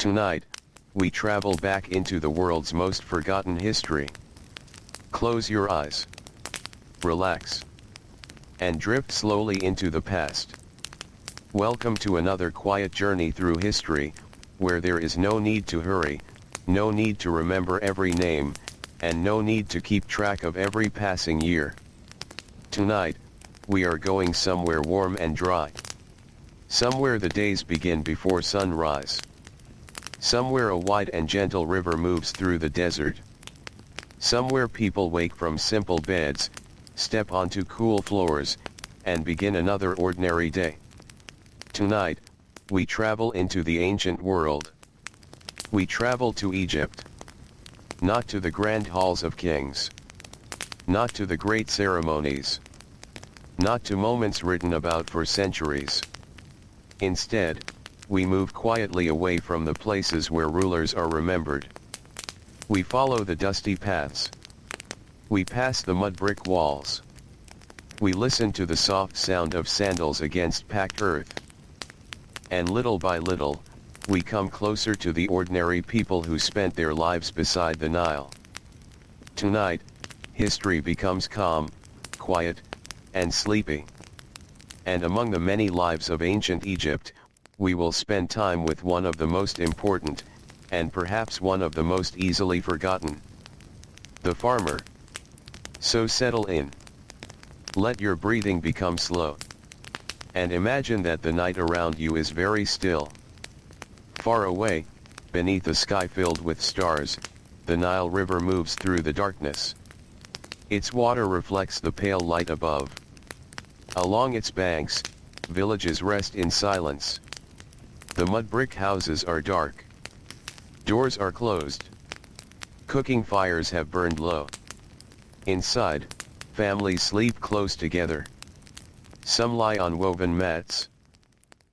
Tonight, we travel back into the world's most forgotten history. Close your eyes. Relax. And drift slowly into the past. Welcome to another quiet journey through history, where there is no need to hurry, no need to remember every name, and no need to keep track of every passing year. Tonight, we are going somewhere warm and dry. Somewhere the days begin before sunrise. Somewhere a wide and gentle river moves through the desert. Somewhere people wake from simple beds, step onto cool floors, and begin another ordinary day. Tonight, we travel into the ancient world. We travel to Egypt. Not to the grand halls of kings. Not to the great ceremonies. Not to moments written about for centuries. Instead, we move quietly away from the places where rulers are remembered. We follow the dusty paths. We pass the mud brick walls. We listen to the soft sound of sandals against packed earth. And little by little, we come closer to the ordinary people who spent their lives beside the Nile. Tonight, history becomes calm, quiet, and sleepy. And among the many lives of ancient Egypt, we will spend time with one of the most important, and perhaps one of the most easily forgotten. The farmer. So settle in. Let your breathing become slow. And imagine that the night around you is very still. Far away, beneath a sky filled with stars, the Nile River moves through the darkness. Its water reflects the pale light above. Along its banks, villages rest in silence. The mud brick houses are dark. Doors are closed. Cooking fires have burned low. Inside, families sleep close together. Some lie on woven mats.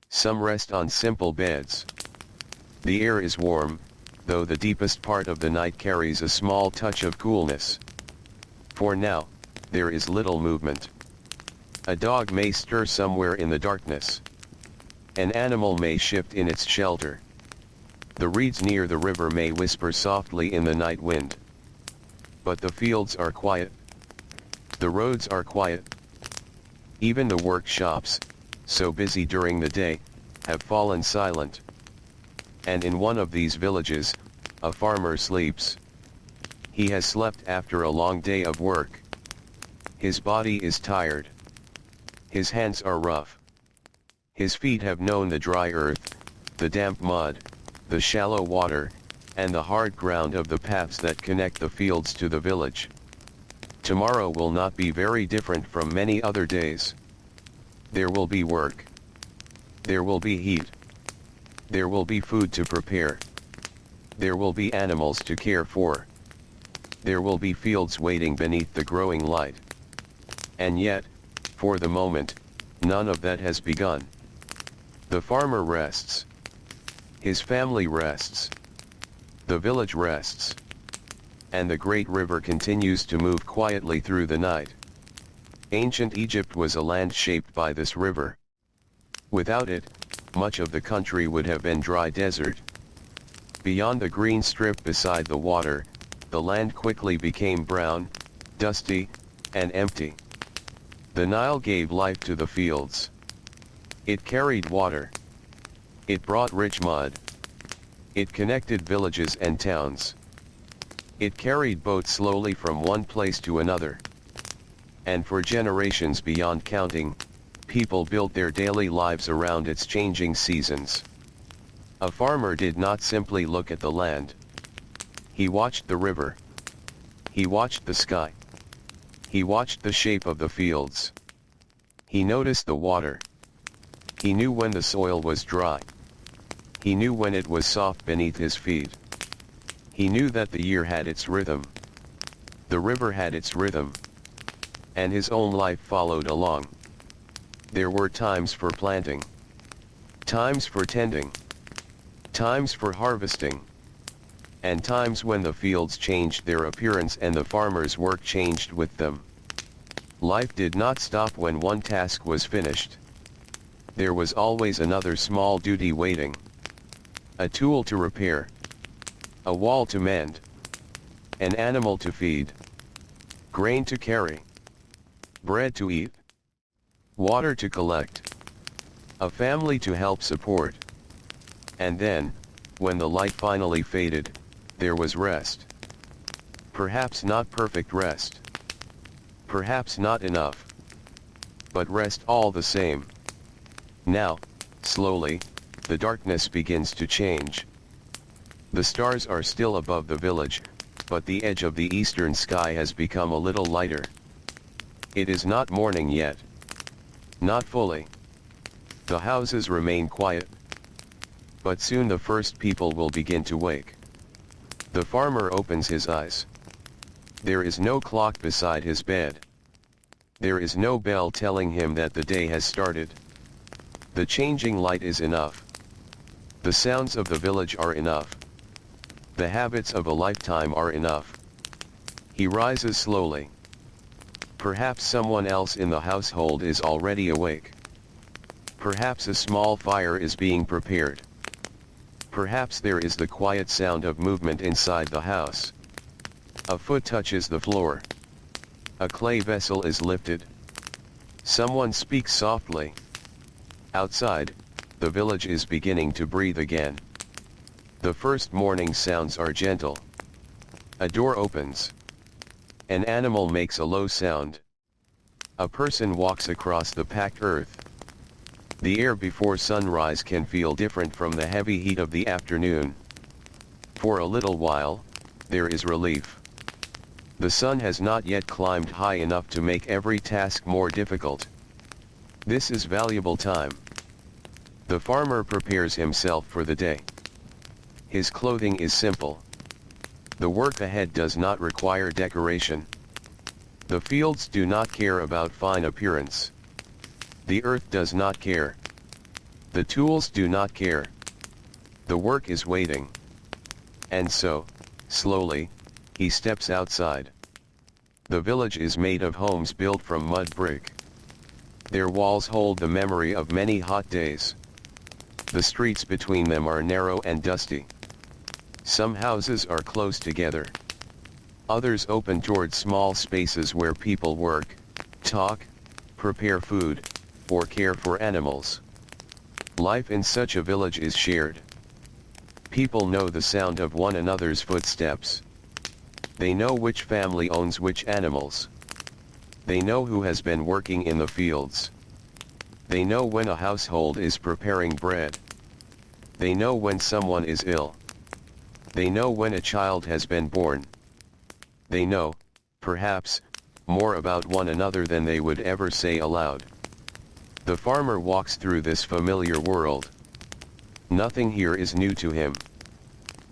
Some rest on simple beds. The air is warm, though the deepest part of the night carries a small touch of coolness. For now, there is little movement. A dog may stir somewhere in the darkness. An animal may shift in its shelter. The reeds near the river may whisper softly in the night wind. But the fields are quiet. The roads are quiet. Even the workshops, so busy during the day, have fallen silent. And in one of these villages, a farmer sleeps. He has slept after a long day of work. His body is tired. His hands are rough. His feet have known the dry earth, the damp mud, the shallow water, and the hard ground of the paths that connect the fields to the village. Tomorrow will not be very different from many other days. There will be work. There will be heat. There will be food to prepare. There will be animals to care for. There will be fields waiting beneath the growing light. And yet, for the moment, none of that has begun. The farmer rests. His family rests. The village rests. And the great river continues to move quietly through the night. Ancient Egypt was a land shaped by this river. Without it, much of the country would have been dry desert. Beyond the green strip beside the water, the land quickly became brown, dusty, and empty. The Nile gave life to the fields. It carried water. It brought rich mud. It connected villages and towns. It carried boats slowly from one place to another. And for generations beyond counting, people built their daily lives around its changing seasons. A farmer did not simply look at the land. He watched the river. He watched the sky. He watched the shape of the fields. He noticed the water. He knew when the soil was dry. He knew when it was soft beneath his feet. He knew that the year had its rhythm. The river had its rhythm. And his own life followed along. There were times for planting. Times for tending. Times for harvesting. And times when the fields changed their appearance and the farmer's work changed with them. Life did not stop when one task was finished. There was always another small duty waiting. a tool to repair, a wall to mend, an animal to feed, grain to carry, bread to eat, water to collect, a family to help support. And then, when the light finally faded, there was rest. Perhaps not perfect rest. Perhaps not enough. But rest all the same. Now, slowly, the darkness begins to change. The stars are still above the village, but the edge of the eastern sky has become a little lighter. It is not morning yet. Not fully. The houses remain quiet. But soon the first people will begin to wake. The farmer opens his eyes. There is no clock beside his bed. There is no bell telling him that the day has started. The changing light is enough. The sounds of the village are enough. The habits of a lifetime are enough. He rises slowly. Perhaps someone else in the household is already awake. Perhaps a small fire is being prepared. Perhaps there is the quiet sound of movement inside the house. A foot touches the floor. A clay vessel is lifted. Someone speaks softly. Outside, the village is beginning to breathe again. The first morning sounds are gentle. A door opens. An animal makes a low sound. A person walks across the packed earth. The air before sunrise can feel different from the heavy heat of the afternoon. For a little while, there is relief. The sun has not yet climbed high enough to make every task more difficult. This is valuable time. The farmer prepares himself for the day. His clothing is simple. The work ahead does not require decoration. The fields do not care about fine appearance. The earth does not care. The tools do not care. The work is waiting. And so, slowly, he steps outside. The village is made of homes built from mud brick. Their walls hold the memory of many hot days. The streets between them are narrow and dusty. Some houses are close together. Others open toward small spaces where people work, talk, prepare food, or care for animals. Life in such a village is shared. People know the sound of one another's footsteps. They know which family owns which animals. They know who has been working in the fields. They know when a household is preparing bread. They know when someone is ill. They know when a child has been born. They know, perhaps, more about one another than they would ever say aloud. The farmer walks through this familiar world. Nothing here is new to him.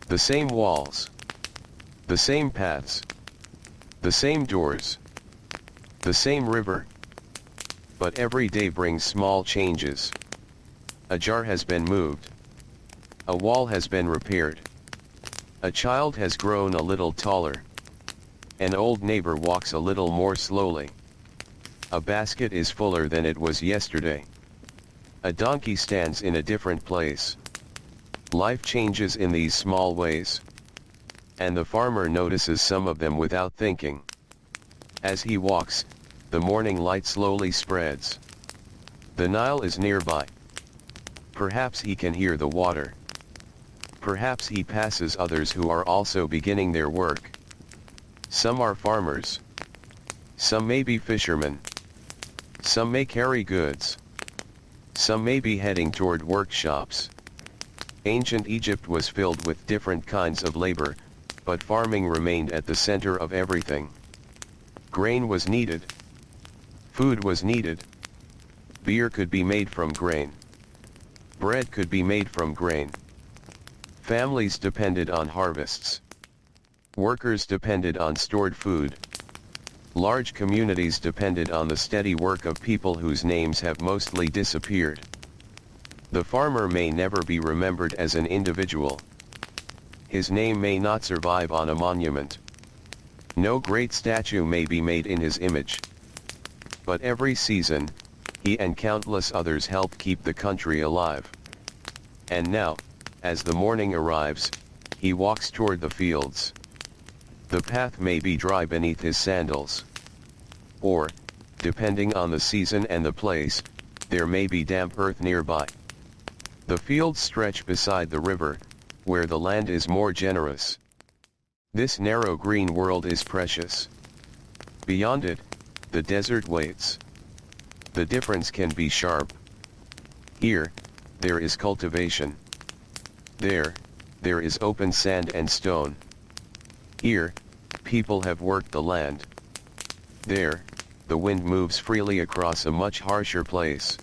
The same walls. The same paths. The same doors. The same river. But every day brings small changes. A jar has been moved. A wall has been repaired. A child has grown a little taller. An old neighbor walks a little more slowly. A basket is fuller than it was yesterday. A donkey stands in a different place. Life changes in these small ways. And the farmer notices some of them without thinking. As he walks, the morning light slowly spreads. The Nile is nearby. Perhaps he can hear the water. Perhaps he passes others who are also beginning their work. Some are farmers. Some may be fishermen. Some may carry goods. Some may be heading toward workshops. Ancient Egypt was filled with different kinds of labor, but farming remained at the center of everything. Grain was needed. Food was needed. Beer could be made from grain. Bread could be made from grain. Families depended on harvests. Workers depended on stored food. Large communities depended on the steady work of people whose names have mostly disappeared. The farmer may never be remembered as an individual. His name may not survive on a monument. No great statue may be made in his image. But every season, he and countless others help keep the country alive. And now, As the morning arrives, he walks toward the fields. The path may be dry beneath his sandals. Or, depending on the season and the place, there may be damp earth nearby. The fields stretch beside the river, where the land is more generous. This narrow green world is precious. Beyond it, the desert waits. The difference can be sharp. Here, there is cultivation. There is open sand and stone. Here, people have worked the land. There, the wind moves freely across a much harsher place.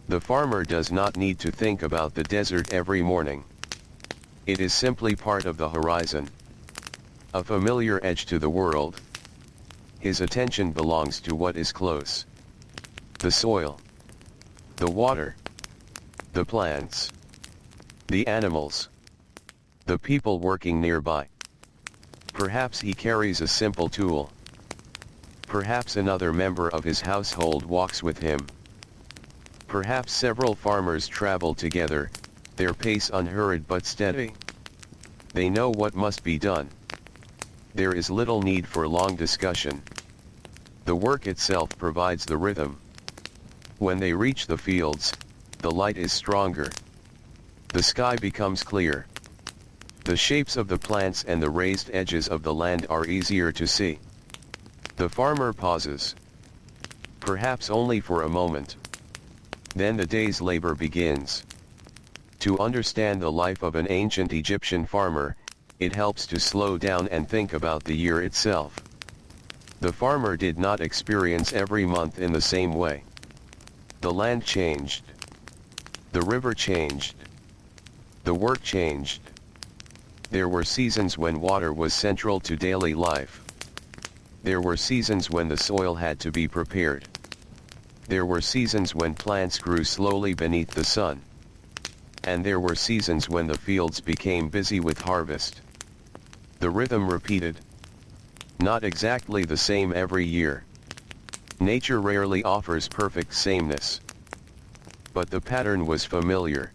The farmer does not need to think about the desert every morning. It is simply part of the horizon. A familiar edge to the world. His attention belongs to what is close. The soil. The water. The plants. The animals. The people working nearby. Perhaps he carries a simple tool. Perhaps another member of his household walks with him. Perhaps several farmers travel together, their pace unhurried but steady. They know what must be done. There is little need for long discussion. The work itself provides the rhythm. When they reach the fields, the light is stronger. The sky becomes clear. The shapes of the plants and the raised edges of the land are easier to see. The farmer pauses. Perhaps only for a moment. Then the day's labor begins. To understand the life of an ancient Egyptian farmer, it helps to slow down and think about the year itself. The farmer did not experience every month in the same way. The land changed. The river changed. The work changed. There were seasons when water was central to daily life. There were seasons when the soil had to be prepared. There were seasons when plants grew slowly beneath the sun. And there were seasons when the fields became busy with harvest. The rhythm repeated. Not exactly the same every year. Nature rarely offers perfect sameness. But the pattern was familiar.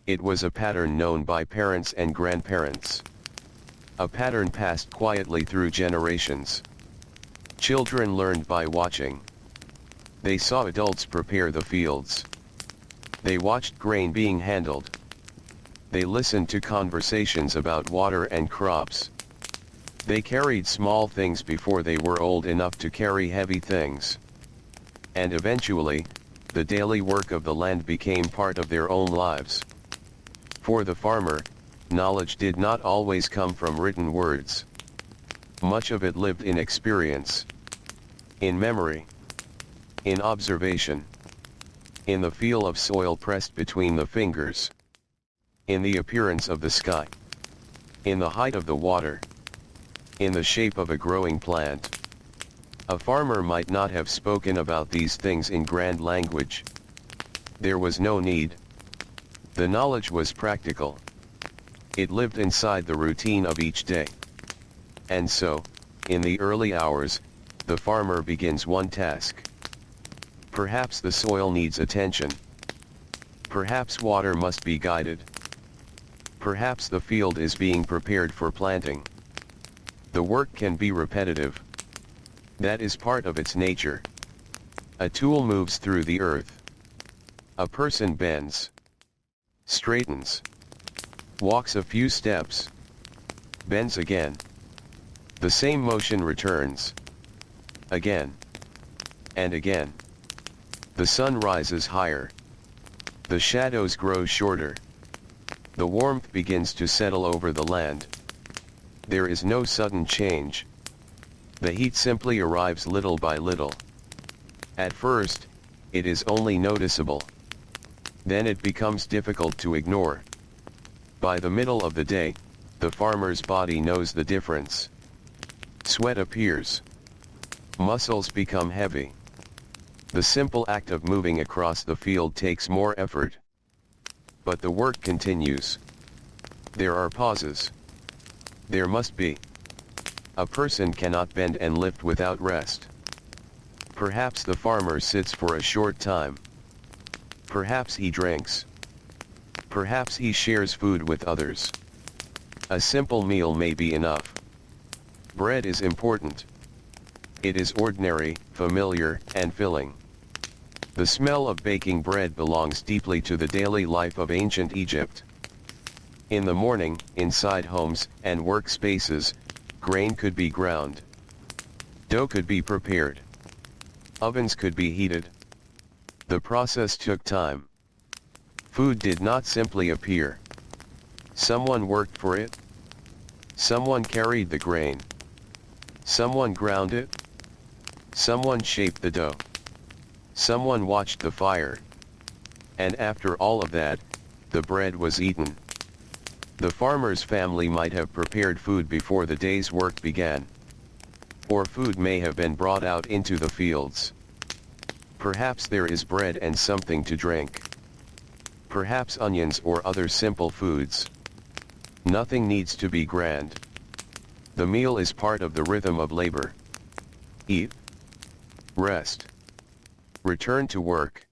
It was a pattern known by parents and grandparents. A pattern passed quietly through generations. Children learned by watching. They saw adults prepare the fields. They watched grain being handled. They listened to conversations about water and crops. They carried small things before they were old enough to carry heavy things. And eventually, the daily work of the land became part of their own lives. For the farmer, knowledge did not always come from written words. Much of it lived in experience. In memory. In observation. In the feel of soil pressed between the fingers. In the appearance of the sky. In the height of the water. In the shape of a growing plant. A farmer might not have spoken about these things in grand language. There was no need. The knowledge was practical. It lived inside the routine of each day. And so, in the early hours, the farmer begins one task. Perhaps the soil needs attention. Perhaps water must be guided. Perhaps the field is being prepared for planting. The work can be repetitive. That is part of its nature. A tool moves through the earth. A person bends. Straightens. Walks a few steps. Bends again. The same motion returns. Again. And again. The sun rises higher. The shadows grow shorter. The warmth begins to settle over the land. There is no sudden change. The heat simply arrives little by little. At first, it is only noticeable. Then it becomes difficult to ignore. By the middle of the day, the farmer's body knows the difference. Sweat appears. Muscles become heavy. The simple act of moving across the field takes more effort. But the work continues. There are pauses. There must be. A person cannot bend and lift without rest. Perhaps the farmer sits for a short time. Perhaps he drinks. Perhaps he shares food with others. A simple meal may be enough. Bread is important. It is ordinary, familiar, and filling. The smell of baking bread belongs deeply to the daily life of ancient Egypt. In the morning, inside homes and workspaces, grain could be ground. Dough could be prepared. Ovens could be heated. The process took time. Food did not simply appear. Someone worked for it. Someone carried the grain. Someone ground it. Someone shaped the dough. Someone watched the fire. And after all of that, the bread was eaten. The farmer's family might have prepared food before the day's work began. Or food may have been brought out into the fields. Perhaps there is bread and something to drink. Perhaps onions or other simple foods. Nothing needs to be grand. The meal is part of the rhythm of labor. Eat. Rest. Return to work.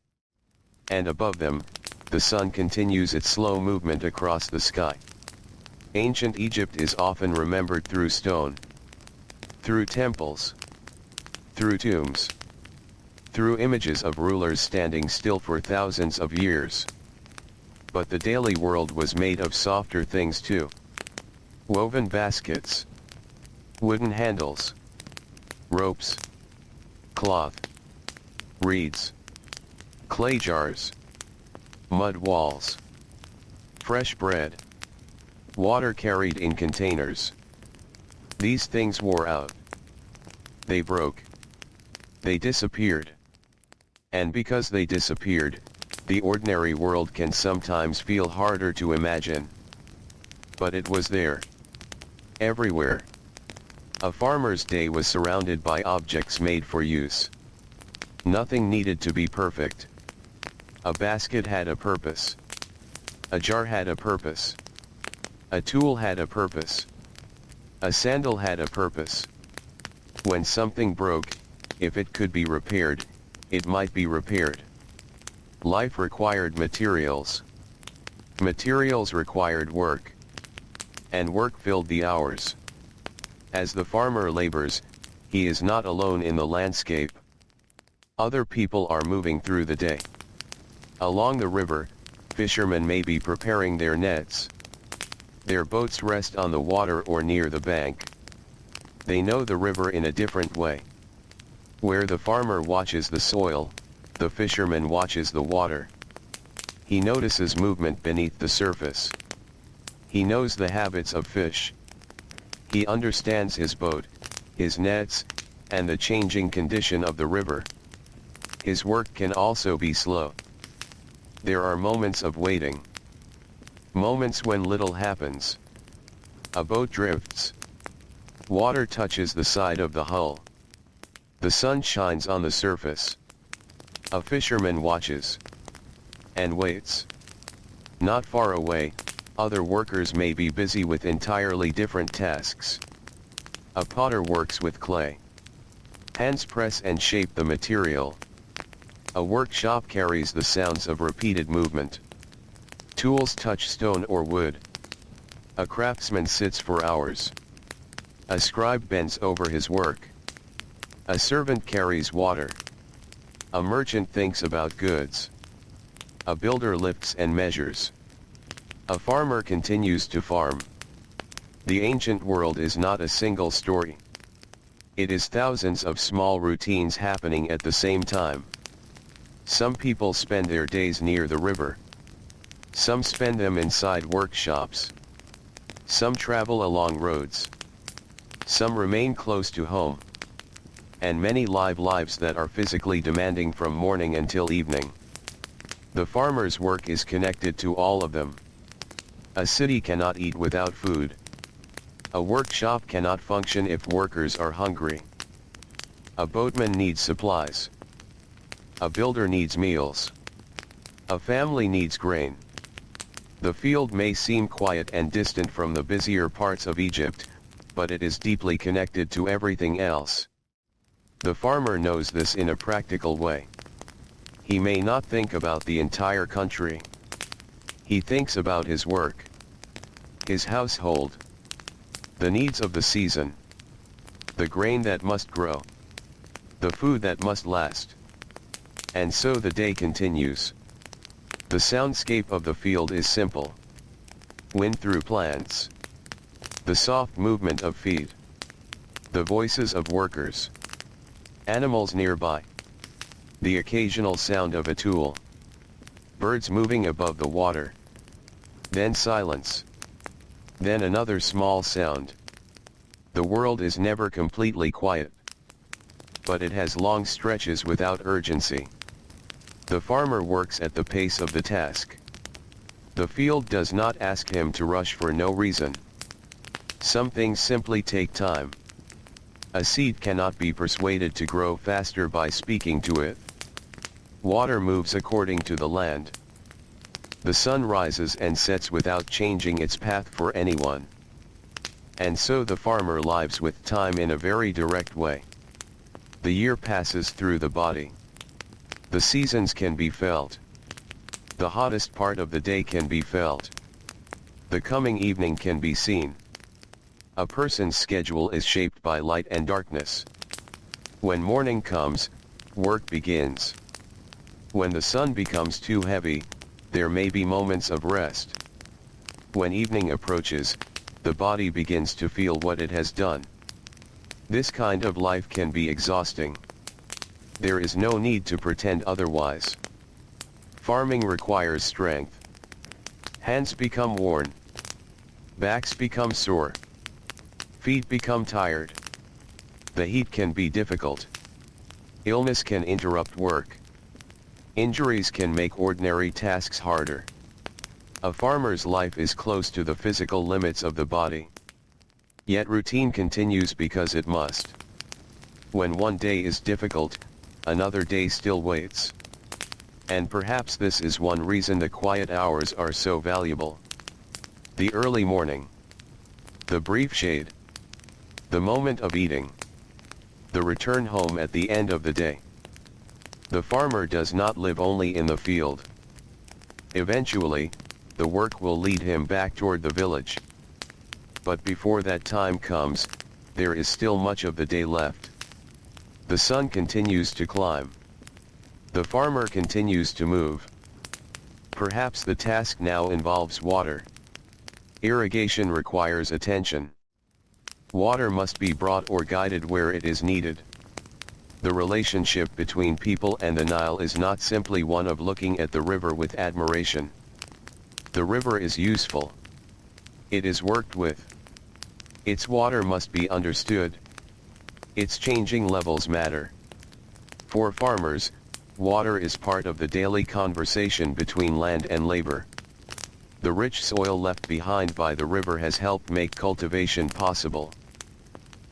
And above them, the sun continues its slow movement across the sky. Ancient Egypt is often remembered through stone. Through temples. Through tombs. Through images of rulers standing still for thousands of years. But the daily world was made of softer things too. Woven baskets. Wooden handles. Ropes. Cloth. Reeds. Clay jars. Mud walls. Fresh bread. Water carried in containers. These things wore out. They broke. They disappeared. And because they disappeared, the ordinary world can sometimes feel harder to imagine. But it was there. Everywhere. A farmer's day was surrounded by objects made for use. Nothing needed to be perfect. A basket had a purpose. A jar had a purpose. A tool had a purpose. A sandal had a purpose. When something broke, if it could be repaired, it might be repaired. Life required materials. Materials required work. And work filled the hours. As the farmer labors, he is not alone in the landscape. Other people are moving through the day. Along the river, fishermen may be preparing their nets. Their boats rest on the water or near the bank. They know the river in a different way. Where the farmer watches the soil, the fisherman watches the water. He notices movement beneath the surface. He knows the habits of fish. He understands his boat, his nets, and the changing condition of the river. His work can also be slow. There are moments of waiting. Moments when little happens. A boat drifts. Water touches the side of the hull. The sun shines on the surface. A fisherman watches. And waits. Not far away, other workers may be busy with entirely different tasks. A potter works with clay. Hands press and shape the material. A workshop carries the sounds of repeated movement. Tools touch stone or wood. A craftsman sits for hours. A scribe bends over his work. A servant carries water. A merchant thinks about goods. A builder lifts and measures. A farmer continues to farm. The ancient world is not a single story. It is thousands of small routines happening at the same time. Some people spend their days near the river. Some spend them inside workshops. Some travel along roads. Some remain close to home. And many live lives that are physically demanding from morning until evening. The farmer's work is connected to all of them. A city cannot eat without food. A workshop cannot function if workers are hungry. A boatman needs supplies. A builder needs meals. A family needs grain. The field may seem quiet and distant from the busier parts of Egypt, but it is deeply connected to everything else. The farmer knows this in a practical way. He may not think about the entire country. He thinks about his work, his household, the needs of the season, the grain that must grow, the food that must last. And so the day continues. The soundscape of the field is simple. Wind through plants, the soft movement of feet, the voices of workers, animals nearby, the occasional sound of a tool, birds moving above the water, then silence, then another small sound. The world is never completely quiet, but it has long stretches without urgency. The farmer works at the pace of the task. The field does not ask him to rush for no reason. Some things simply take time. A seed cannot be persuaded to grow faster by speaking to it. Water moves according to the land. The sun rises and sets without changing its path for anyone. And so the farmer lives with time in a very direct way. The year passes through the body. The seasons can be felt. The hottest part of the day can be felt. The coming evening can be seen. A person's schedule is shaped by light and darkness. When morning comes, work begins. When the sun becomes too heavy, there may be moments of rest. When evening approaches, the body begins to feel what it has done. This kind of life can be exhausting. There is no need to pretend otherwise. Farming requires strength. Hands become worn. Backs become sore. Feet become tired. The heat can be difficult. Illness can interrupt work. Injuries can make ordinary tasks harder. A farmer's life is close to the physical limits of the body. Yet routine continues because it must. When one day is difficult, another day still waits. And perhaps this is one reason the quiet hours are so valuable. The early morning. The brief shade. The moment of eating. The return home at the end of the day. The farmer does not live only in the field. Eventually, the work will lead him back toward the village. But before that time comes, there is still much of the day left. The sun continues to climb. The farmer continues to move. Perhaps the task now involves water. Irrigation requires attention. Water must be brought or guided where it is needed. The relationship between people and the Nile is not simply one of looking at the river with admiration. The river is useful. It is worked with. Its water must be understood. Its changing levels matter. For farmers, water is part of the daily conversation between land and labor. The rich soil left behind by the river has helped make cultivation possible.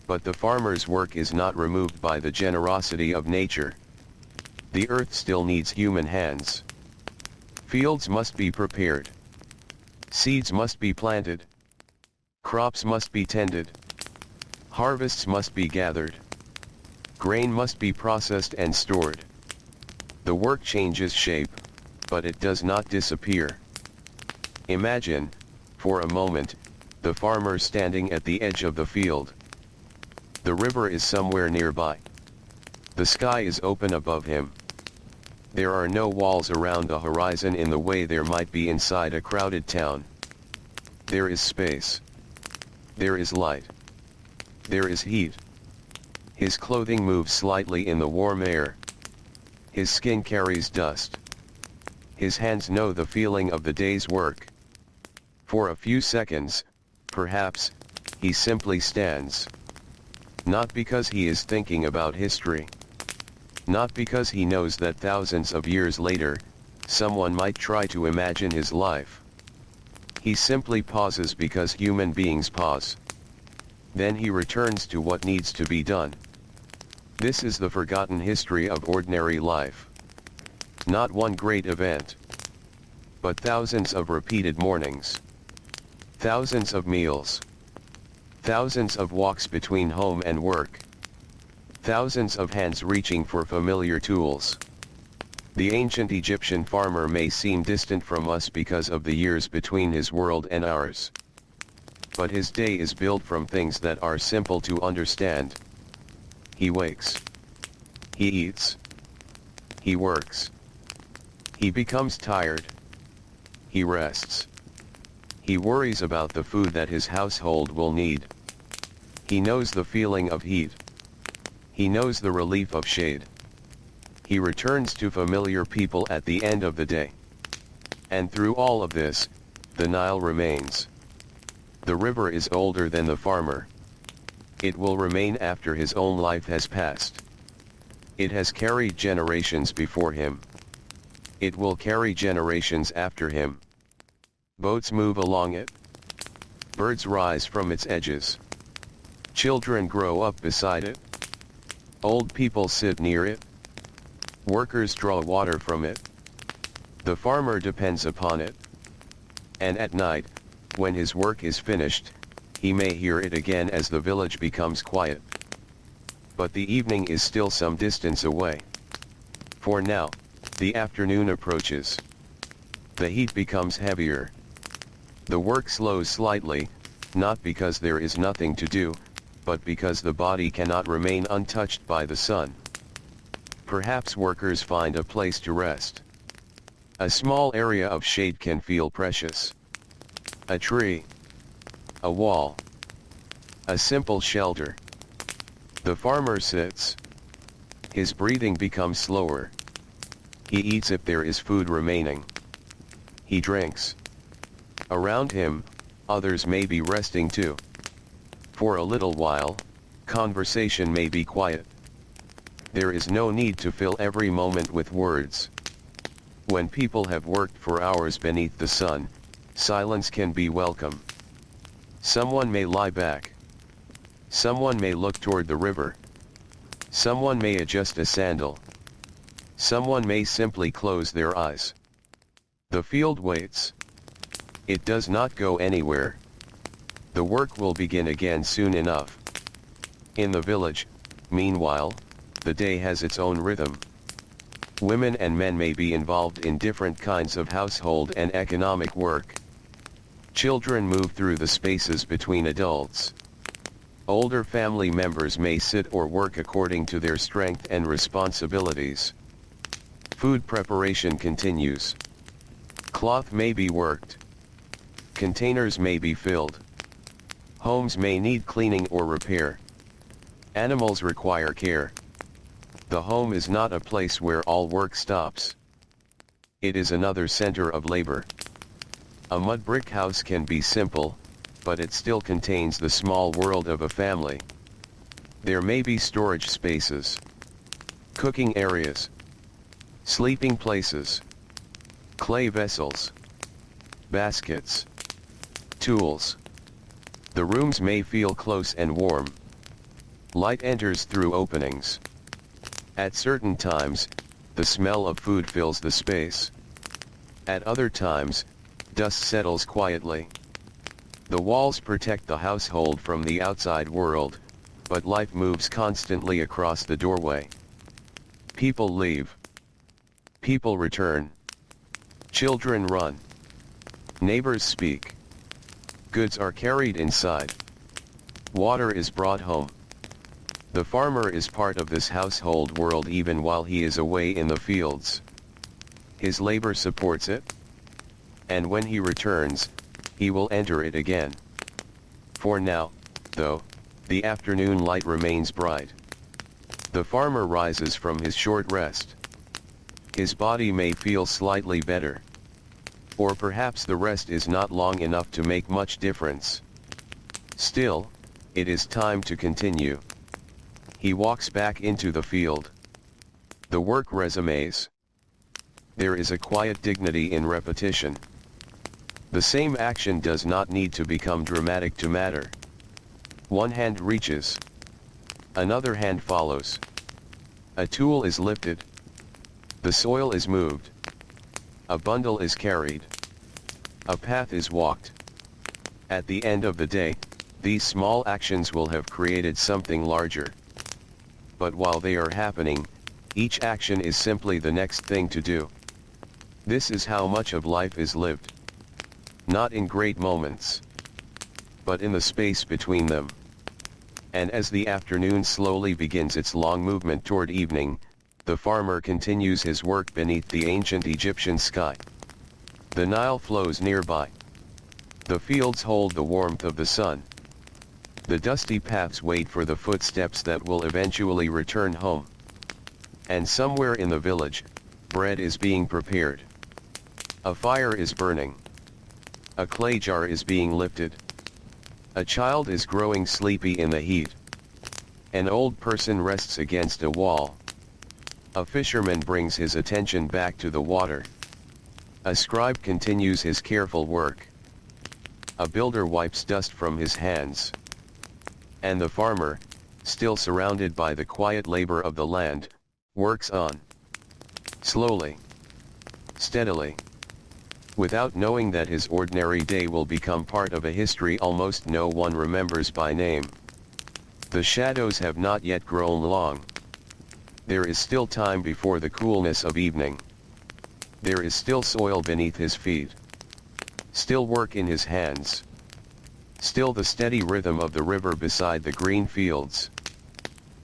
But the farmer's work is not removed by the generosity of nature. The earth still needs human hands. Fields must be prepared. Seeds must be planted. Crops must be tended. Harvests must be gathered. Grain must be processed and stored. The work changes shape, but it does not disappear. Imagine, for a moment, the farmer standing at the edge of the field. The river is somewhere nearby. The sky is open above him. There are no walls around the horizon in the way there might be inside a crowded town. There is space. There is light. There is heat. His clothing moves slightly in the warm air. His skin carries dust. His hands know the feeling of the day's work. For a few seconds, perhaps, he simply stands. Not because he is thinking about history. Not because he knows that thousands of years later, someone might try to imagine his life. He simply pauses because human beings pause. Then he returns to what needs to be done. This is the forgotten history of ordinary life. Not one great event, but thousands of repeated mornings. Thousands of meals. Thousands of walks between home and work. Thousands of hands reaching for familiar tools. The ancient Egyptian farmer may seem distant from us because of the years between his world and ours. But his day is built from things that are simple to understand. He wakes. He eats. He works. He becomes tired. He rests. He worries about the food that his household will need. He knows the feeling of heat. He knows the relief of shade. He returns to familiar people at the end of the day. And through all of this, the Nile remains. The river is older than the farmer. It will remain after his own life has passed. It has carried generations before him. It will carry generations after him. Boats move along it. Birds rise from its edges. Children grow up beside it. Old people sit near it. Workers draw water from it. The farmer depends upon it. And at night, when his work is finished, he may hear it again as the village becomes quiet. But the evening is still some distance away. For now, the afternoon approaches. The heat becomes heavier. The work slows slightly, not because there is nothing to do, but because the body cannot remain untouched by the sun. Perhaps workers find a place to rest. A small area of shade can feel precious. A tree. A wall. A simple shelter. The farmer sits. His breathing becomes slower. He eats if there is food remaining. He drinks. Around him, others may be resting too. For a little while, conversation may be quiet. There is no need to fill every moment with words. When people have worked for hours beneath the sun, silence can be welcome. Someone may lie back. Someone may look toward the river. Someone may adjust a sandal. Someone may simply close their eyes. The field waits. It does not go anywhere. The work will begin again soon enough. In the village, meanwhile, the day has its own rhythm. Women and men may be involved in different kinds of household and economic work. Children move through the spaces between adults. Older family members may sit or work according to their strength and responsibilities. Food preparation continues. Cloth may be worked. Containers may be filled. Homes may need cleaning or repair. Animals require care. The home is not a place where all work stops. It is another center of labor. A mud brick house can be simple, but it still contains the small world of a family. There may be storage spaces, cooking areas, sleeping places, clay vessels, baskets, tools. The rooms may feel close and warm. Light enters through openings. At certain times, the smell of food fills the space. At other times, dust settles quietly. The walls protect the household from the outside world, but life moves constantly across the doorway. People leave. People return. Children run. Neighbors speak. Goods are carried inside. Water is brought home. The farmer is part of this household world even while he is away in the fields. His labor supports it. And when he returns, he will enter it again. For now, though, the afternoon light remains bright. The farmer rises from his short rest. His body may feel slightly better. Or perhaps the rest is not long enough to make much difference. Still, it is time to continue. He walks back into the field. The work resumes. There is a quiet dignity in repetition. The same action does not need to become dramatic to matter. One hand reaches. Another hand follows. A tool is lifted. The soil is moved. A bundle is carried. A path is walked. At the end of the day, these small actions will have created something larger. But while they are happening, Each action is simply the next thing to do. This is how much of life is lived. Not in great moments, but in the space between them. And as the afternoon slowly begins its long movement toward evening, the farmer continues his work beneath the ancient Egyptian sky. The Nile flows nearby. The fields hold the warmth of the sun. The dusty paths wait for the footsteps that will eventually return home. And somewhere in the village, bread is being prepared. A fire is burning. A clay jar is being lifted. A child is growing sleepy in the heat. An old person rests against a wall. A fisherman brings his attention back to the water. A scribe continues his careful work. A builder wipes dust from his hands. And the farmer, still surrounded by the quiet labor of the land, works on. Slowly. Steadily. Without knowing that his ordinary day will become part of a history almost no one remembers by name. The shadows have not yet grown long. There is still time before the coolness of evening. There is still soil beneath his feet. Still work in his hands. Still the steady rhythm of the river beside the green fields.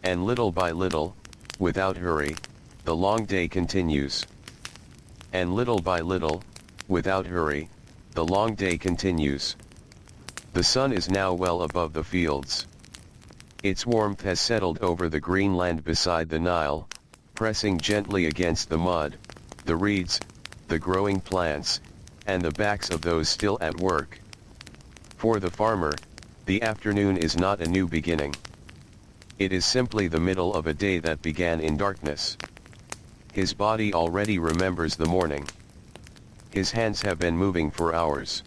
And little by little, without hurry, the long day continues. And little by little, without hurry, the long day continues. The sun is now well above the fields. Its warmth has settled over the green land beside the Nile, pressing gently against the mud, the reeds, the growing plants, and the backs of those still at work. For the farmer, the afternoon is not a new beginning. It is simply the middle of a day that began in darkness. His body already remembers the morning. His hands have been moving for hours.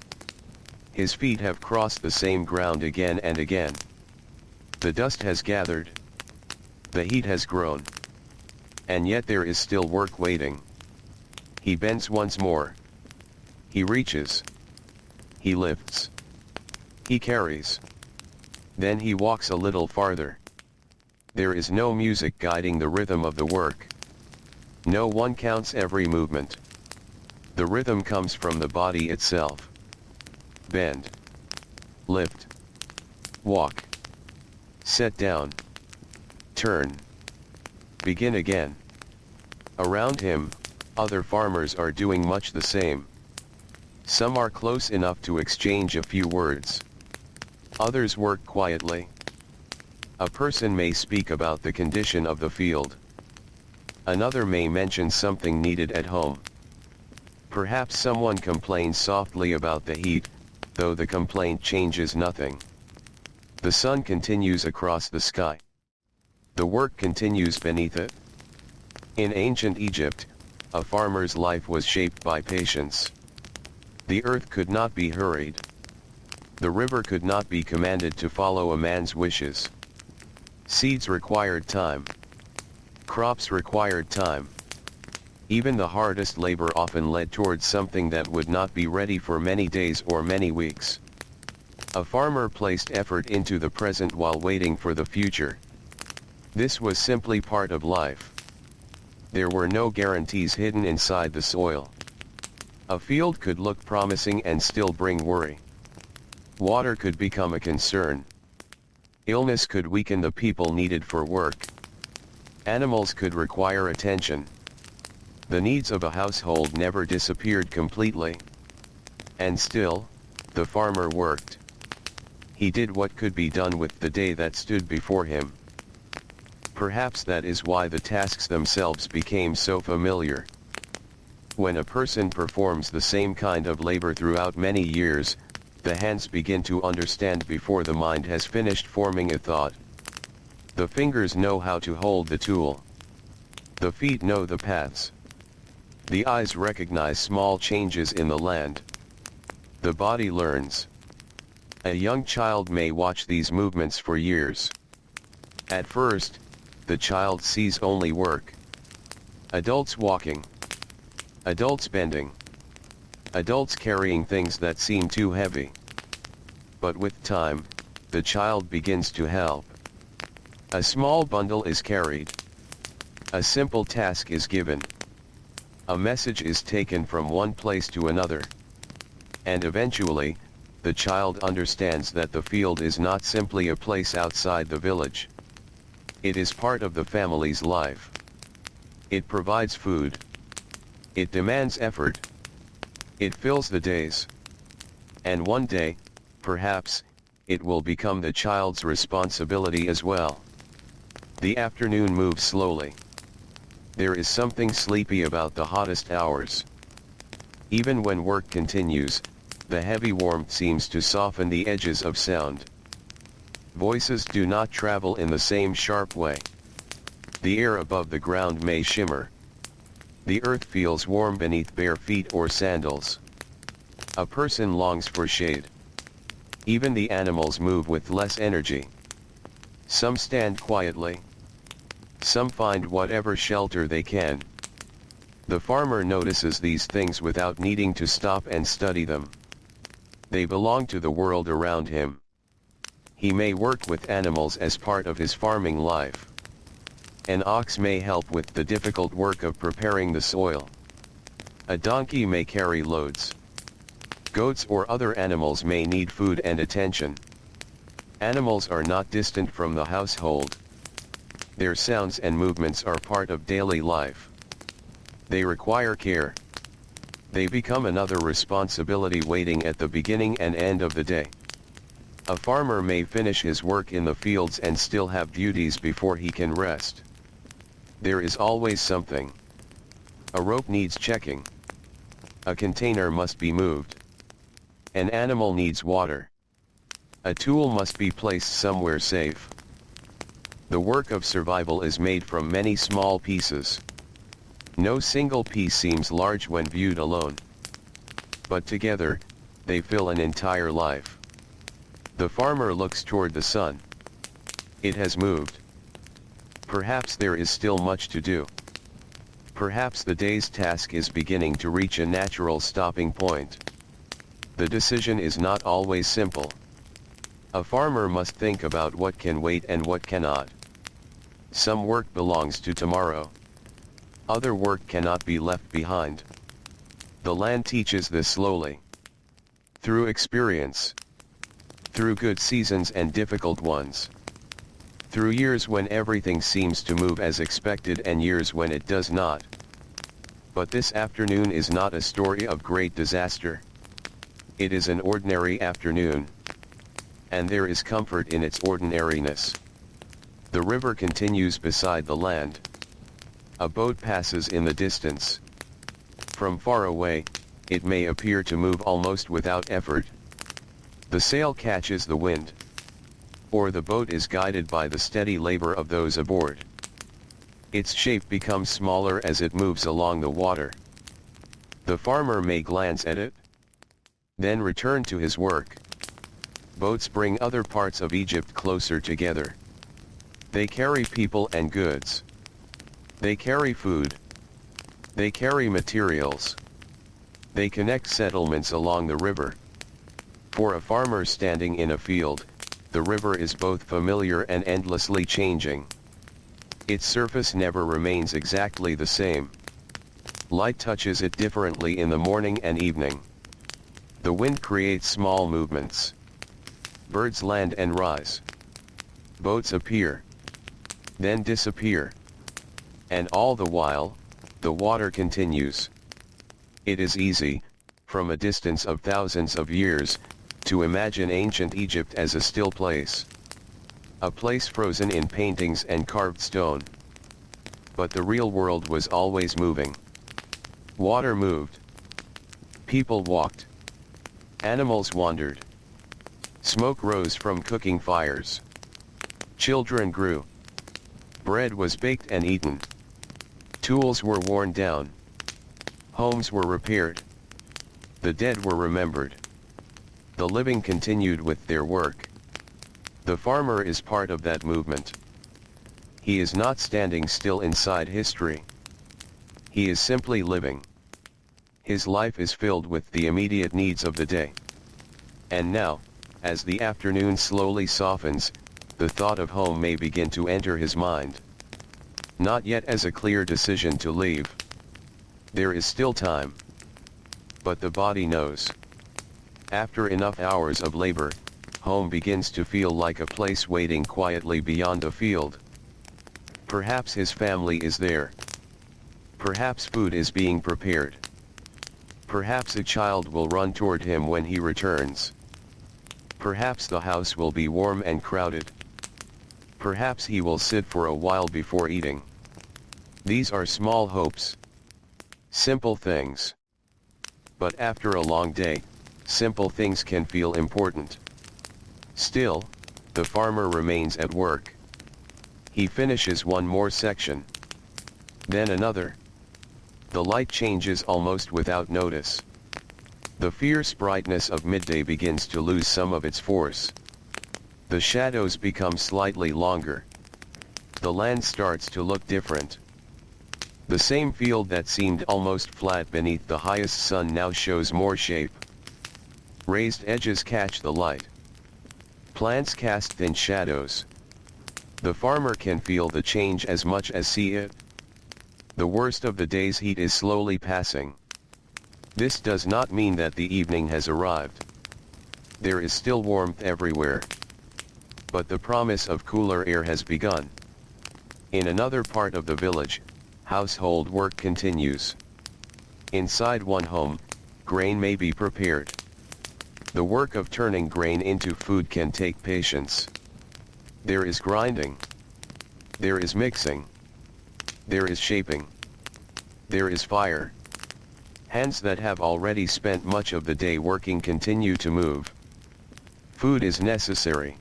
His feet have crossed the same ground again and again. The dust has gathered. The heat has grown. And yet there is still work waiting. He bends once more. He reaches. He lifts. He carries. Then he walks a little farther. There is no music guiding the rhythm of the work. No one counts every movement. The rhythm comes from the body itself. Bend. Lift. Walk. Set down. Turn. Begin again. Around him, other farmers are doing much the same. Some are close enough to exchange a few words. Others work quietly. A person may speak about the condition of the field. Another may mention something needed at home. Perhaps someone complains softly about the heat, though the complaint changes nothing. The sun continues across the sky. The work continues beneath it. In ancient Egypt, a farmer's life was shaped by patience. The earth could not be hurried. The river could not be commanded to follow a man's wishes. Seeds required time. Crops required time. Even the hardest labor often led towards something that would not be ready for many days or many weeks. A farmer placed effort into the present while waiting for the future. This was simply part of life. There were no guarantees hidden inside the soil. A field could look promising and still bring worry. Water could become a concern. Illness could weaken the people needed for work. Animals could require attention. The needs of a household never disappeared completely. And still, the farmer worked. He did what could be done with the day that stood before him. Perhaps that is why the tasks themselves became so familiar. When a person performs the same kind of labor throughout many years, the hands begin to understand before the mind has finished forming a thought. The fingers know how to hold the tool. The feet know the paths. The eyes recognize small changes in the land. The body learns. A young child may watch these movements for years. At first, the child sees only work. Adults walking. Adults bending. Adults carrying things that seem too heavy. But with time, the child begins to help. A small bundle is carried. A simple task is given. A message is taken from one place to another. And eventually, the child understands that the field is not simply a place outside the village. It is part of the family's life. It provides food. It demands effort. It fills the days. And one day, perhaps, it will become the child's responsibility as well. The afternoon moves slowly. There is something sleepy about the hottest hours. Even when work continues, the heavy warmth seems to soften the edges of sound. Voices do not travel in the same sharp way. The air above the ground may shimmer. The earth feels warm beneath bare feet or sandals. A person longs for shade. Even the animals move with less energy. Some stand quietly. Some find whatever shelter they can. The farmer notices these things without needing to stop and study them. They belong to the world around him. He may work with animals as part of his farming life. An ox may help with the difficult work of preparing the soil. A donkey may carry loads. Goats or other animals may need food and attention. Animals are not distant from the household. Their sounds and movements are part of daily life. They require care. They become another responsibility waiting at the beginning and end of the day. A farmer may finish his work in the fields and still have duties before he can rest. There is always something. A rope needs checking. A container must be moved. An animal needs water. A tool must be placed somewhere safe. The work of survival is made from many small pieces. No single piece seems large when viewed alone. But together, they fill an entire life. The farmer looks toward the sun. It has moved. Perhaps there is still much to do. Perhaps the day's task is beginning to reach a natural stopping point. The decision is not always simple. A farmer must think about what can wait and what cannot. Some work belongs to tomorrow. Other work cannot be left behind. The land teaches this slowly. Through experience. Through good seasons and difficult ones. Through years when everything seems to move as expected and years when it does not. But this afternoon is not a story of great disaster. It is an ordinary afternoon. And there is comfort in its ordinariness. The river continues beside the land. A boat passes in the distance. From far away, it may appear to move almost without effort. The sail catches the wind. Or the boat is guided by the steady labor of those aboard. Its shape becomes smaller as it moves along the water. The farmer may glance at it, then return to his work. Boats bring other parts of Egypt closer together. They carry people and goods. They carry food. They carry materials. They connect settlements along the river. For a farmer standing in a field, the river is both familiar and endlessly changing. Its surface never remains exactly the same. Light touches it differently in the morning and evening. The wind creates small movements. Birds land and rise. Boats appear. Then disappear. And all the while, the water continues. It is easy, from a distance of thousands of years, to imagine ancient Egypt as a still place. A place frozen in paintings and carved stone. But the real world was always moving. Water moved. People walked. Animals wandered. Smoke rose from cooking fires. Children grew. Bread was baked and eaten. Tools were worn down. Homes were repaired. The dead were remembered. The living continued with their work. The farmer is part of that movement. He is not standing still inside history. He is simply living. His life is filled with the immediate needs of the day. And now, as the afternoon slowly softens, the thought of home may begin to enter his mind. Not yet as a clear decision to leave. There is still time. But the body knows. After enough hours of labor, home begins to feel like a place waiting quietly beyond the field. Perhaps his family is there. Perhaps food is being prepared. Perhaps a child will run toward him when he returns. Perhaps the house will be warm and crowded. Perhaps he will sit for a while before eating. These are small hopes. Simple things. But after a long day, simple things can feel important. Still, the farmer remains at work. He finishes one more section. Then another. The light changes almost without notice. The fierce brightness of midday begins to lose some of its force. The shadows become slightly longer. The land starts to look different. The same field that seemed almost flat beneath the highest sun now shows more shape. Raised edges catch the light. Plants cast thin shadows. The farmer can feel the change as much as see it. The worst of the day's heat is slowly passing. This does not mean that the evening has arrived. There is still warmth everywhere. But the promise of cooler air has begun. In another part of the village, household work continues. Inside one home, grain may be prepared. The work of turning grain into food can take patience. There is grinding. There is mixing. There is shaping. There is fire. Hands that have already spent much of the day working continue to move. Food is necessary.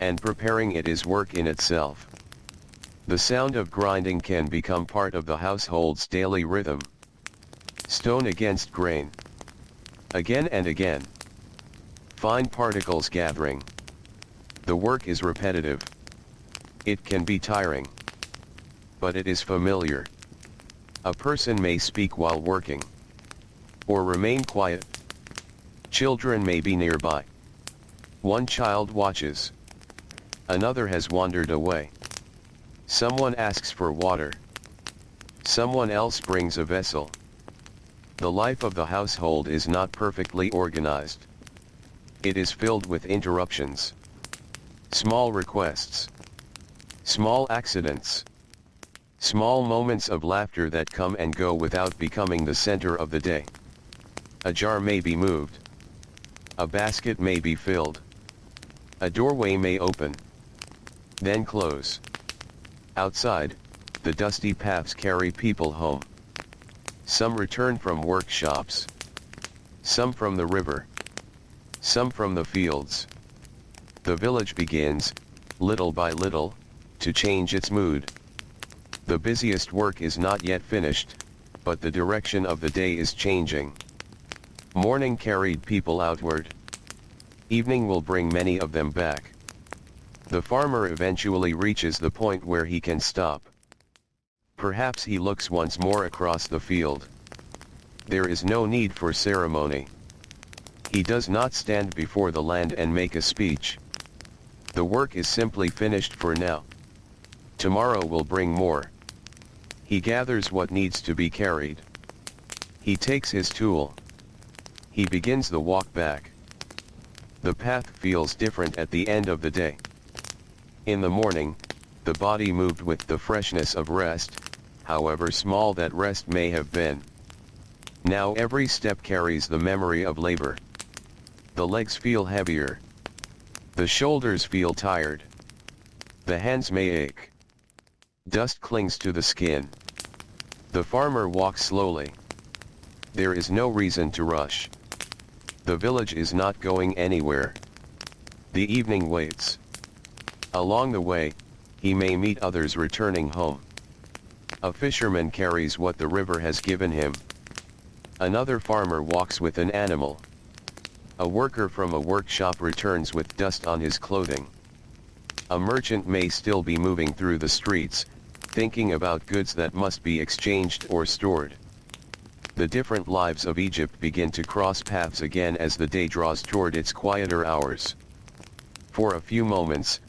And preparing it is work in itself. The sound of grinding can become part of the household's daily rhythm. Stone against grain. Again and again. Fine particles gathering. The work is repetitive. It can be tiring. But it is familiar. A person may speak while working. Or remain quiet. Children may be nearby. One child watches. Another has wandered away. Someone asks for water. Someone else brings a vessel. The life of the household is not perfectly organized. It is filled with interruptions. Small requests. Small accidents. Small moments of laughter that come and go without becoming the center of the day. A jar may be moved. A basket may be filled. A doorway may open. Then close. Outside, the dusty paths carry people home. Some return from workshops. Some from the river. Some from the fields. The village begins, little by little, to change its mood. The busiest work is not yet finished, but the direction of the day is changing. Morning carried people outward. Evening will bring many of them back. The farmer eventually reaches the point where he can stop. Perhaps he looks once more across the field. There is no need for ceremony. He does not stand before the land and make a speech. The work is simply finished for now. Tomorrow will bring more. He gathers what needs to be carried. He takes his tool. He begins the walk back. The path feels different at the end of the day. In the morning, the body moved with the freshness of rest, however small that rest may have been. Now every step carries the memory of labor. The legs feel heavier. The shoulders feel tired. The hands may ache. Dust clings to the skin. The farmer walks slowly. There is no reason to rush. The village is not going anywhere. The evening waits. Along the way, he may meet others returning home. A fisherman carries what the river has given him. Another farmer walks with an animal. A worker from a workshop returns with dust on his clothing. A merchant may still be moving through the streets, thinking about goods that must be exchanged or stored. The different lives of Egypt begin to cross paths again as the day draws toward its quieter hours. For a few moments,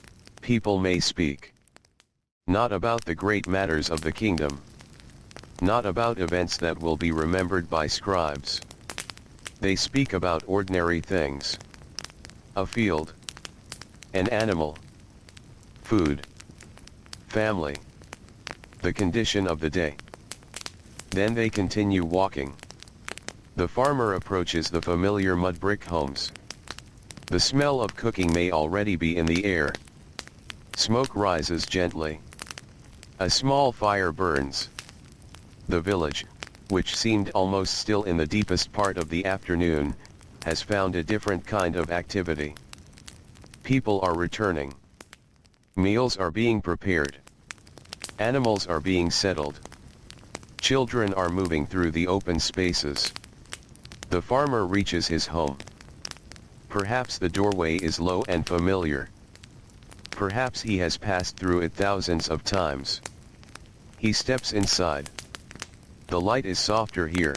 people may speak. Not about the great matters of the kingdom. Not about events that will be remembered by scribes. They speak about ordinary things. A field. An animal. Food. Family. The condition of the day. Then they continue walking. The farmer approaches the familiar mud brick homes. The smell of cooking may already be in the air. Smoke rises gently. A small fire burns. The village, which seemed almost still in the deepest part of the afternoon, has found a different kind of activity. People are returning. Meals are being prepared. Animals are being settled. Children are moving through the open spaces. The farmer reaches his home. Perhaps the doorway is low and familiar. Perhaps he has passed through it thousands of times. He steps inside. The light is softer here.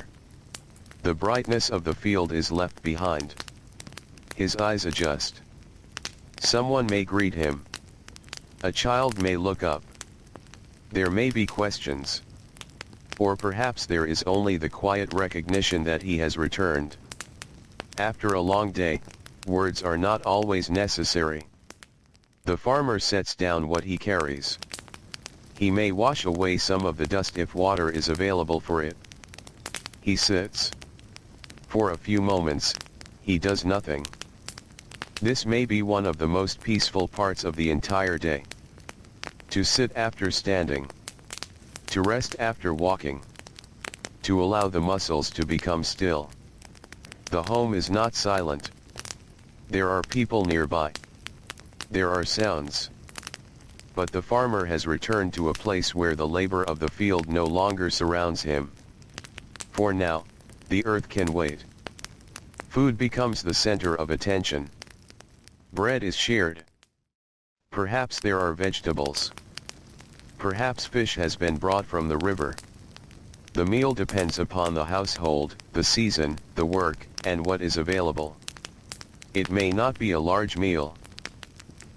The brightness of the field is left behind. His eyes adjust. Someone may greet him. A child may look up. There may be questions. Or perhaps there is only the quiet recognition that he has returned. After a long day, words are not always necessary. The farmer sets down what he carries. He may wash away some of the dust if water is available for it. He sits. For a few moments, he does nothing. This may be one of the most peaceful parts of the entire day. To sit after standing. To rest after walking. To allow the muscles to become still. The home is not silent. There are people nearby. There are sounds. But the farmer has returned to a place where the labor of the field no longer surrounds him. For now, the earth can wait. Food becomes the center of attention. Bread is shared. Perhaps there are vegetables. Perhaps fish has been brought from the river. The meal depends upon the household, the season, the work, and what is available. It may not be a large meal.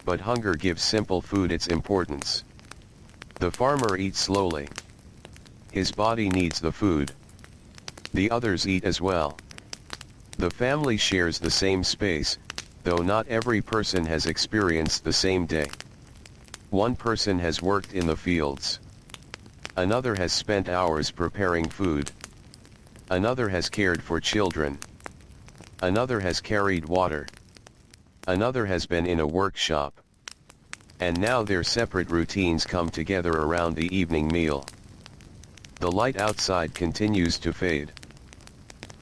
But hunger gives simple food its importance. The farmer eats slowly. His body needs the food. The others eat as well. The family shares the same space, though not every person has experienced the same day. One person has worked in the fields. Another has spent hours preparing food. Another has cared for children. Another has carried water. Another has been in a workshop. And now their separate routines come together around the evening meal. The light outside continues to fade.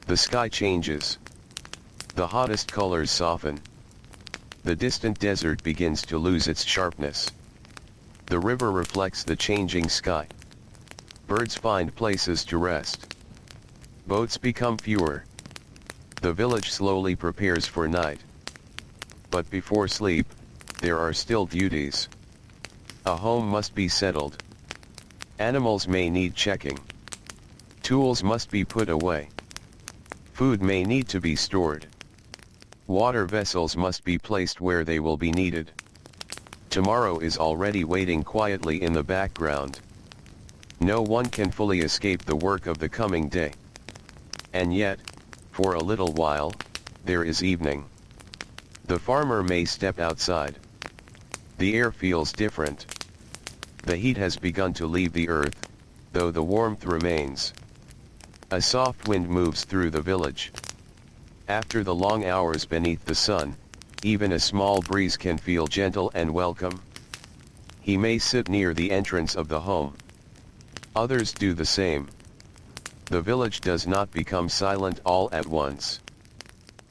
The sky changes. The hottest colors soften. The distant desert begins to lose its sharpness. The river reflects the changing sky. Birds find places to rest. Boats become fewer. The village slowly prepares for night. But before sleep, there are still duties. A home must be settled. Animals may need checking. Tools must be put away. Food may need to be stored. Water vessels must be placed where they will be needed. Tomorrow is already waiting quietly in the background. No one can fully escape the work of the coming day. And yet, for a little while, there is evening. The farmer may step outside. The air feels different. The heat has begun to leave the earth, though the warmth remains. A soft wind moves through the village. After the long hours beneath the sun, even a small breeze can feel gentle and welcome. He may sit near the entrance of the home. Others do the same. The village does not become silent all at once.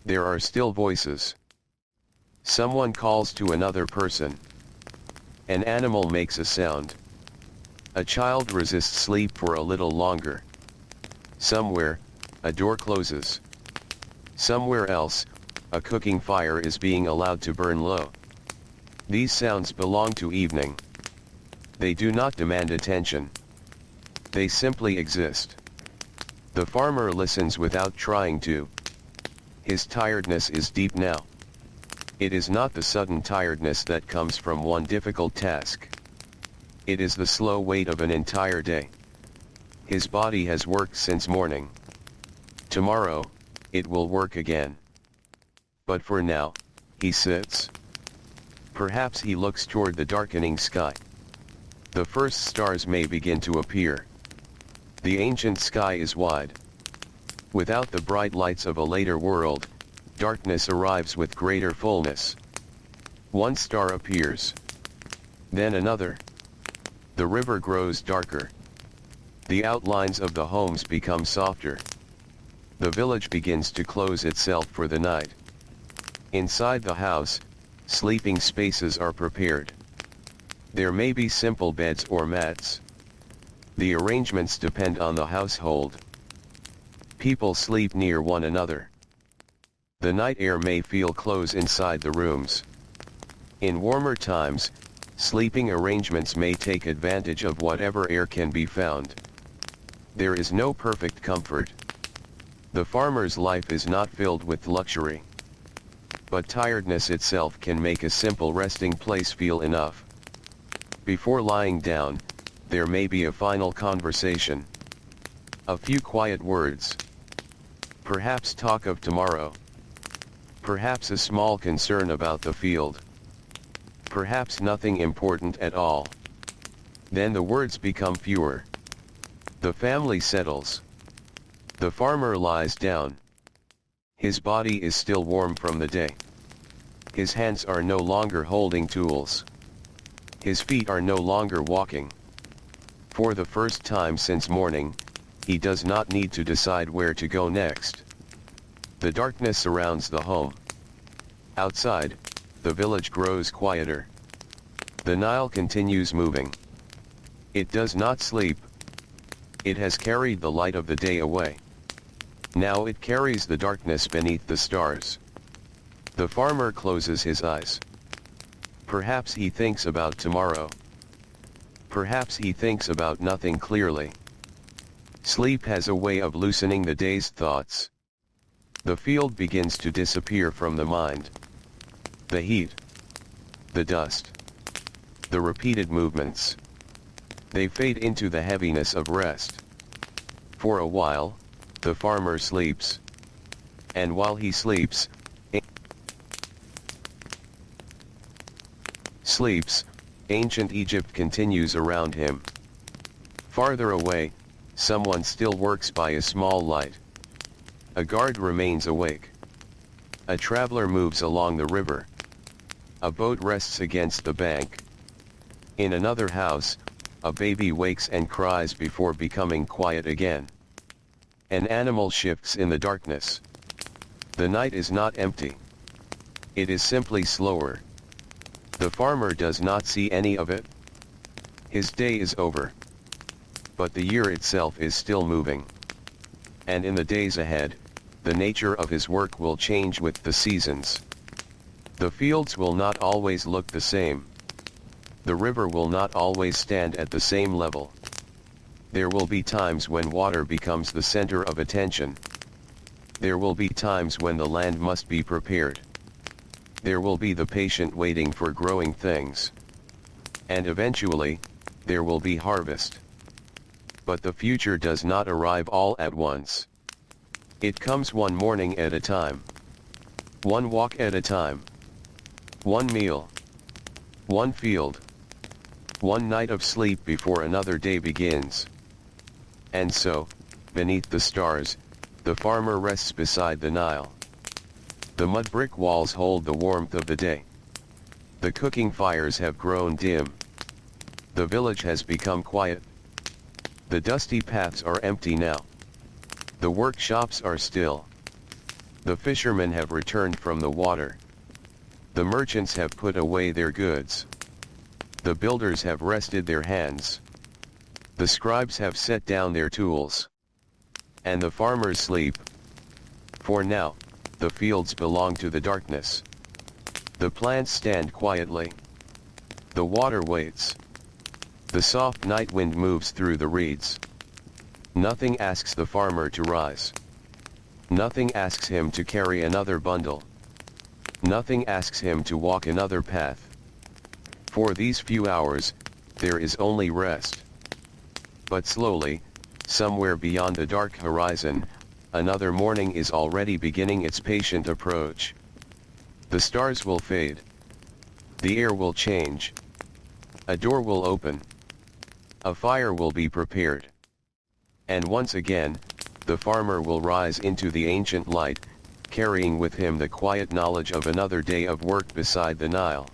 There are still voices. Someone calls to another person. An animal makes a sound. A child resists sleep for a little longer. Somewhere, a door closes. Somewhere else, a cooking fire is being allowed to burn low. These sounds belong to evening. They do not demand attention. They simply exist. The farmer listens without trying to. His tiredness is deep now. It is not the sudden tiredness that comes from one difficult task. It is the slow wait of an entire day. His body has worked since morning. Tomorrow, it will work again. But for now, he sits. Perhaps he looks toward the darkening sky. The first stars may begin to appear. The ancient sky is wide. Without the bright lights of a later world, darkness arrives with greater fullness. One star appears. Then another. The river grows darker. The outlines of the homes become softer. The village begins to close itself for the night. Inside the house, sleeping spaces are prepared. There may be simple beds or mats. The arrangements depend on the household. People sleep near one another. The night air may feel close inside the rooms. In warmer times, sleeping arrangements may take advantage of whatever air can be found. There is no perfect comfort. The farmer's life is not filled with luxury. But tiredness itself can make a simple resting place feel enough. Before lying down, there may be a final conversation. A few quiet words. Perhaps talk of tomorrow. Perhaps a small concern about the field. Perhaps nothing important at all. Then the words become fewer. The family settles. The farmer lies down. His body is still warm from the day. His hands are no longer holding tools. His feet are no longer walking. For the first time since morning, he does not need to decide where to go next. The darkness surrounds the home. Outside, the village grows quieter. The Nile continues moving. It does not sleep. It has carried the light of the day away. Now it carries the darkness beneath the stars. The farmer closes his eyes. Perhaps he thinks about tomorrow. Perhaps he thinks about nothing clearly. Sleep has a way of loosening the day's thoughts. The field begins to disappear from the mind. The heat. The dust. The repeated movements. They fade into the heaviness of rest. For a while, the farmer sleeps. And while he sleeps, ancient Egypt continues around him. Farther away, someone still works by a small light. A guard remains awake. A traveler moves along the river. A boat rests against the bank. In another house, a baby wakes and cries before becoming quiet again. An animal shifts in the darkness. The night is not empty. It is simply slower. The farmer does not see any of it. His day is over. But the year itself is still moving. And in the days ahead, the nature of his work will change with the seasons. The fields will not always look the same. The river will not always stand at the same level. There will be times when water becomes the center of attention. There will be times when the land must be prepared. There will be the patient waiting for growing things. And eventually, there will be harvest. But the future does not arrive all at once. It comes one morning at a time. One walk at a time. One meal. One field. One night of sleep before another day begins. And so, beneath the stars, the farmer rests beside the Nile. The mud brick walls hold the warmth of the day. The cooking fires have grown dim. The village has become quiet. The dusty paths are empty now. The workshops are still. The fishermen have returned from the water. The merchants have put away their goods. The builders have rested their hands. The scribes have set down their tools. And the farmers sleep. For now, the fields belong to the darkness. The plants stand quietly. The water waits. The soft night wind moves through the reeds. Nothing asks the farmer to rise. Nothing asks him to carry another bundle. Nothing asks him to walk another path. For these few hours, there is only rest. But slowly, somewhere beyond the dark horizon, another morning is already beginning its patient approach. The stars will fade. The air will change. A door will open. A fire will be prepared. And once again, the farmer will rise into the ancient light, carrying with him the quiet knowledge of another day of work beside the Nile.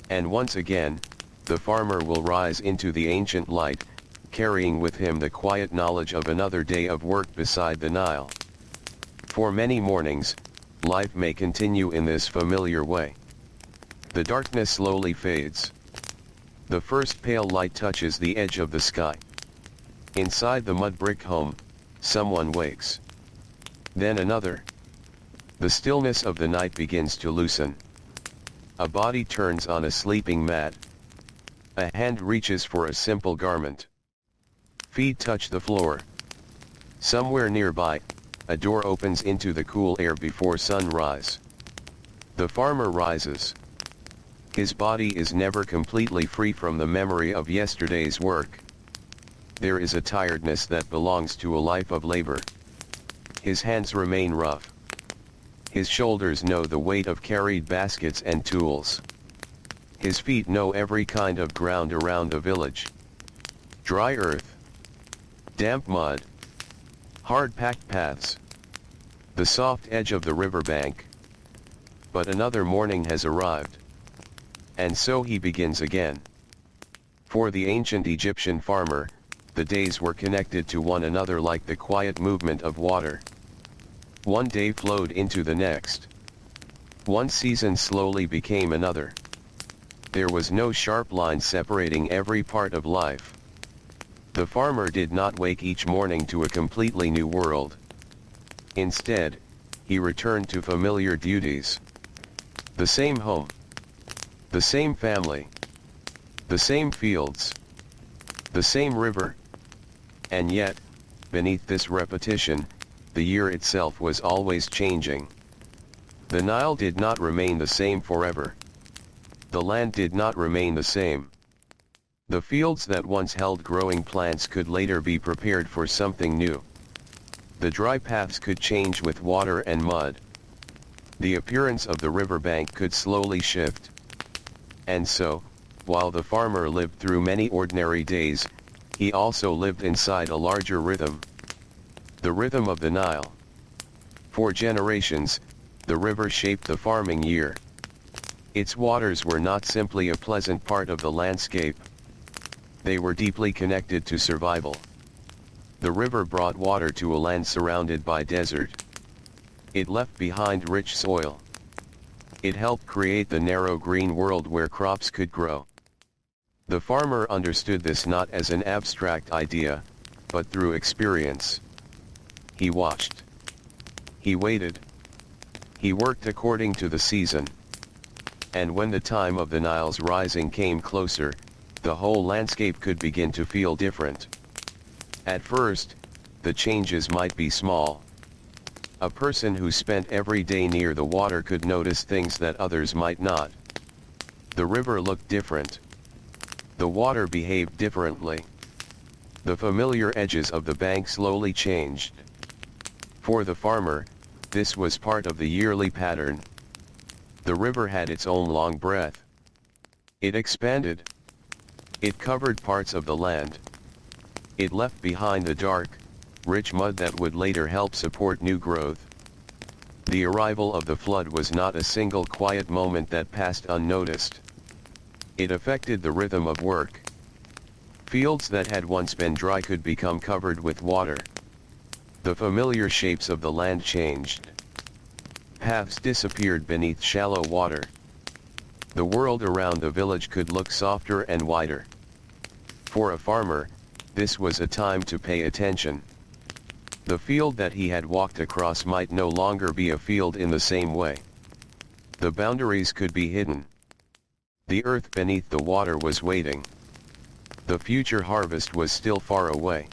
And once again, the farmer will rise into the ancient light, carrying with him the quiet knowledge of another day of work beside the Nile. For many mornings, life may continue in this familiar way. The darkness slowly fades. The first pale light touches the edge of the sky. Inside the mud brick home, someone wakes. Then another. The stillness of the night begins to loosen. A body turns on a sleeping mat. A hand reaches for a simple garment. Feet touch the floor. Somewhere nearby, a door opens into the cool air before sunrise. The farmer rises. His body is never completely free from the memory of yesterday's work. There is a tiredness that belongs to a life of labor. His hands remain rough. His shoulders know the weight of carried baskets and tools. His feet know every kind of ground around the village. Dry earth. Damp mud. Hard-packed paths. The soft edge of the riverbank. But another morning has arrived. And so he begins again. For the ancient Egyptian farmer, the days were connected to one another like the quiet movement of water. One day flowed into the next. One season slowly became another. There was no sharp line separating every part of life. The farmer did not wake each morning to a completely new world. Instead, he returned to familiar duties. The same home. The same family. The same fields. The same river. And yet, beneath this repetition, the year itself was always changing. The Nile did not remain the same forever. The land did not remain the same. The fields that once held growing plants could later be prepared for something new. The dry paths could change with water and mud. The appearance of the riverbank could slowly shift. And so, while the farmer lived through many ordinary days, he also lived inside a larger rhythm. The rhythm of the Nile. For generations, the river shaped the farming year. Its waters were not simply a pleasant part of the landscape. They were deeply connected to survival. The river brought water to a land surrounded by desert. It left behind rich soil. It helped create the narrow green world where crops could grow. The farmer understood this not as an abstract idea, but through experience. He watched. He waited. He worked according to the season. And when the time of the Nile's rising came closer, the whole landscape could begin to feel different. At first, the changes might be small. A person who spent every day near the water could notice things that others might not. The river looked different. The water behaved differently. The familiar edges of the bank slowly changed. For the farmer, this was part of the yearly pattern. The river had its own long breath. It expanded. It covered parts of the land. It left behind the dark, rich mud that would later help support new growth. The arrival of the flood was not a single quiet moment that passed unnoticed. It affected the rhythm of work. Fields that had once been dry could become covered with water. The familiar shapes of the land changed. Paths disappeared beneath shallow water. The world around the village could look softer and wider. For a farmer, this was a time to pay attention. The field that he had walked across might no longer be a field in the same way. The boundaries could be hidden. The earth beneath the water was waiting. The future harvest was still far away.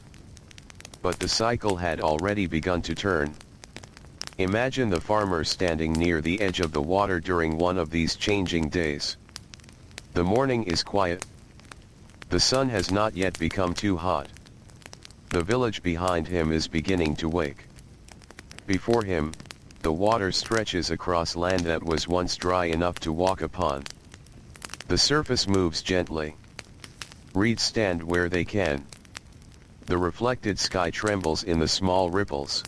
But the cycle had already begun to turn. Imagine the farmer standing near the edge of the water during one of these changing days. The morning is quiet. The sun has not yet become too hot. The village behind him is beginning to wake. Before him, the water stretches across land that was once dry enough to walk upon. The surface moves gently. Reeds stand where they can. The reflected sky trembles in the small ripples.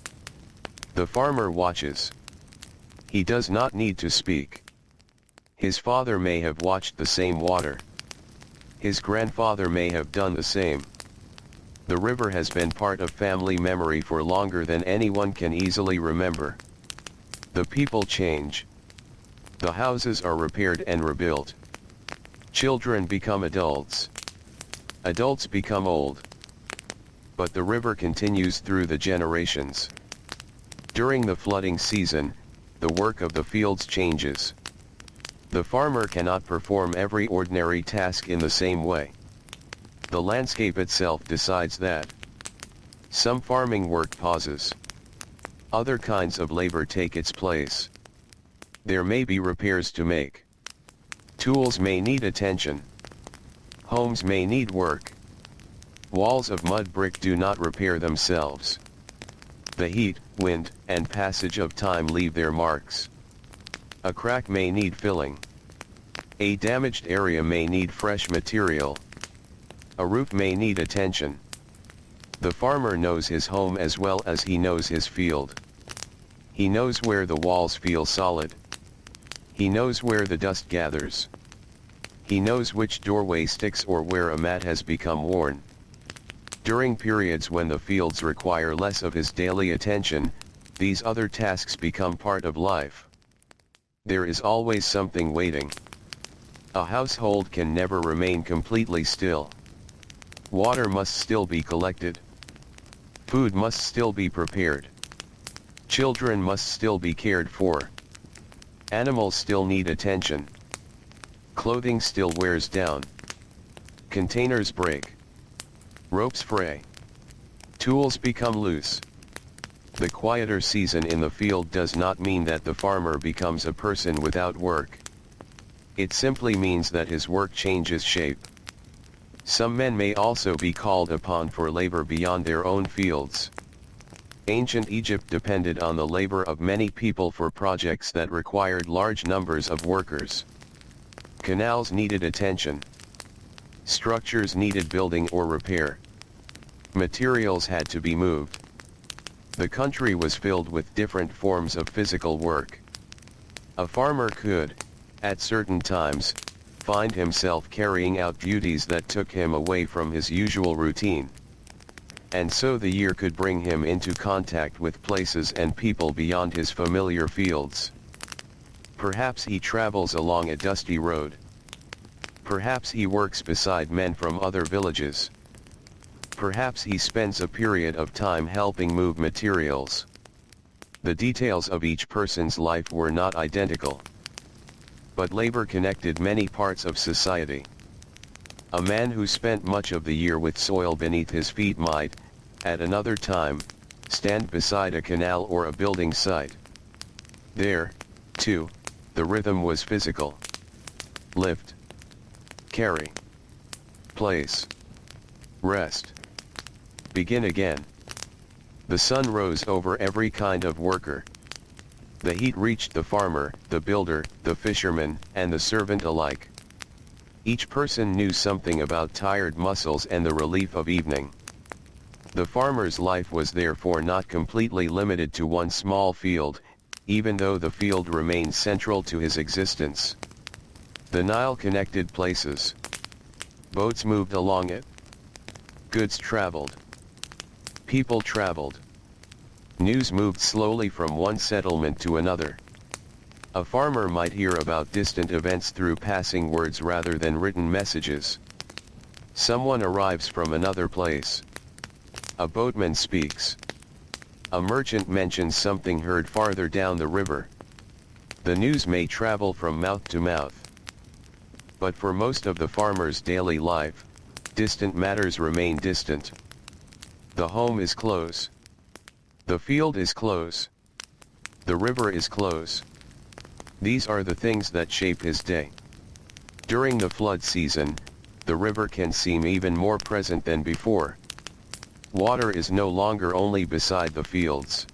The farmer watches. He does not need to speak. His father may have watched the same water. His grandfather may have done the same. The river has been part of family memory for longer than anyone can easily remember. The people change. The houses are repaired and rebuilt. Children become adults. Adults become old. But the river continues through the generations. During the flooding season, the work of the fields changes. The farmer cannot perform every ordinary task in the same way. The landscape itself decides that. Some farming work pauses. Other kinds of labor take its place. There may be repairs to make. Tools may need attention. Homes may need work. Walls of mud brick do not repair themselves. The heat, wind, and passage of time leave their marks. A crack may need filling. A damaged area may need fresh material. A roof may need attention. The farmer knows his home as well as he knows his field. He knows where the walls feel solid. He knows where the dust gathers. He knows which doorway sticks or where a mat has become worn. During periods when the fields require less of his daily attention, these other tasks become part of life. There is always something waiting. A household can never remain completely still. Water must still be collected. Food must still be prepared. Children must still be cared for. Animals still need attention. Clothing still wears down. Containers break. Ropes fray. Tools become loose. The quieter season in the field does not mean that the farmer becomes a person without work. It simply means that his work changes shape. Some men may also be called upon for labor beyond their own fields. Ancient Egypt depended on the labor of many people for projects that required large numbers of workers. Canals needed attention. Structures needed building or repair. Materials had to be moved. The country was filled with different forms of physical work. A farmer could, at certain times, find himself carrying out duties that took him away from his usual routine. And so the year could bring him into contact with places and people beyond his familiar fields. Perhaps he travels along a dusty road. Perhaps he works beside men from other villages. Perhaps he spends a period of time helping move materials. The details of each person's life were not identical. But labor connected many parts of society. A man who spent much of the year with soil beneath his feet might, at another time, stand beside a canal or a building site. There, too, the rhythm was physical. Lift. Carry. Place. Rest. Begin again. The sun rose over every kind of worker. The heat reached the farmer, the builder, the fisherman, and the servant alike. Each person knew something about tired muscles and the relief of evening. The farmer's life was therefore not completely limited to one small field, even though the field remained central to his existence. The Nile connected places. Boats moved along it. Goods traveled. People traveled. News moved slowly from one settlement to another. A farmer might hear about distant events through passing words rather than written messages. Someone arrives from another place. A boatman speaks. A merchant mentions something heard farther down the river. The news may travel from mouth to mouth. But for most of the farmer's daily life, distant matters remain distant. The home is close. The field is close. The river is close. These are the things that shape his day. During the flood season, the river can seem even more present than before. Water is no longer only beside the fields.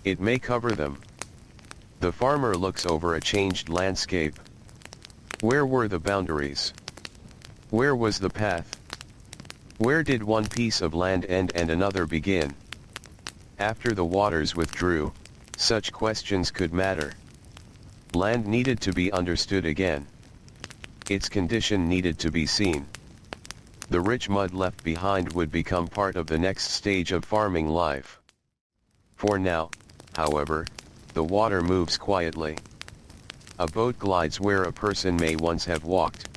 It may cover them. The farmer looks over a changed landscape. Where were the boundaries? Where was the path? Where did one piece of land end and another begin? After the waters withdrew, such questions could matter. Land needed to be understood again. Its condition needed to be seen. The rich mud left behind would become part of the next stage of farming life. For now, however, the water moves quietly. A boat glides where a person may once have walked.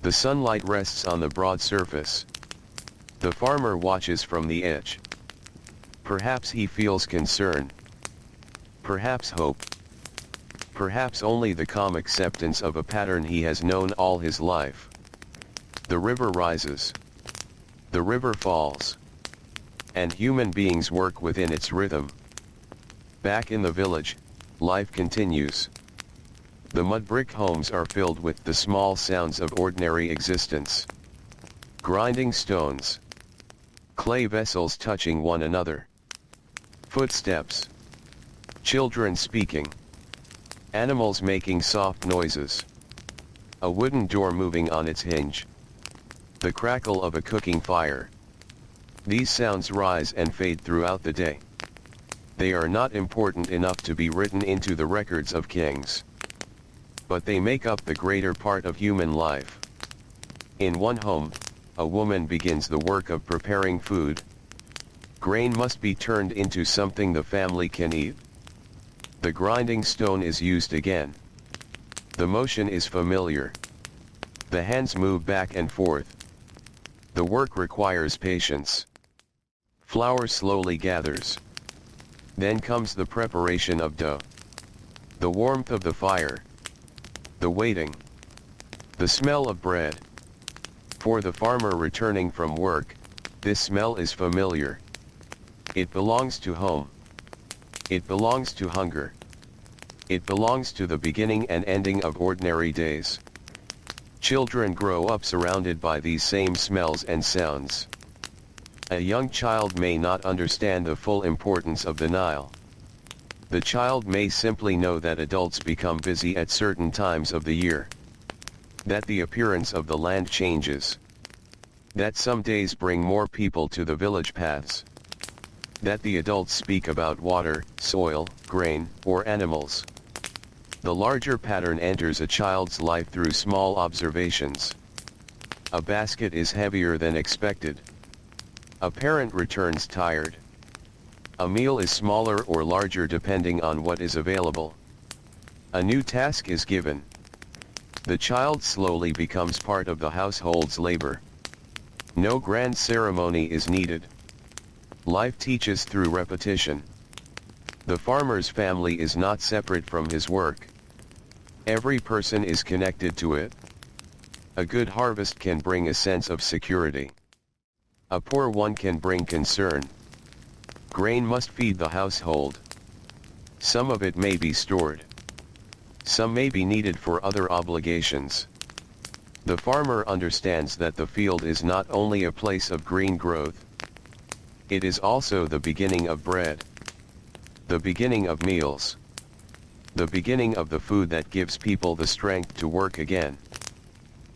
The sunlight rests on the broad surface. The farmer watches from the edge. Perhaps he feels concern. Perhaps hope. Perhaps only the calm acceptance of a pattern he has known all his life. The river rises. The river falls. And human beings work within its rhythm. Back in the village, life continues. The mud brick homes are filled with the small sounds of ordinary existence. Grinding stones. Clay vessels touching one another. Footsteps. Children speaking. Animals making soft noises. A wooden door moving on its hinge. The crackle of a cooking fire. These sounds rise and fade throughout the day. They are not important enough to be written into the records of kings. But they make up the greater part of human life. In one home, a woman begins the work of preparing food. Grain must be turned into something the family can eat. The grinding stone is used again. The motion is familiar. The hands move back and forth. The work requires patience. Flour slowly gathers. Then comes the preparation of dough. The warmth of the fire. The waiting. The smell of bread. For the farmer returning from work, this smell is familiar. It belongs to home. It belongs to hunger. It belongs to the beginning and ending of ordinary days. Children grow up surrounded by these same smells and sounds. A young child may not understand the full importance of the Nile. The child may simply know that adults become busy at certain times of the year. That the appearance of the land changes. That some days bring more people to the village paths. That the adults speak about water, soil, grain, or animals. The larger pattern enters a child's life through small observations. A basket is heavier than expected. A parent returns tired. A meal is smaller or larger depending on what is available. A new task is given. The child slowly becomes part of the household's labor. No grand ceremony is needed. Life teaches through repetition. The farmer's family is not separate from his work. Every person is connected to it. A good harvest can bring a sense of security. A poor one can bring concern. Grain must feed the household. Some of it may be stored. Some may be needed for other obligations. The farmer understands that the field is not only a place of green growth. It is also the beginning of bread. The beginning of meals. The beginning of the food that gives people the strength to work again.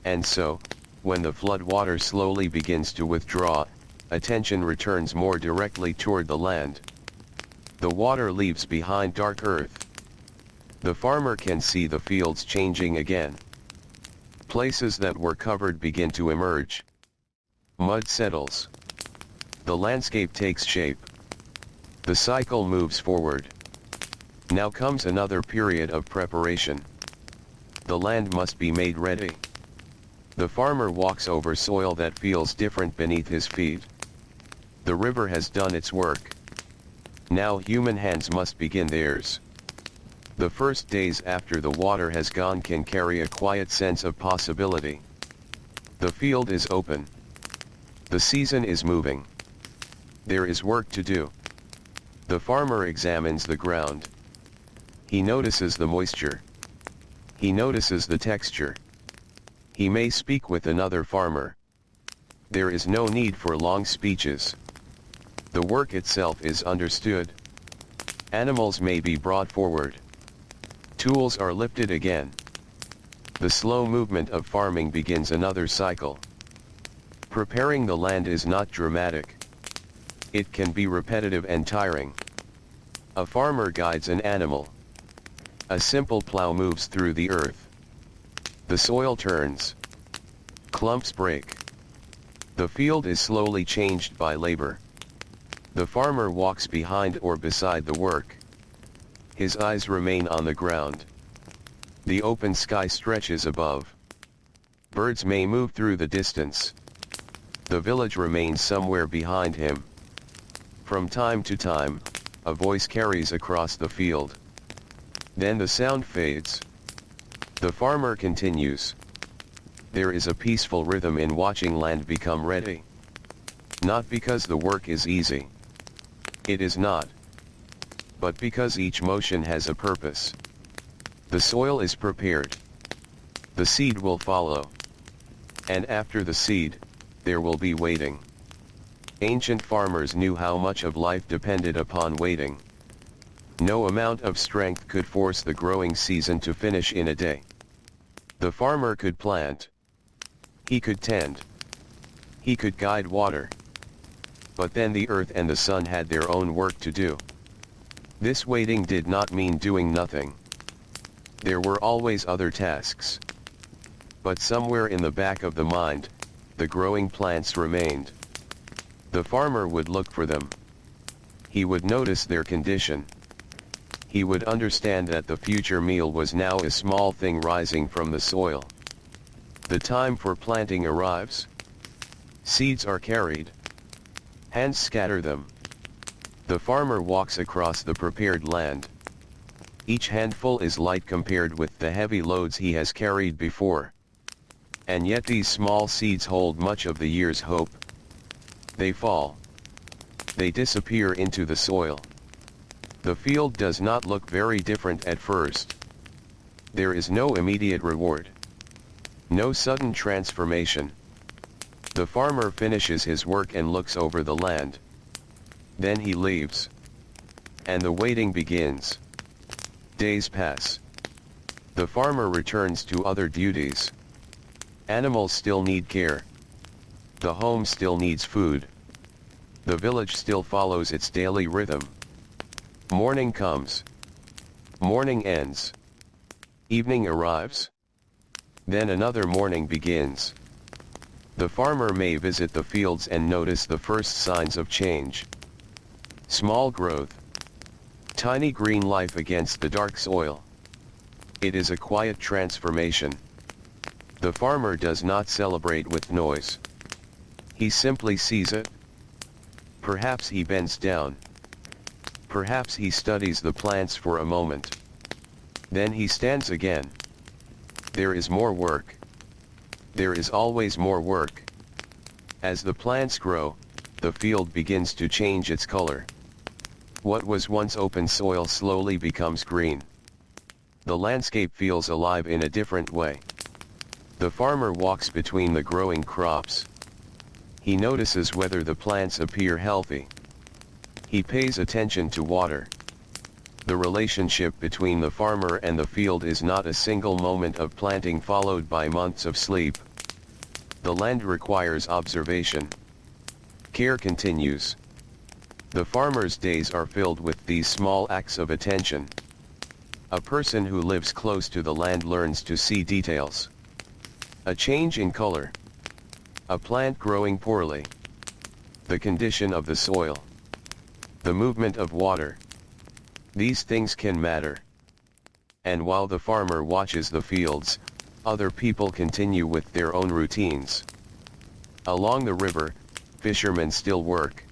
And so, when the flood water slowly begins to withdraw, attention returns more directly toward the land. The water leaves behind dark earth. The farmer can see the fields changing again. Places that were covered begin to emerge. Mud settles. The landscape takes shape. The cycle moves forward. Now comes another period of preparation. The land must be made ready. The farmer walks over soil that feels different beneath his feet. The river has done its work. Now human hands must begin theirs. The first days after the water has gone can carry a quiet sense of possibility. The field is open. The season is moving. There is work to do. The farmer examines the ground. He notices the moisture. He notices the texture. He may speak with another farmer. There is no need for long speeches. The work itself is understood. Animals may be brought forward. Tools are lifted again. The slow movement of farming begins another cycle. Preparing the land is not dramatic. It can be repetitive and tiring. A farmer guides an animal. A simple plow moves through the earth. The soil turns. Clumps break. The field is slowly changed by labor. The farmer walks behind or beside the work. His eyes remain on the ground. The open sky stretches above. Birds may move through the distance. The village remains somewhere behind him. From time to time, a voice carries across the field. Then the sound fades. The farmer continues. There is a peaceful rhythm in watching land become ready. Not because the work is easy. It is not. But because each motion has a purpose. The soil is prepared. The seed will follow. And after the seed, there will be waiting. Ancient farmers knew how much of life depended upon waiting. No amount of strength could force the growing season to finish in a day. The farmer could plant. He could tend. He could guide water. But then the earth and the sun had their own work to do. This waiting did not mean doing nothing. There were always other tasks. But somewhere in the back of the mind, the growing plants remained. The farmer would look for them. He would notice their condition. He would understand that the future meal was now a small thing rising from the soil. The time for planting arrives. Seeds are carried. Hands scatter them. The farmer walks across the prepared land. Each handful is light compared with the heavy loads he has carried before. And yet these small seeds hold much of the year's hope. They fall. They disappear into the soil. The field does not look very different at first. There is no immediate reward. No sudden transformation. The farmer finishes his work and looks over the land. Then he leaves. And the waiting begins. Days pass. The farmer returns to other duties. Animals still need care. The home still needs food. The village still follows its daily rhythm. Morning comes. Morning ends. Evening arrives. Then another morning begins. The farmer may visit the fields and notice the first signs of change. Small growth. Tiny green life against the dark soil. It is a quiet transformation. The farmer does not celebrate with noise. He simply sees it. Perhaps he bends down. Perhaps he studies the plants for a moment. Then he stands again. There is more work. There is always more work. As the plants grow, the field begins to change its color. What was once open soil slowly becomes green. The landscape feels alive in a different way. The farmer walks between the growing crops. He notices whether the plants appear healthy. He pays attention to water. The relationship between the farmer and the field is not a single moment of planting followed by months of sleep. The land requires observation. Care continues. The farmer's days are filled with these small acts of attention. A person who lives close to the land learns to see details. A change in color. A plant growing poorly. The condition of the soil. The movement of water. These things can matter. And while the farmer watches the fields, other people continue with their own routines. Along the river, fishermen still work.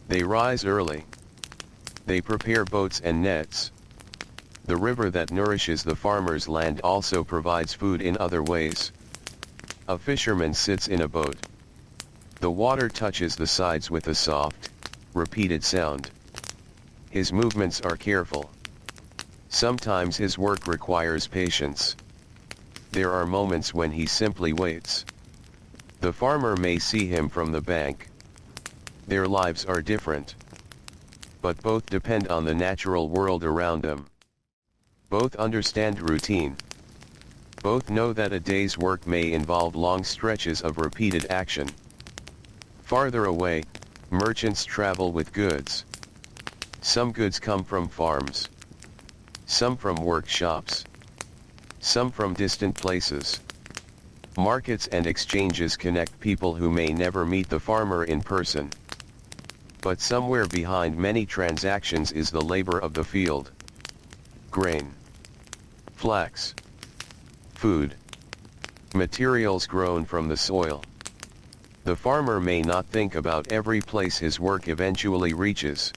They rise early. They prepare boats and nets. The river that nourishes the farmer's land also provides food in other ways. A fisherman sits in a boat. The water touches the sides with a soft, repeated sound. His movements are careful. Sometimes his work requires patience. There are moments when he simply waits. The farmer may see him from the bank. Their lives are different, but both depend on the natural world around them. Both understand routine. Both know that a day's work may involve long stretches of repeated action. Farther away, merchants travel with goods. Some goods come from farms. Some from workshops. Some from distant places. Markets and exchanges connect people who may never meet the farmer in person. But somewhere behind many transactions is the labor of the field. Grain, flax, food, materials grown from the soil. The farmer may not think about every place his work eventually reaches.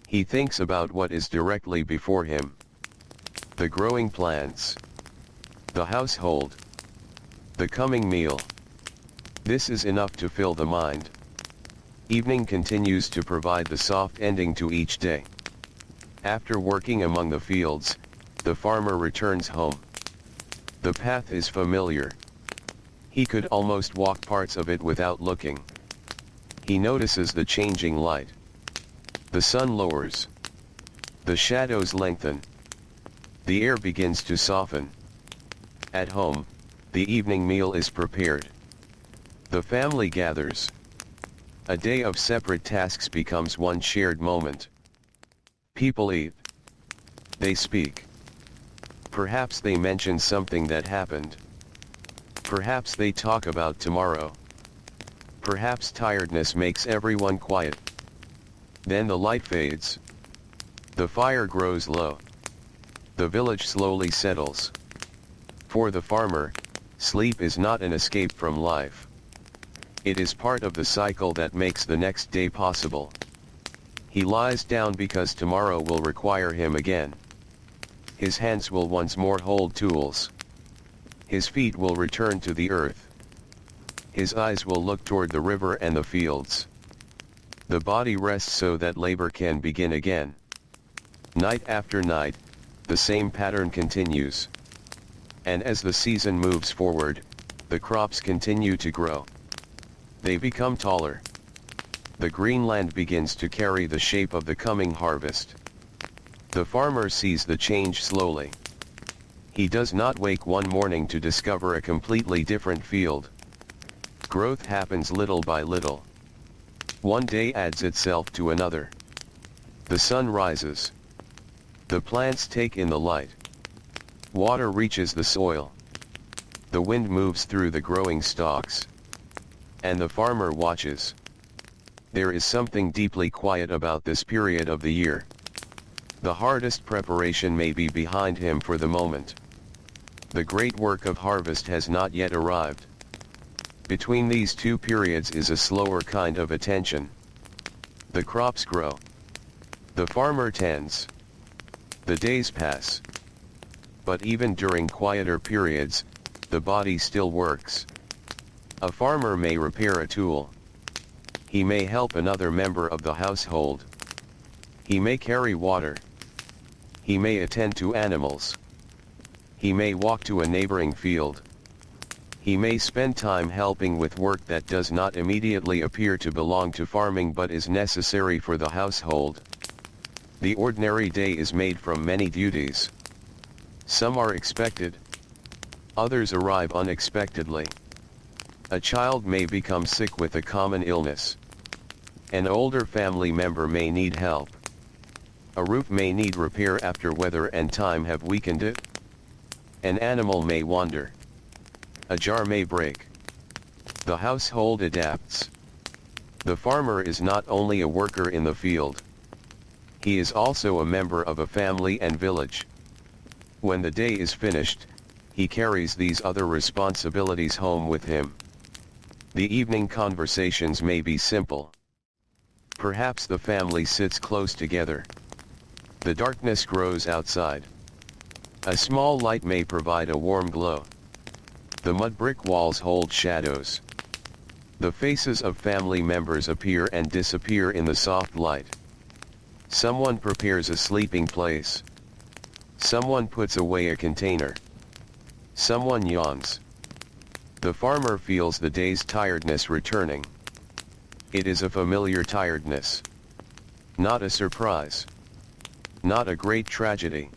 He thinks about what is directly before him. The growing plants, the household, the coming meal. This is enough to fill the mind. Evening continues to provide the soft ending to each day. After working among the fields, the farmer returns home. The path is familiar. He could almost walk parts of it without looking. He notices the changing light. The sun lowers. The shadows lengthen. The air begins to soften. At home, the evening meal is prepared. The family gathers. A day of separate tasks becomes one shared moment. People eat. They speak. Perhaps they mention something that happened. Perhaps they talk about tomorrow. Perhaps tiredness makes everyone quiet. Then the light fades. The fire grows low. The village slowly settles. For the farmer, sleep is not an escape from life. It is part of the cycle that makes the next day possible. He lies down because tomorrow will require him again. His hands will once more hold tools. His feet will return to the earth. His eyes will look toward the river and the fields. The body rests so that labor can begin again. Night after night, the same pattern continues. And as the season moves forward, the crops continue to grow. They become taller. The green land begins to carry the shape of the coming harvest. The farmer sees the change slowly. He does not wake one morning to discover a completely different field. Growth happens little by little. One day adds itself to another. The sun rises. The plants take in the light. Water reaches the soil. The wind moves through the growing stalks. And the farmer watches. There is something deeply quiet about this period of the year. The hardest preparation may be behind him for the moment. The great work of harvest has not yet arrived. Between these two periods is a slower kind of attention. The crops grow. The farmer tends. The days pass. But even during quieter periods, the body still works. A farmer may repair a tool. He may help another member of the household. He may carry water. He may attend to animals. He may walk to a neighboring field. He may spend time helping with work that does not immediately appear to belong to farming but is necessary for the household. The ordinary day is made from many duties. Some are expected. Others arrive unexpectedly. A child may become sick with a common illness. An older family member may need help. A roof may need repair after weather and time have weakened it. An animal may wander. A jar may break. The household adapts. The farmer is not only a worker in the field. He is also a member of a family and village. When the day is finished, he carries these other responsibilities home with him. The evening conversations may be simple. Perhaps the family sits close together. The darkness grows outside. A small light may provide a warm glow. The mud brick walls hold shadows. The faces of family members appear and disappear in the soft light. Someone prepares a sleeping place. Someone puts away a container. Someone yawns. The farmer feels the day's tiredness returning. It is a familiar tiredness. Not a surprise. Not a great tragedy.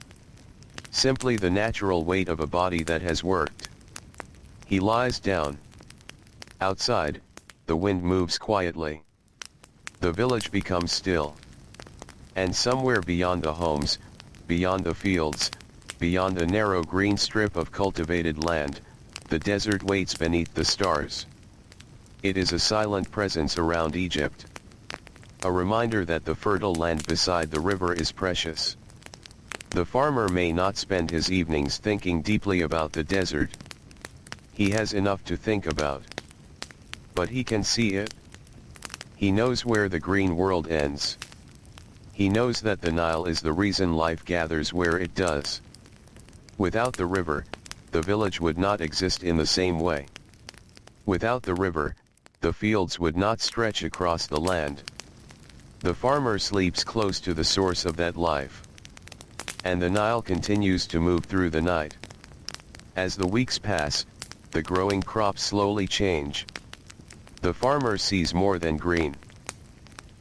Simply the natural weight of a body that has worked. He lies down. Outside, the wind moves quietly. The village becomes still. And somewhere beyond the homes, beyond the fields, beyond a narrow green strip of cultivated land, the desert waits beneath the stars. It is a silent presence around Egypt. A reminder that the fertile land beside the river is precious. The farmer may not spend his evenings thinking deeply about the desert. He has enough to think about. But he can see it. He knows where the green world ends. He knows that the Nile is the reason life gathers where it does. Without the river, the village would not exist in the same way. Without the river, the fields would not stretch across the land. The farmer sleeps close to the source of that life. And the Nile continues to move through the night. As the weeks pass, the growing crops slowly change. The farmer sees more than green.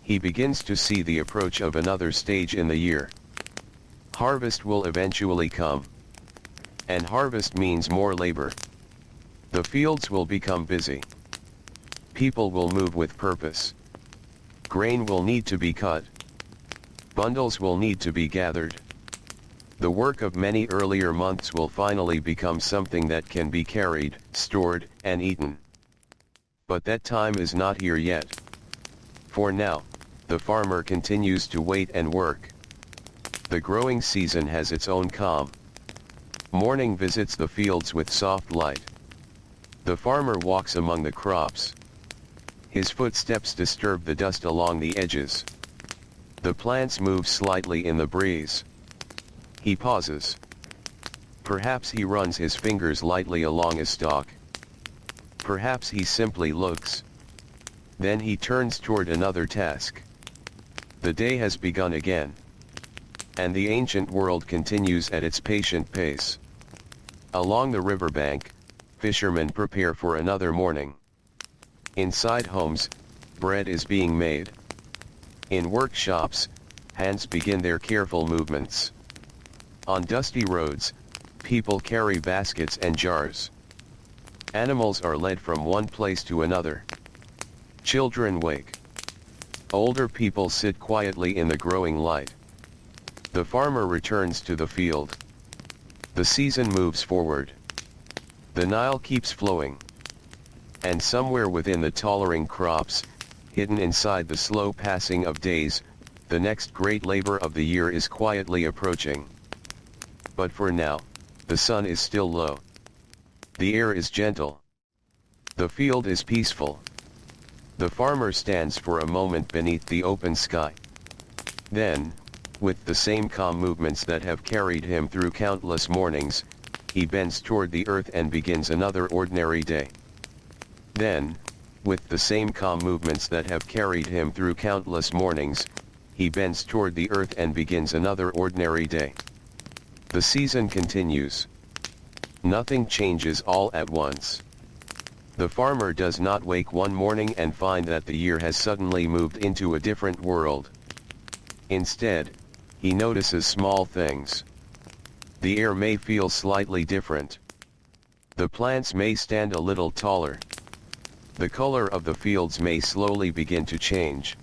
He begins to see the approach of another stage in the year. Harvest will eventually come. And harvest means more labor. The fields will become busy. People will move with purpose. Grain will need to be cut. Bundles will need to be gathered. The work of many earlier months will finally become something that can be carried, stored, and eaten. But that time is not here yet. For now, the farmer continues to wait and work. The growing season has its own calm. Morning visits the fields with soft light. The farmer walks among the crops. His footsteps disturb the dust along the edges. The plants move slightly in the breeze. He pauses. Perhaps he runs his fingers lightly along a stalk. Perhaps he simply looks. Then he turns toward another task. The day has begun again. And the ancient world continues at its patient pace. Along the riverbank, fishermen prepare for another morning. Inside homes, bread is being made. In workshops, hands begin their careful movements. On dusty roads, people carry baskets and jars. Animals are led from one place to another. Children wake. Older people sit quietly in the growing light. The farmer returns to the field. The season moves forward. The Nile keeps flowing. And somewhere within the tolerant crops, hidden inside the slow passing of days, the next great labor of the year is quietly approaching. But for now, the sun is still low. The air is gentle. The field is peaceful. The farmer stands for a moment beneath the open sky. Then, with the same calm movements that have carried him through countless mornings, he bends toward the earth and begins another ordinary day. Then, with the same calm movements that have carried him through countless mornings, he bends toward the earth and begins another ordinary day. The season continues. Nothing changes all at once. The farmer does not wake one morning and find that the year has suddenly moved into a different world. Instead, he notices small things. The air may feel slightly different. The plants may stand a little taller. The color of the fields may slowly begin to change.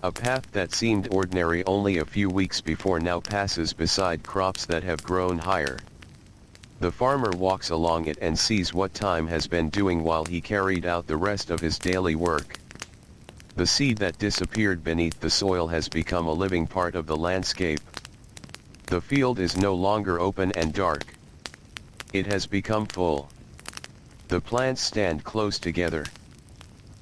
A path that seemed ordinary only a few weeks before now passes beside crops that have grown higher. The farmer walks along it and sees what time has been doing while he carried out the rest of his daily work. The seed that disappeared beneath the soil has become a living part of the landscape. The field is no longer open and dark. It has become full. The plants stand close together.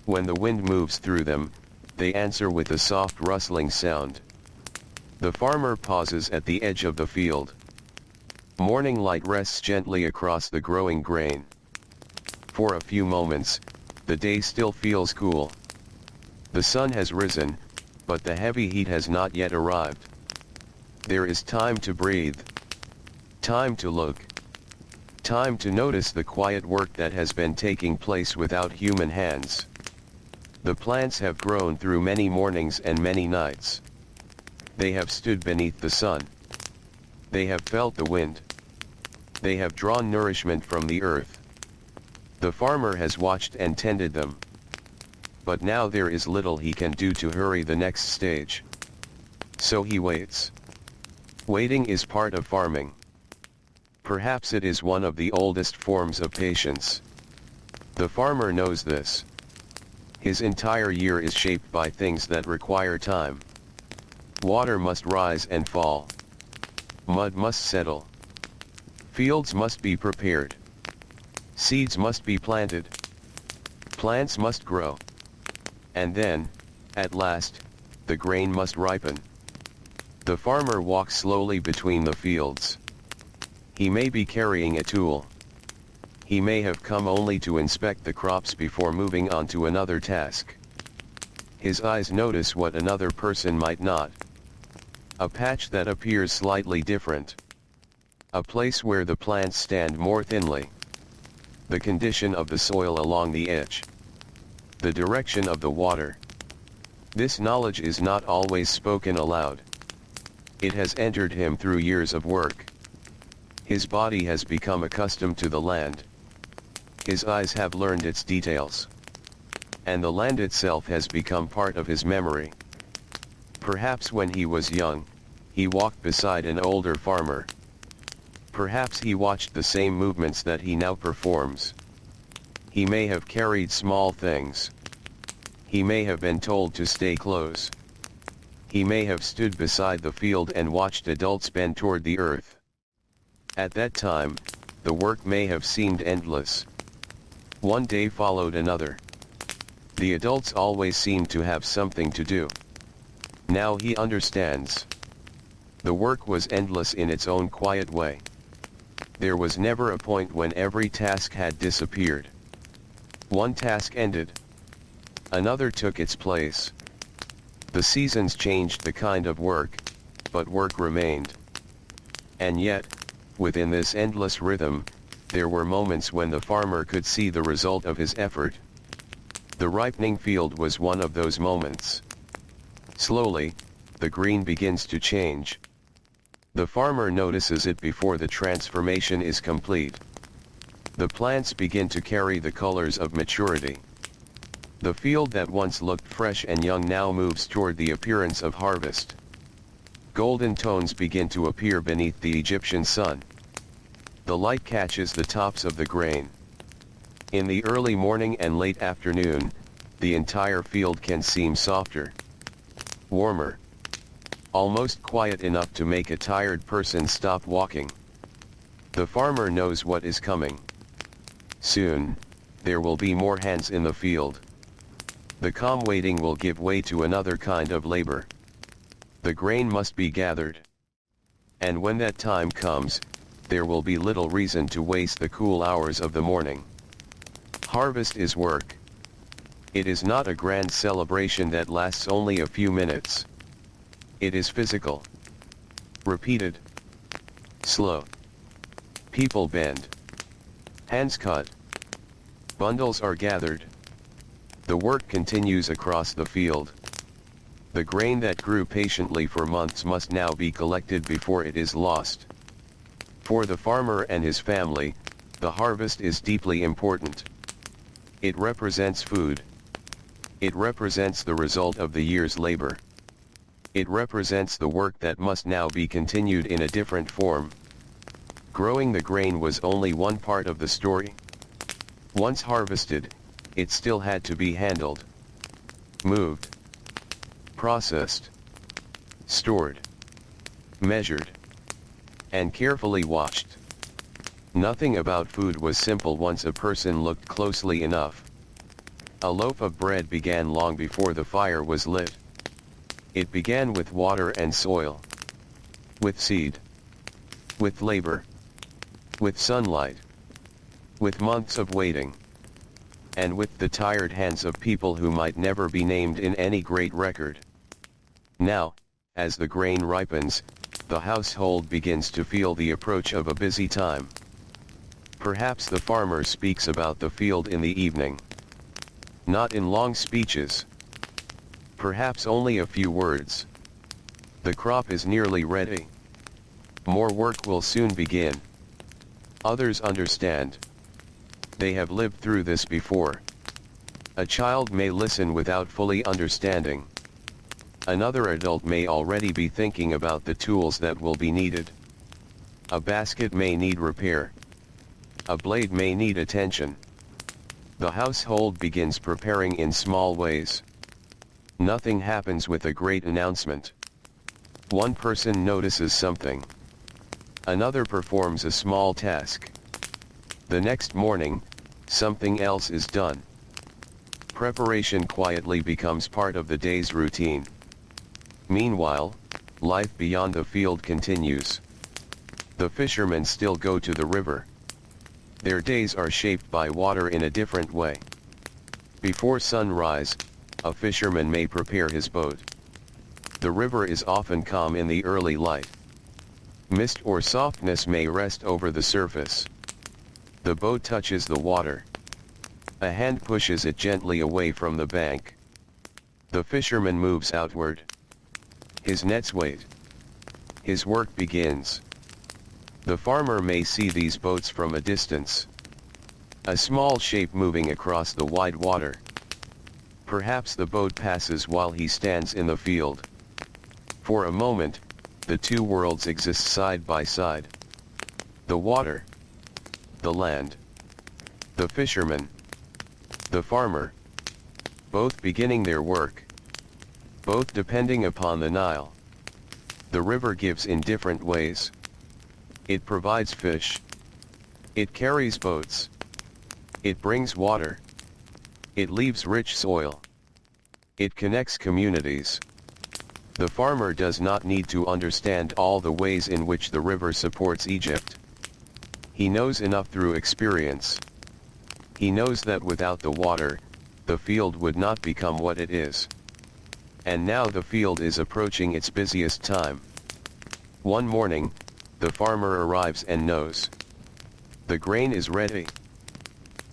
When the wind moves through them, they answer with a soft rustling sound. The farmer pauses at the edge of the field. Morning light rests gently across the growing grain. For a few moments, the day still feels cool. The sun has risen, but the heavy heat has not yet arrived. There is time to breathe. Time to look. Time to notice the quiet work that has been taking place without human hands. The plants have grown through many mornings and many nights. They have stood beneath the sun. They have felt the wind. They have drawn nourishment from the earth. The farmer has watched and tended them. But now there is little he can do to hurry the next stage. So he waits. Waiting is part of farming. Perhaps it is one of the oldest forms of patience. The farmer knows this. His entire year is shaped by things that require time. Water must rise and fall. Mud must settle. Fields must be prepared. Seeds must be planted. Plants must grow. And then, at last, the grain must ripen. The farmer walks slowly between the fields. He may be carrying a tool. He may have come only to inspect the crops before moving on to another task. His eyes notice what another person might not. A patch that appears slightly different. A place where the plants stand more thinly. The condition of the soil along the edge. The direction of the water. This knowledge is not always spoken aloud. It has entered him through years of work. His body has become accustomed to the land. His eyes have learned its details. And the land itself has become part of his memory. Perhaps when he was young, he walked beside an older farmer. Perhaps he watched the same movements that he now performs. He may have carried small things. He may have been told to stay close. He may have stood beside the field and watched adults bend toward the earth. At that time, the work may have seemed endless. One day followed another. The adults always seemed to have something to do. Now he understands. The work was endless in its own quiet way. There was never a point when every task had disappeared. One task ended. Another took its place. The seasons changed the kind of work, but work remained. And yet, within this endless rhythm, there were moments when the farmer could see the result of his effort. The ripening field was one of those moments. Slowly, the green begins to change. The farmer notices it before the transformation is complete. The plants begin to carry the colors of maturity. The field that once looked fresh and young now moves toward the appearance of harvest. Golden tones begin to appear beneath the Egyptian sun. The light catches the tops of the grain. In the early morning and late afternoon, the entire field can seem softer, warmer, almost quiet enough to make a tired person stop walking. The farmer knows what is coming. Soon, there will be more hands in the field. The calm waiting will give way to another kind of labor. The grain must be gathered. And when that time comes, there will be little reason to waste the cool hours of the morning. Harvest is work. It is not a grand celebration that lasts only a few minutes. It is physical. Repeated. Slow. People bend. Hands cut. Bundles are gathered. The work continues across the field. The grain that grew patiently for months must now be collected before it is lost. For the farmer and his family, the harvest is deeply important. It represents food. It represents the result of the year's labor. It represents the work that must now be continued in a different form. Growing the grain was only one part of the story. Once harvested, it still had to be handled, moved, processed, stored, measured, and carefully watched. Nothing about food was simple once a person looked closely enough. A loaf of bread began long before the fire was lit. It began with water and soil, with seed, with labor, with sunlight, with months of waiting, and with the tired hands of people who might never be named in any great record. Now, as the grain ripens, the household begins to feel the approach of a busy time. Perhaps the farmer speaks about the field in the evening. Not in long speeches. Perhaps only a few words. The crop is nearly ready. More work will soon begin. Others understand. They have lived through this before. A child may listen without fully understanding. Another adult may already be thinking about the tools that will be needed. A basket may need repair. A blade may need attention. The household begins preparing in small ways. Nothing happens with a great announcement. One person notices something. Another performs a small task. The next morning, something else is done. Preparation quietly becomes part of the day's routine. Meanwhile, life beyond the field continues. The fishermen still go to the river. Their days are shaped by water in a different way. Before sunrise, a fisherman may prepare his boat. The river is often calm in the early light. Mist or softness may rest over the surface. The boat touches the water. A hand pushes it gently away from the bank. The fisherman moves outward. His nets wait. His work begins. The farmer may see these boats from a distance. A small shape moving across the wide water. Perhaps the boat passes while he stands in the field. For a moment, the two worlds exist side by side. The water. The land. The fisherman. The farmer. Both beginning their work. Both depending upon the Nile. The river gives in different ways. It provides fish. It carries boats. It brings water. It leaves rich soil. It connects communities. The farmer does not need to understand all the ways in which the river supports Egypt. He knows enough through experience. He knows that without the water, the field would not become what it is. And now the field is approaching its busiest time. One morning, the farmer arrives and knows. The grain is ready.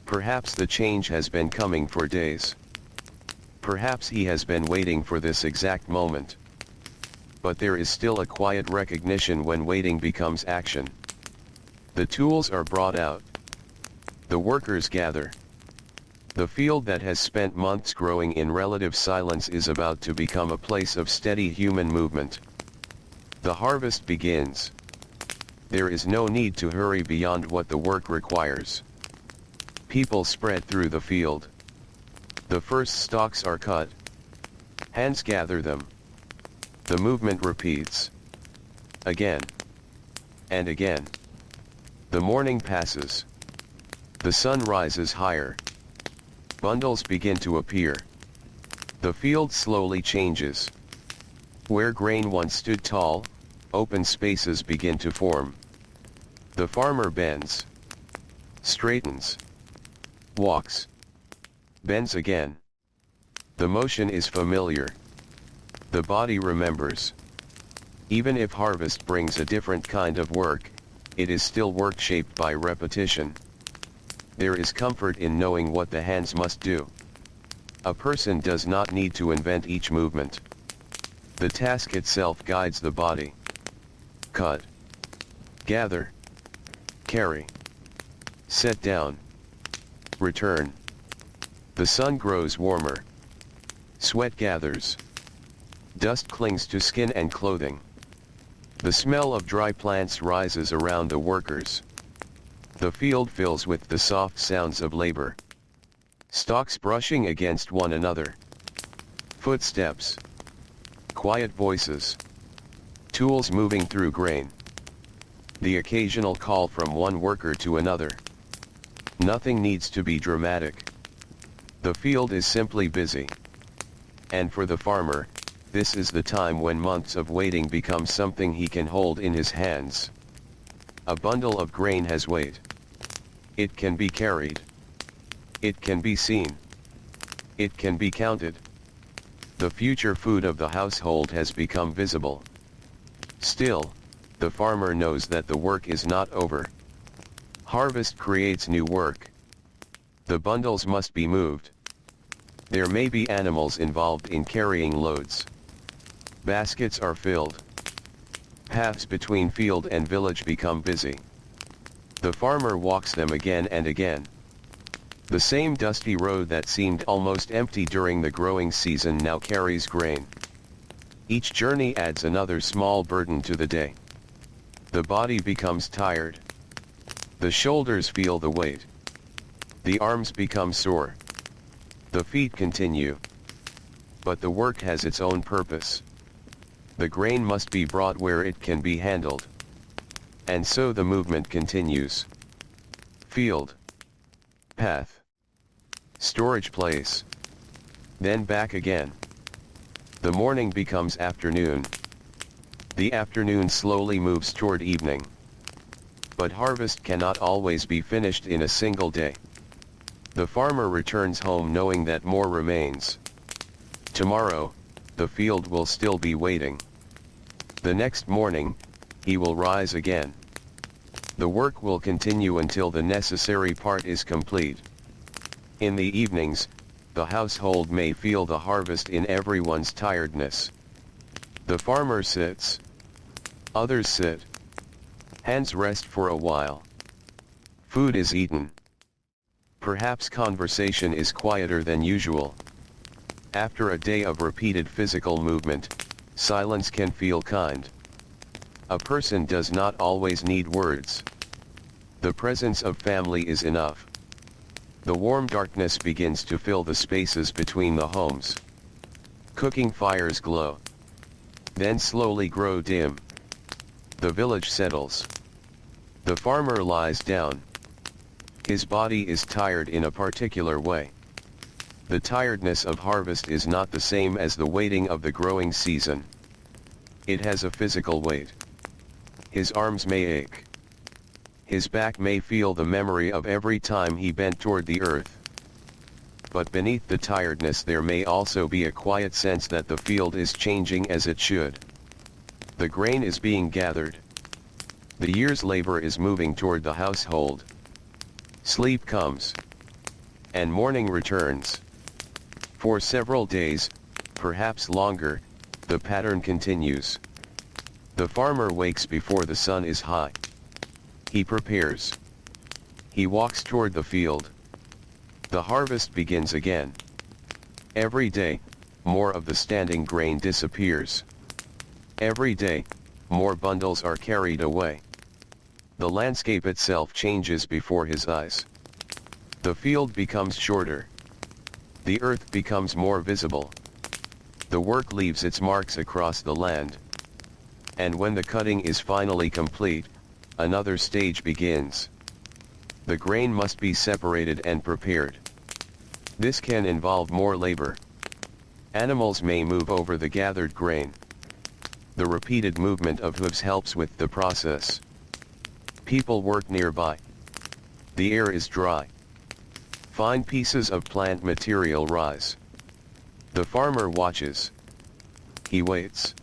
Perhaps the change has been coming for days. Perhaps he has been waiting for this exact moment. But there is still a quiet recognition when waiting becomes action. The tools are brought out. The workers gather. The field that has spent months growing in relative silence is about to become a place of steady human movement. The harvest begins. There is no need to hurry beyond what the work requires. People spread through the field. The first stalks are cut. Hands gather them. The movement repeats. Again. And again. The morning passes. The sun rises higher. Bundles begin to appear. The field slowly changes. Where grain once stood tall, open spaces begin to form. The farmer bends. Straightens. Walks. Bends again. The motion is familiar. The body remembers. Even if harvest brings a different kind of work, it is still work shaped by repetition. There is comfort in knowing what the hands must do. A person does not need to invent each movement. The task itself guides the body. Cut. Gather. Carry. Set down. Return. The sun grows warmer. Sweat gathers. Dust clings to skin and clothing. The smell of dry plants rises around the workers. The field fills with the soft sounds of labor. Stalks brushing against one another. Footsteps. Quiet voices. Tools moving through grain. The occasional call from one worker to another. Nothing needs to be dramatic. The field is simply busy. And for the farmer, this is the time when months of waiting become something he can hold in his hands. A bundle of grain has weight. It can be carried. It can be seen. It can be counted. The future food of the household has become visible. Still, the farmer knows that the work is not over. Harvest creates new work. The bundles must be moved. There may be animals involved in carrying loads. Baskets are filled. Paths between field and village become busy. The farmer walks them again and again. The same dusty road that seemed almost empty during the growing season now carries grain. Each journey adds another small burden to the day. The body becomes tired. The shoulders feel the weight. The arms become sore. The feet continue. But the work has its own purpose. The grain must be brought where it can be handled. And so the movement continues. Field. Path. Storage place. Then back again. The morning becomes afternoon. The afternoon slowly moves toward evening. But harvest cannot always be finished in a single day. The farmer returns home knowing that more remains. Tomorrow, the field will still be waiting. The next morning, he will rise again. The work will continue until the necessary part is complete. In the evenings, the household may feel the harvest in everyone's tiredness. The farmer sits. Others sit. Hands rest for a while. Food is eaten. Perhaps conversation is quieter than usual. After a day of repeated physical movement, silence can feel kind. A person does not always need words. The presence of family is enough. The warm darkness begins to fill the spaces between the homes. Cooking fires glow. Then slowly grow dim. The village settles. The farmer lies down. His body is tired in a particular way. The tiredness of harvest is not the same as the waiting of the growing season. It has a physical weight. His arms may ache. His back may feel the memory of every time he bent toward the earth. But beneath the tiredness there may also be a quiet sense that the field is changing as it should. The grain is being gathered. The year's labor is moving toward the household. Sleep comes. And morning returns. For several days, perhaps longer, the pattern continues. The farmer wakes before the sun is high. He prepares. He walks toward the field. The harvest begins again. Every day, more of the standing grain disappears. Every day, more bundles are carried away. The landscape itself changes before his eyes. The field becomes shorter. The earth becomes more visible. The work leaves its marks across the land. And when the cutting is finally complete, another stage begins. The grain must be separated and prepared. This can involve more labor. Animals may move over the gathered grain. The repeated movement of hooves helps with the process. People work nearby. The air is dry. Fine pieces of plant material rise. The farmer watches. He waits.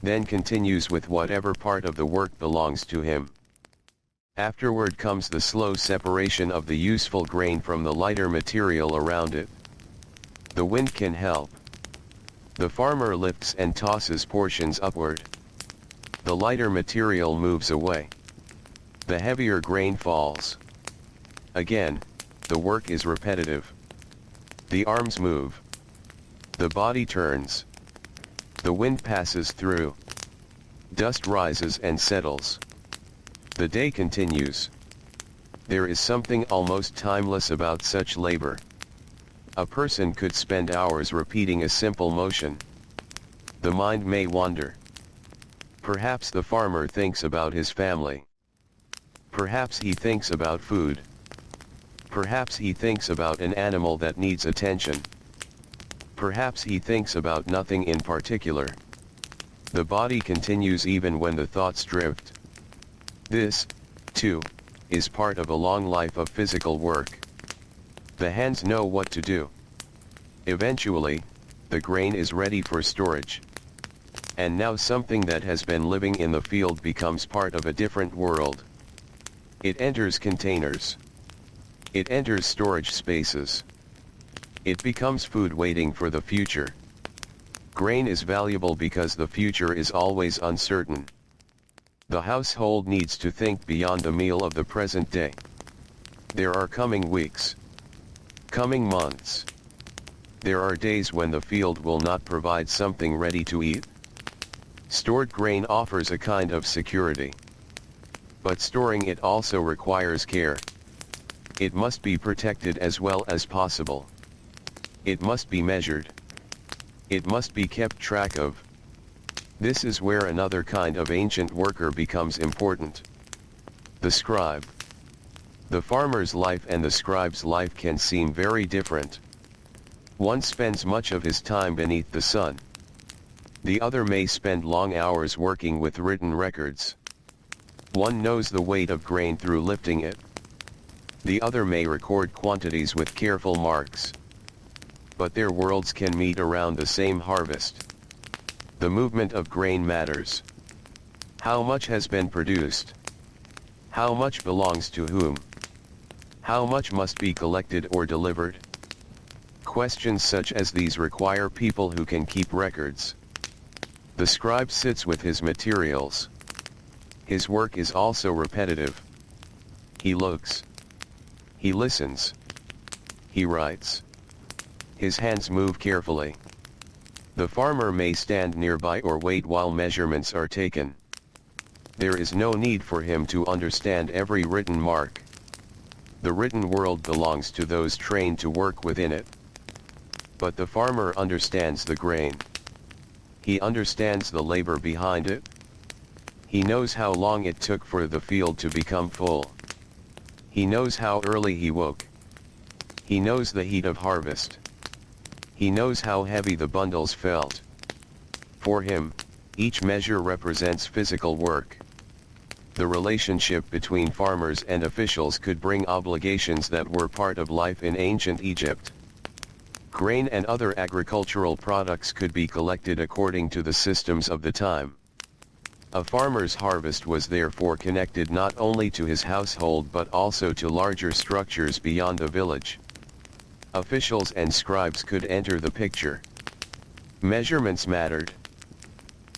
Then continues with whatever part of the work belongs to him. Afterward comes the slow separation of the useful grain from the lighter material around it. The wind can help. The farmer lifts and tosses portions upward. The lighter material moves away. The heavier grain falls. Again, the work is repetitive. The arms move. The body turns. The wind passes through. Dust rises and settles. The day continues. There is something almost timeless about such labor. A person could spend hours repeating a simple motion. The mind may wander. Perhaps the farmer thinks about his family. Perhaps he thinks about food. Perhaps he thinks about an animal that needs attention. Perhaps he thinks about nothing in particular. The body continues even when the thoughts drift. This, too, is part of a long life of physical work. The hands know what to do. Eventually, the grain is ready for storage. And now something that has been living in the field becomes part of a different world. It enters containers. It enters storage spaces. It becomes food waiting for the future. Grain is valuable because the future is always uncertain. The household needs to think beyond the meal of the present day. There are coming weeks. Coming months. There are days when the field will not provide something ready to eat. Stored grain offers a kind of security. But storing it also requires care. It must be protected as well as possible. It must be measured. It must be kept track of. This is where another kind of ancient worker becomes important. The scribe. The farmer's life and the scribe's life can seem very different. One spends much of his time beneath the sun. The other may spend long hours working with written records. One knows the weight of grain through lifting it. The other may record quantities with careful marks. But their worlds can meet around the same harvest. The movement of grain matters. How much has been produced? How much belongs to whom? How much must be collected or delivered? Questions such as these require people who can keep records. The scribe sits with his materials. His work is also repetitive. He looks. He listens. He writes. His hands move carefully. The farmer may stand nearby or wait while measurements are taken. There is no need for him to understand every written mark. The written world belongs to those trained to work within it. But the farmer understands the grain. He understands the labor behind it. He knows how long it took for the field to become full. He knows how early he woke. He knows the heat of harvest. He knows how heavy the bundles felt. For him, each measure represents physical work. The relationship between farmers and officials could bring obligations that were part of life in ancient Egypt. Grain and other agricultural products could be collected according to the systems of the time. A farmer's harvest was therefore connected not only to his household but also to larger structures beyond the village. Officials and scribes could enter the picture. Measurements mattered.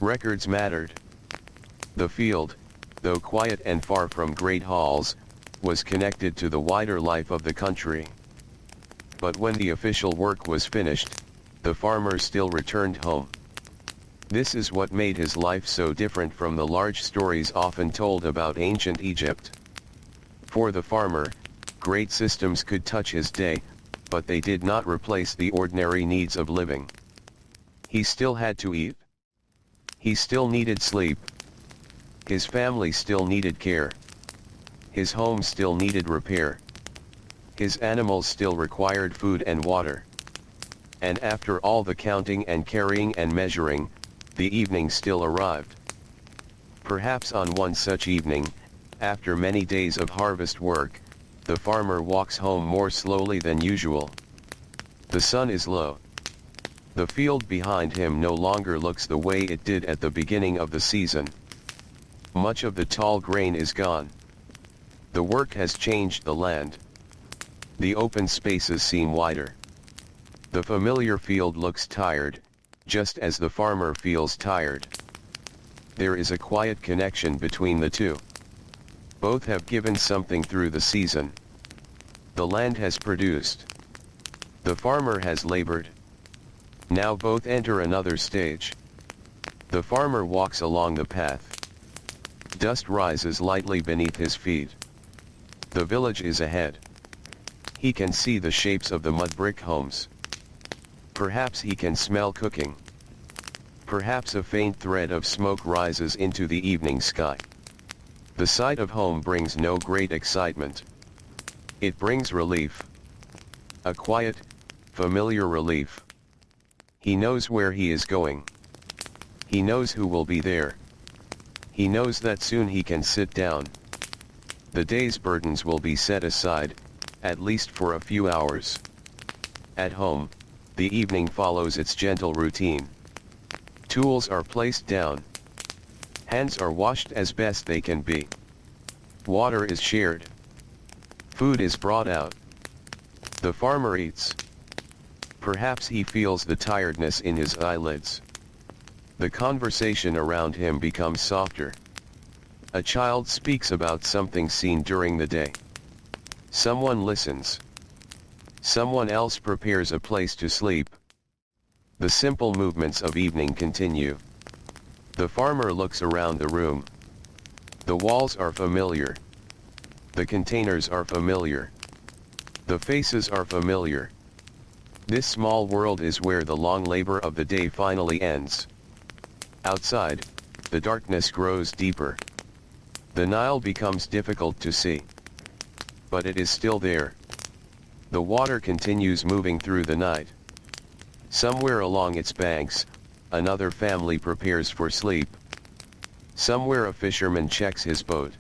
Records mattered. The field, though quiet and far from great halls, was connected to the wider life of the country. But when the official work was finished, the farmer still returned home. This is what made his life so different from the large stories often told about ancient Egypt. For the farmer, great systems could touch his day, but they did not replace the ordinary needs of living. He still had to eat. He still needed sleep. His family still needed care. His home still needed repair. His animals still required food and water. And after all the counting and carrying and measuring, the evening still arrived. Perhaps on one such evening, after many days of harvest work, the farmer walks home more slowly than usual. The sun is low. The field behind him no longer looks the way it did at the beginning of the season. Much of the tall grain is gone. The work has changed the land. The open spaces seem wider. The familiar field looks tired, just as the farmer feels tired. There is a quiet connection between the two. Both have given something through the season. The land has produced. The farmer has labored. Now both enter another stage. The farmer walks along the path. Dust rises lightly beneath his feet. The village is ahead. He can see the shapes of the mud brick homes. Perhaps he can smell cooking. Perhaps a faint thread of smoke rises into the evening sky. The sight of home brings no great excitement. It brings relief. A quiet, familiar relief. He knows where he is going. He knows who will be there. He knows that soon he can sit down. The day's burdens will be set aside, at least for a few hours. At home, the evening follows its gentle routine. Tools are placed down. Hands are washed as best they can be. Water is shared. Food is brought out. The farmer eats. Perhaps he feels the tiredness in his eyelids. The conversation around him becomes softer. A child speaks about something seen during the day. Someone listens. Someone else prepares a place to sleep. The simple movements of evening continue. The farmer looks around the room. The walls are familiar. The containers are familiar. The faces are familiar. This small world is where the long labor of the day finally ends. Outside, the darkness grows deeper. The Nile becomes difficult to see. But it is still there. The water continues moving through the night. Somewhere along its banks, another family prepares for sleep. Somewhere a fisherman checks his boat.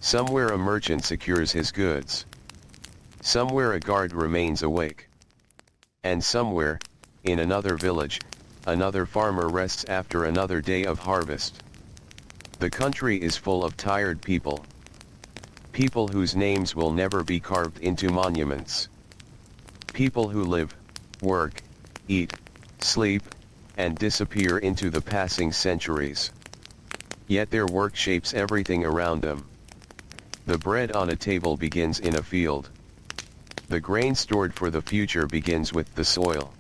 Somewhere a merchant secures his goods. Somewhere a guard remains awake. And somewhere, in another village, another farmer rests after another day of harvest. The country is full of tired people. People whose names will never be carved into monuments. People who live, work, eat, sleep, and disappear into the passing centuries. Yet their work shapes everything around them. The bread on a table begins in a field. The grain stored for the future begins with the soil.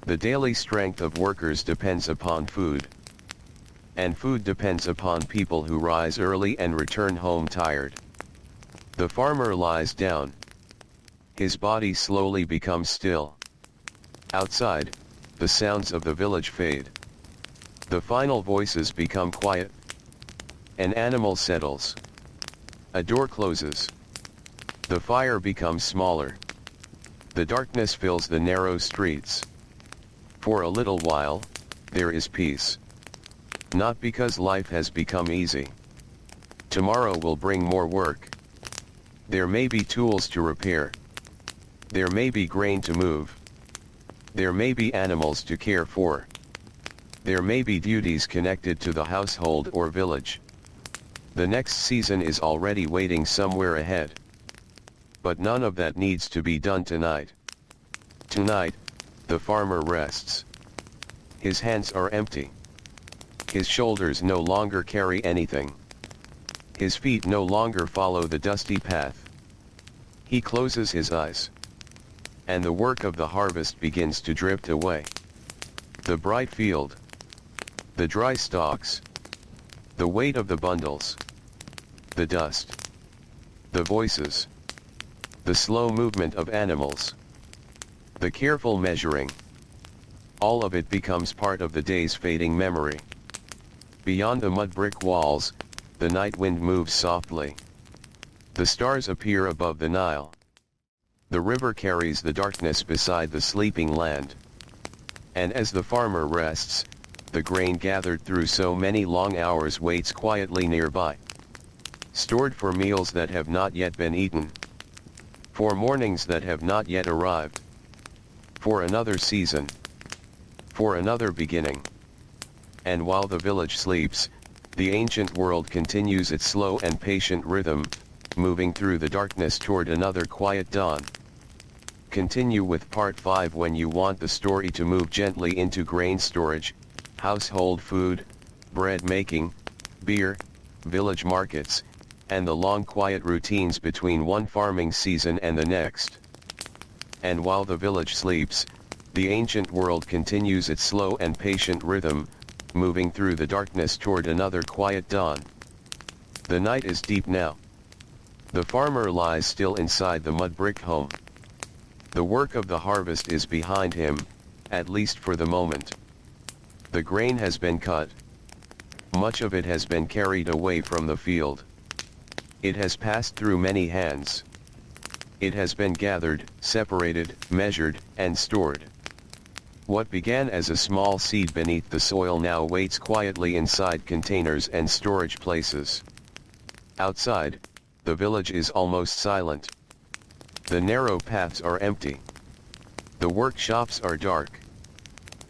The daily strength of workers depends upon food. And food depends upon people who rise early and return home tired. The farmer lies down. His body slowly becomes still. Outside, the sounds of the village fade. The final voices become quiet. An animal settles. A door closes. The fire becomes smaller. The darkness fills the narrow streets. For a little while, there is peace. Not because life has become easy. Tomorrow will bring more work. There may be tools to repair. There may be grain to move. There may be animals to care for. There may be duties connected to the household or village. The next season is already waiting somewhere ahead. But none of that needs to be done tonight. Tonight, the farmer rests. His hands are empty. His shoulders no longer carry anything. His feet no longer follow the dusty path. He closes his eyes. And the work of the harvest begins to drift away. The bright field. The dry stalks. The weight of the bundles. The dust. The voices. The slow movement of animals. The careful measuring. All of it becomes part of the day's fading memory. Beyond the mud brick walls, the night wind moves softly. The stars appear above the Nile. The river carries the darkness beside the sleeping land. And as the farmer rests, the grain gathered through so many long hours waits quietly nearby. Stored for meals that have not yet been eaten. For mornings that have not yet arrived. For another season. For another beginning. And while the village sleeps, the ancient world continues its slow and patient rhythm, moving through the darkness toward another quiet dawn. Continue with part 5 when you want the story to move gently into grain storage, household food, bread making, beer, village markets, and the long quiet routines between one farming season and the next. And while the village sleeps, the ancient world continues its slow and patient rhythm, moving through the darkness toward another quiet dawn. The night is deep now. The farmer lies still inside the mud brick home. The work of the harvest is behind him, at least for the moment. The grain has been cut. Much of it has been carried away from the field. It has passed through many hands. It has been gathered, separated, measured, and stored. What began as a small seed beneath the soil now waits quietly inside containers and storage places. Outside, the village is almost silent. The narrow paths are empty. The workshops are dark.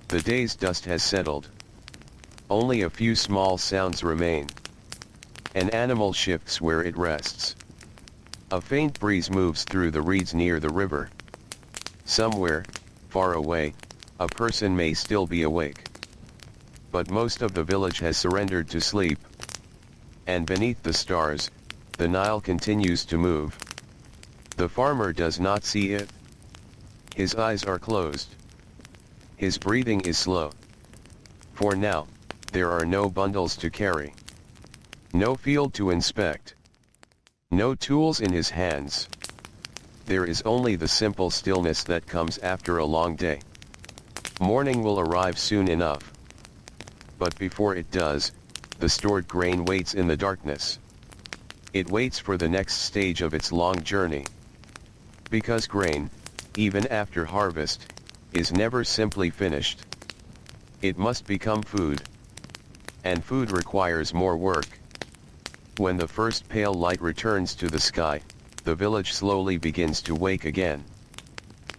The day's dust has settled. Only a few small sounds remain. An animal shifts where it rests. A faint breeze moves through the reeds near the river. Somewhere, far away, a person may still be awake. But most of the village has surrendered to sleep. And beneath the stars, the Nile continues to move. The farmer does not see it. His eyes are closed. His breathing is slow. For now, there are no bundles to carry. No field to inspect. No tools in his hands. There is only the simple stillness that comes after a long day. Morning will arrive soon enough. But before it does, the stored grain waits in the darkness. It waits for the next stage of its long journey. Because grain, even after harvest, is never simply finished. It must become food. And food requires more work. When the first pale light returns to the sky, the village slowly begins to wake again.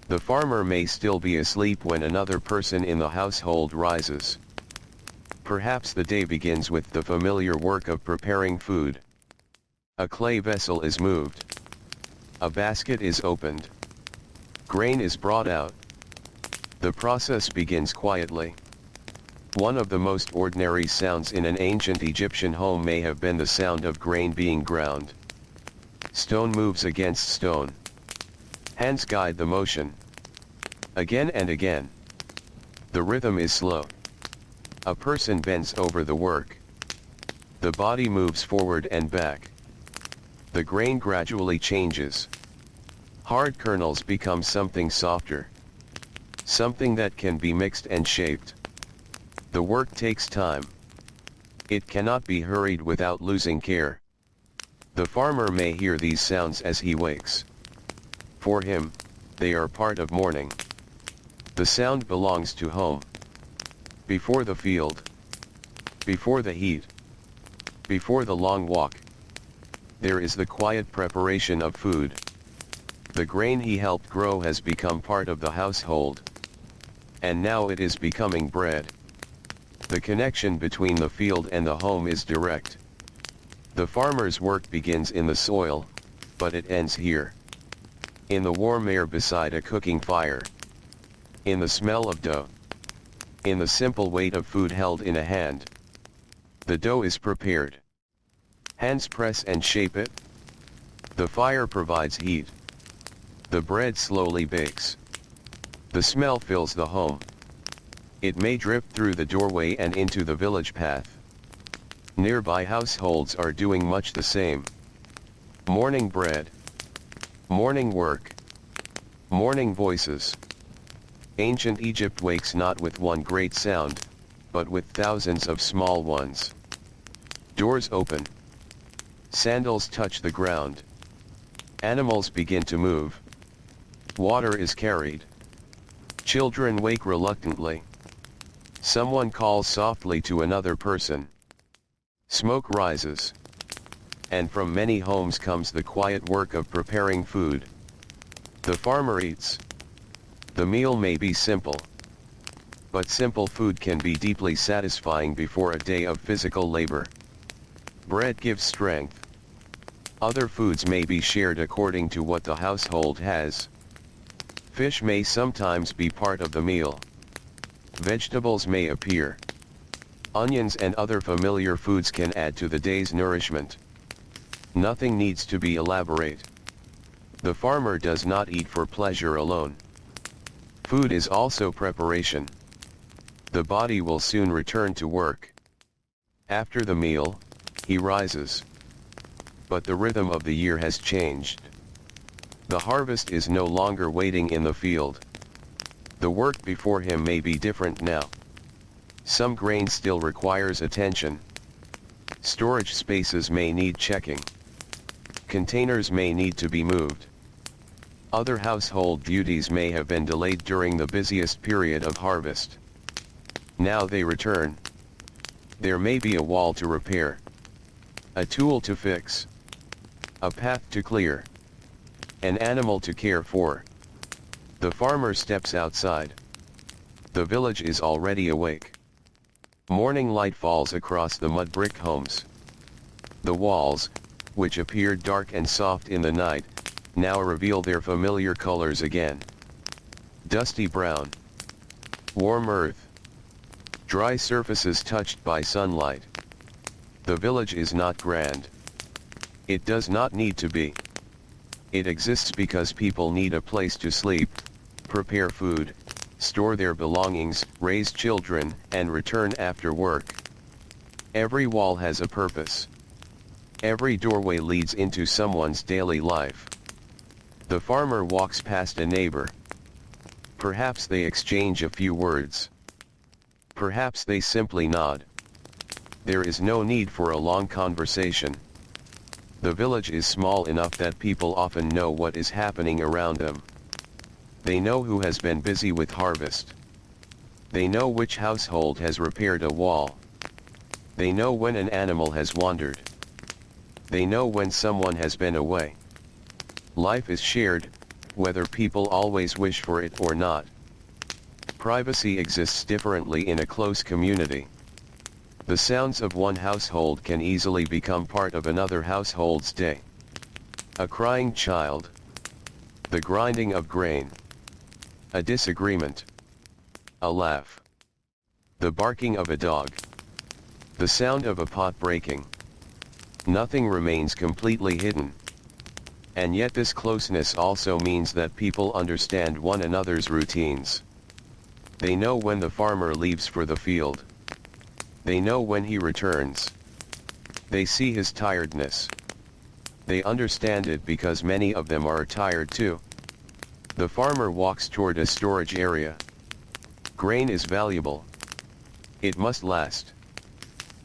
The farmer may still be asleep when another person in the household rises. Perhaps the day begins with the familiar work of preparing food. A clay vessel is moved. A basket is opened. Grain is brought out. The process begins quietly. One of the most ordinary sounds in an ancient Egyptian home may have been the sound of grain being ground. Stone moves against stone. Hands guide the motion. Again and again. The rhythm is slow. A person bends over the work. The body moves forward and back. The grain gradually changes. Hard kernels become something softer. Something that can be mixed and shaped. The work takes time. It cannot be hurried without losing care. The farmer may hear these sounds as he wakes. For him, they are part of morning. The sound belongs to home. Before the field. Before the heat. Before the long walk. There is the quiet preparation of food. The grain he helped grow has become part of the household. And now it is becoming bread. The connection between the field and the home is direct. The farmer's work begins in the soil, but it ends here. In the warm air beside a cooking fire. In the smell of dough. In the simple weight of food held in a hand. The dough is prepared. Hands press and shape it. The fire provides heat. The bread slowly bakes. The smell fills the home. It may drip through the doorway and into the village path. Nearby households are doing much the same. Morning bread. Morning work. Morning voices. Ancient Egypt wakes not with one great sound, but with thousands of small ones. Doors open. Sandals touch the ground. Animals begin to move. Water is carried. Children wake reluctantly. Someone calls softly to another person. Smoke rises. And from many homes comes the quiet work of preparing food. The farmer eats. The meal may be simple. But simple food can be deeply satisfying before a day of physical labor. Bread gives strength. Other foods may be shared according to what the household has. Fish may sometimes be part of the meal. Vegetables may appear. Onions and other familiar foods can add to the day's nourishment. Nothing needs to be elaborate. The farmer does not eat for pleasure alone. Food is also preparation. The body will soon return to work. After the meal, he rises. But the rhythm of the year has changed. The harvest is no longer waiting in the field. The work before him may be different now. Some grain still requires attention. Storage spaces may need checking. Containers may need to be moved. Other household duties may have been delayed during the busiest period of harvest. Now they return. There may be a wall to repair. A tool to fix. A path to clear. An animal to care for. The farmer steps outside. The village is already awake. Morning light falls across the mud brick homes. The walls, which appeared dark and soft in the night, now reveal their familiar colors again. Dusty brown. Warm earth. Dry surfaces touched by sunlight. The village is not grand. It does not need to be. It exists because people need a place to sleep, prepare food, store their belongings, raise children, and return after work. Every wall has a purpose. Every doorway leads into someone's daily life. The farmer walks past a neighbor. Perhaps they exchange a few words. Perhaps they simply nod. There is no need for a long conversation. The village is small enough that people often know what is happening around them. They know who has been busy with harvest. They know which household has repaired a wall. They know when an animal has wandered. They know when someone has been away. Life is shared, whether people always wish for it or not. Privacy exists differently in a close community. The sounds of one household can easily become part of another household's day. A crying child. The grinding of grain. A disagreement. A laugh. The barking of a dog. The sound of a pot breaking. Nothing remains completely hidden. And yet this closeness also means that people understand one another's routines. They know when the farmer leaves for the field. They know when he returns. They see his tiredness. They understand it because many of them are tired too. The farmer walks toward a storage area. Grain is valuable. It must last.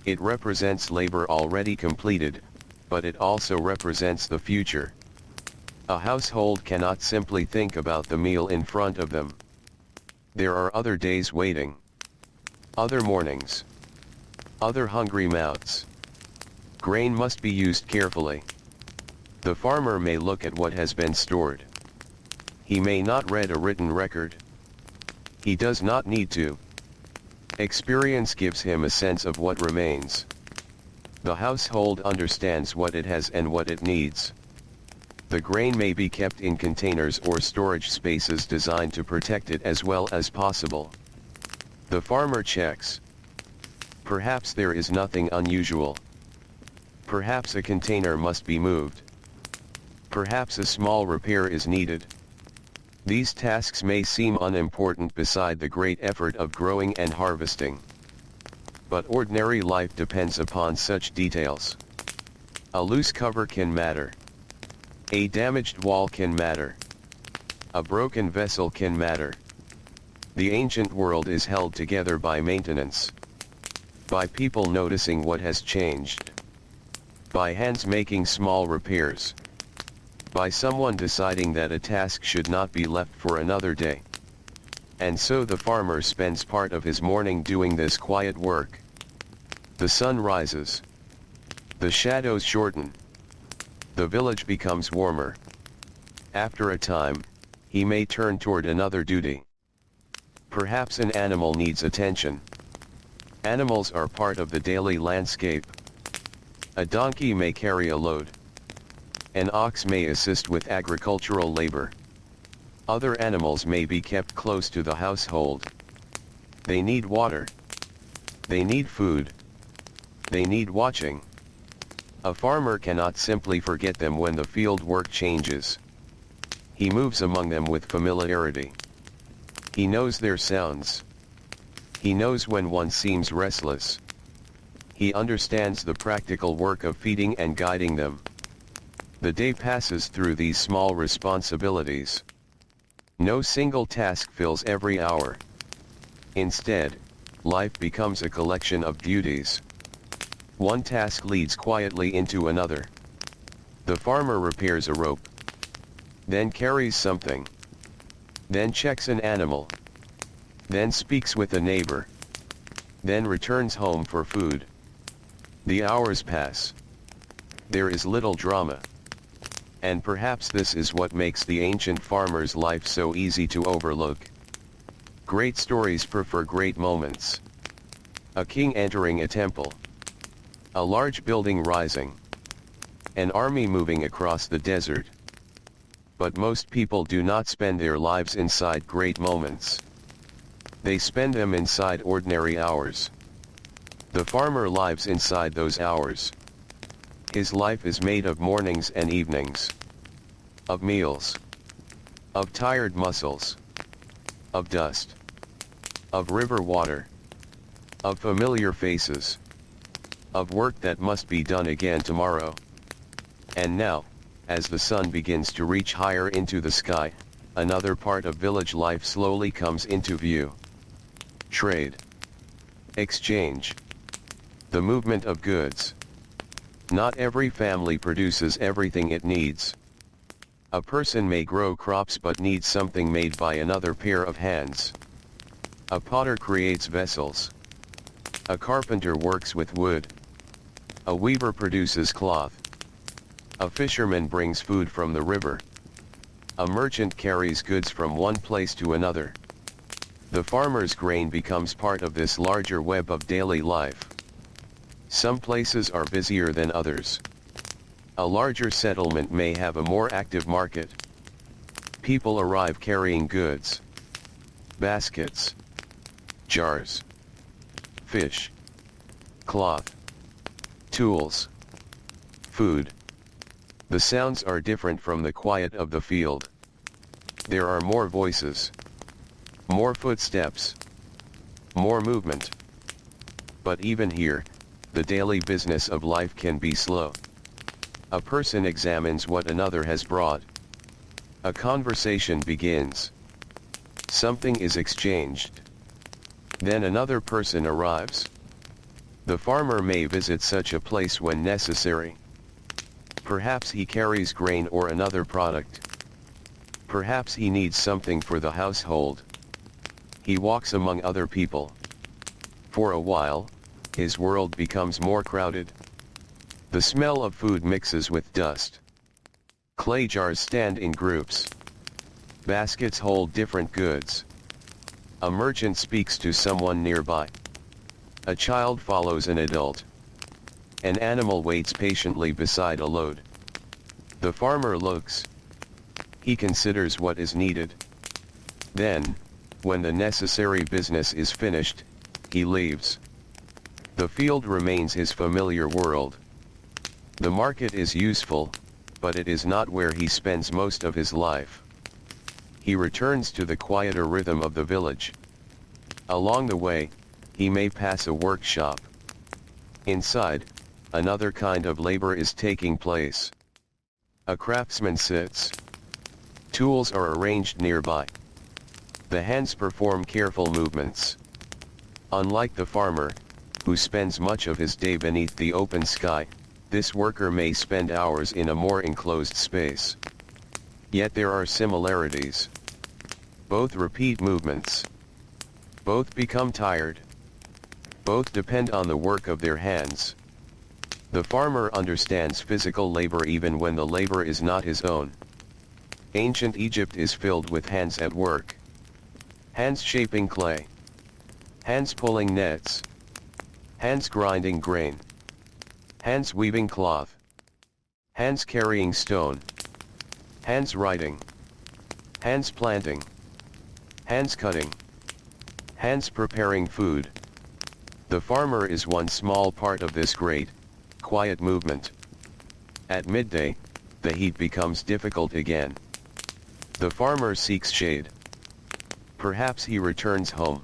It represents labor already completed, but it also represents the future. A household cannot simply think about the meal in front of them. There are other days waiting. Other mornings. Other hungry mouths. Grain must be used carefully. The farmer may look at what has been stored. He may not read a written record. He does not need to. Experience gives him a sense of what remains. The household understands what it has and what it needs. The grain may be kept in containers or storage spaces designed to protect it as well as possible. The farmer checks. Perhaps there is nothing unusual. Perhaps a container must be moved. Perhaps a small repair is needed. These tasks may seem unimportant beside the great effort of growing and harvesting. But ordinary life depends upon such details. A loose cover can matter. A damaged wall can matter. A broken vessel can matter. The ancient world is held together by maintenance. By people noticing what has changed. By hands making small repairs. By someone deciding that a task should not be left for another day. And so the farmer spends part of his morning doing this quiet work. The sun rises. The shadows shorten. The village becomes warmer. After a time, he may turn toward another duty. Perhaps an animal needs attention. Animals are part of the daily landscape. A donkey may carry a load. An ox may assist with agricultural labor. Other animals may be kept close to the household. They need water. They need food. They need watching. A farmer cannot simply forget them when the field work changes. He moves among them with familiarity. He knows their sounds. He knows when one seems restless. He understands the practical work of feeding and guiding them. The day passes through these small responsibilities. No single task fills every hour. Instead, life becomes a collection of duties. One task leads quietly into another. The farmer repairs a rope. Then carries something. Then checks an animal. Then speaks with a neighbor. Then returns home for food. The hours pass. There is little drama. And perhaps this is what makes the ancient farmer's life so easy to overlook. Great stories prefer great moments. A king entering a temple. A large building rising. An army moving across the desert. But most people do not spend their lives inside great moments. They spend them inside ordinary hours. The farmer lives inside those hours. His life is made of mornings and evenings. Of meals. Of tired muscles. Of dust. Of river water. Of familiar faces. Of work that must be done again tomorrow. And now, as the sun begins to reach higher into the sky, another part of village life slowly comes into view. Trade. Exchange. The movement of goods. Not every family produces everything it needs. A person may grow crops but needs something made by another pair of hands. A potter creates vessels. A carpenter works with wood. A weaver produces cloth. A fisherman brings food from the river. A merchant carries goods from one place to another. The farmer's grain becomes part of this larger web of daily life. Some places are busier than others. A larger settlement may have a more active market. People arrive carrying goods. Baskets. Jars. Fish. Cloth. Tools. Food. The sounds are different from the quiet of the field. There are more voices. More footsteps. More movement. But even here, the daily business of life can be slow. A person examines what another has brought. A conversation begins. Something is exchanged. Then another person arrives. The farmer may visit such a place when necessary. Perhaps he carries grain or another product. Perhaps he needs something for the household. He walks among other people. For a while, his world becomes more crowded. The smell of food mixes with dust. Clay jars stand in groups. Baskets hold different goods. A merchant speaks to someone nearby. A child follows an adult. An animal waits patiently beside a load. The farmer looks. He considers what is needed. Then, when the necessary business is finished, he leaves. The field remains his familiar world. The market is useful, but it is not where he spends most of his life. He returns to the quieter rhythm of the village. Along the way, he may pass a workshop. Inside, another kind of labor is taking place. A craftsman sits. Tools are arranged nearby. The hands perform careful movements. Unlike the farmer, who spends much of his day beneath the open sky, this worker may spend hours in a more enclosed space. Yet there are similarities. Both repeat movements. Both become tired. Both depend on the work of their hands. The farmer understands physical labor even when the labor is not his own. Ancient Egypt is filled with hands at work. Hands shaping clay. Hands pulling nets. Hands grinding grain. Hands weaving cloth. Hands carrying stone. Hands writing. Hands planting. Hands cutting. Hands preparing food. The farmer is one small part of this great, quiet movement. At midday, the heat becomes difficult again. The farmer seeks shade. Perhaps he returns home.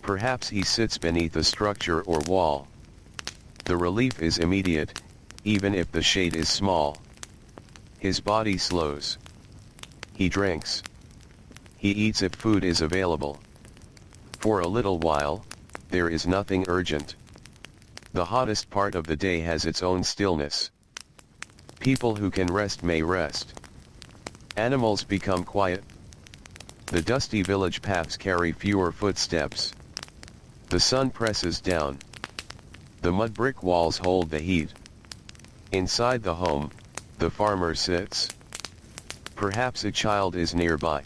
Perhaps he sits beneath a structure or wall. The relief is immediate, even if the shade is small. His body slows. He drinks. He eats if food is available. For a little while, there is nothing urgent. The hottest part of the day has its own stillness. People who can rest may rest. Animals become quiet. The dusty village paths carry fewer footsteps. The sun presses down. The mud brick walls hold the heat. Inside the home, the farmer sits. Perhaps a child is nearby.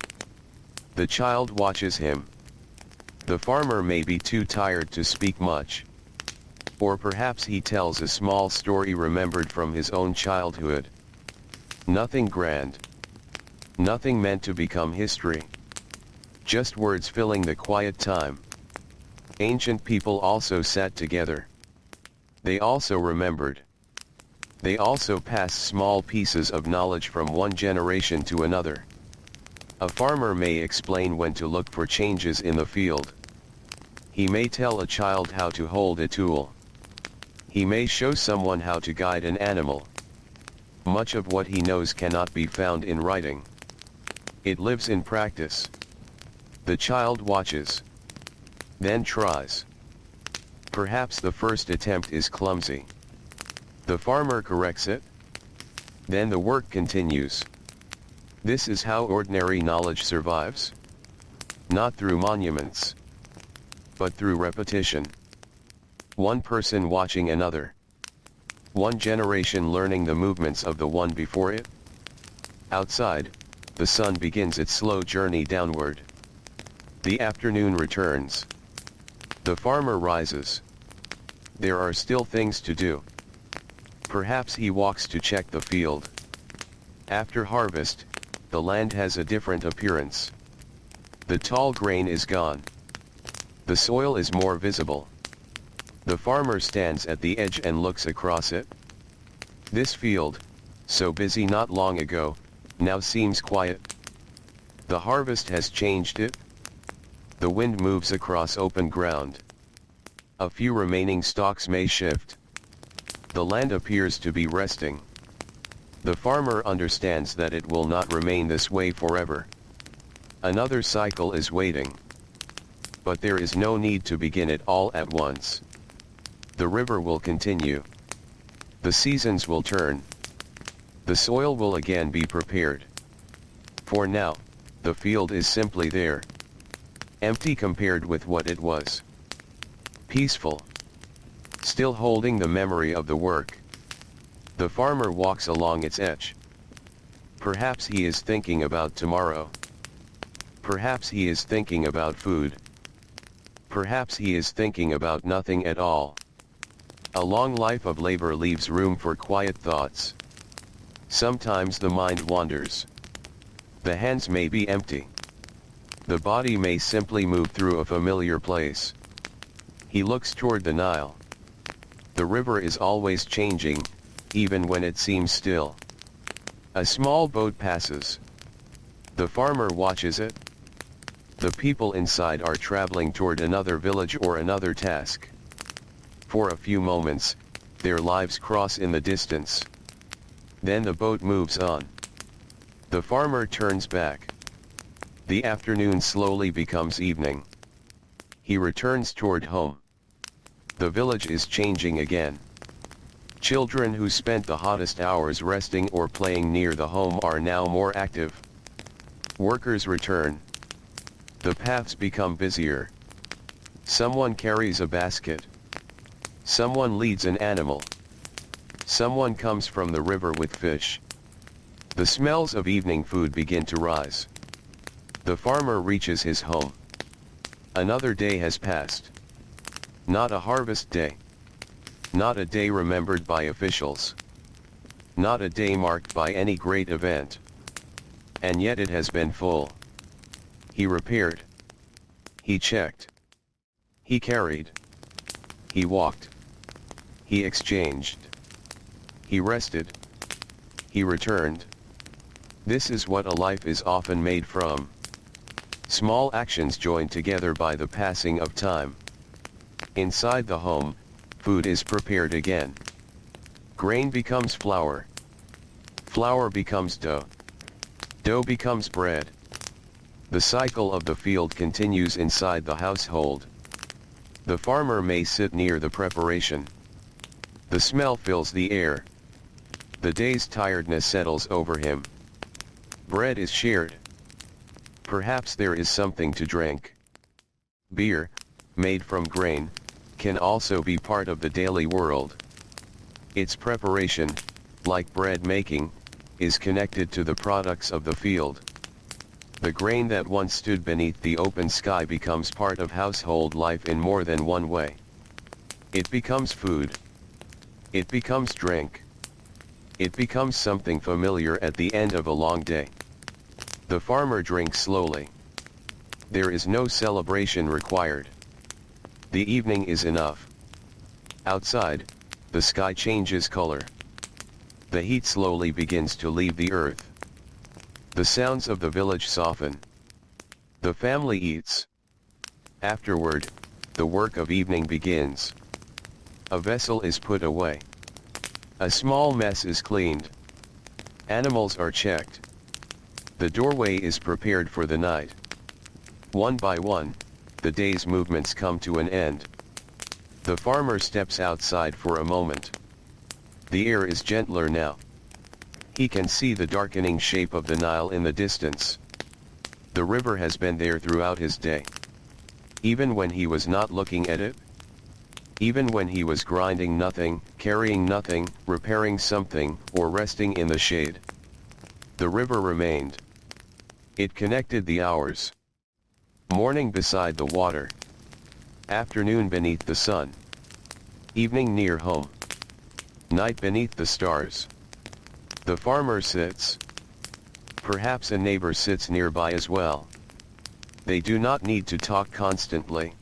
The child watches him. The farmer may be too tired to speak much. Or perhaps he tells a small story remembered from his own childhood. Nothing grand. Nothing meant to become history. Just words filling the quiet time. Ancient people also sat together. They also remembered. They also passed small pieces of knowledge from one generation to another. A farmer may explain when to look for changes in the field. He may tell a child how to hold a tool. He may show someone how to guide an animal. Much of what he knows cannot be found in writing. It lives in practice. The child watches. Then tries. Perhaps the first attempt is clumsy. The farmer corrects it. Then the work continues. This is how ordinary knowledge survives. Not through monuments, but through repetition. One person watching another. One generation learning the movements of the one before it. Outside, the sun begins its slow journey downward. The afternoon returns. The farmer rises. There are still things to do. Perhaps he walks to check the field. After harvest, the land has a different appearance. The tall grain is gone. The soil is more visible. The farmer stands at the edge and looks across it. This field, so busy not long ago, now seems quiet. The harvest has changed it. The wind moves across open ground. A few remaining stalks may shift. The land appears to be resting. The farmer understands that it will not remain this way forever. Another cycle is waiting. But there is no need to begin it all at once. The river will continue. The seasons will turn. The soil will again be prepared. For now, the field is simply there. Empty compared with what it was. Peaceful. Still holding the memory of the work. The farmer walks along its edge. Perhaps he is thinking about tomorrow. Perhaps he is thinking about food. Perhaps he is thinking about nothing at all. A long life of labor leaves room for quiet thoughts. Sometimes the mind wanders. The hands may be empty. The body may simply move through a familiar place. He looks toward the Nile. The river is always changing, even when it seems still. A small boat passes. The farmer watches it. The people inside are traveling toward another village or another task. For a few moments, their lives cross in the distance. Then the boat moves on. The farmer turns back. The afternoon slowly becomes evening. He returns toward home. The village is changing again. Children who spent the hottest hours resting or playing near the home are now more active. Workers return. The paths become busier. Someone carries a basket. Someone leads an animal. Someone comes from the river with fish. The smells of evening food begin to rise. The farmer reaches his home. Another day has passed. Not a harvest day. Not a day remembered by officials. Not a day marked by any great event. And yet it has been full. He repaired. He checked. He carried. He walked. He exchanged. He rested. He returned. This is what a life is often made from. Small actions joined together by the passing of time. Inside the home, food is prepared again. Grain becomes flour. Flour becomes dough. Dough becomes bread. The cycle of the field continues inside the household. The farmer may sit near the preparation. The smell fills the air. The day's tiredness settles over him. Bread is shared. Perhaps there is something to drink. Beer, made from grain, can also be part of the daily world. Its preparation, like bread making, is connected to the products of the field. The grain that once stood beneath the open sky becomes part of household life in more than one way. It becomes food. It becomes drink. It becomes something familiar at the end of a long day. The farmer drinks slowly. There is no celebration required. The evening is enough. Outside, the sky changes color. The heat slowly begins to leave the earth. The sounds of the village soften. The family eats. Afterward, the work of evening begins. A vessel is put away. A small mess is cleaned. Animals are checked. The doorway is prepared for the night. One by one, the day's movements come to an end. The farmer steps outside for a moment. The air is gentler now. He can see the darkening shape of the Nile in the distance. The river has been there throughout his day. Even when he was not looking at it. Even when he was grinding nothing, carrying nothing, repairing something, or resting in the shade. The river remained. It connected the hours. Morning beside the water. Afternoon beneath the sun. Evening near home. Night beneath the stars. The farmer sits. Perhaps a neighbor sits nearby as well. They do not need to talk constantly.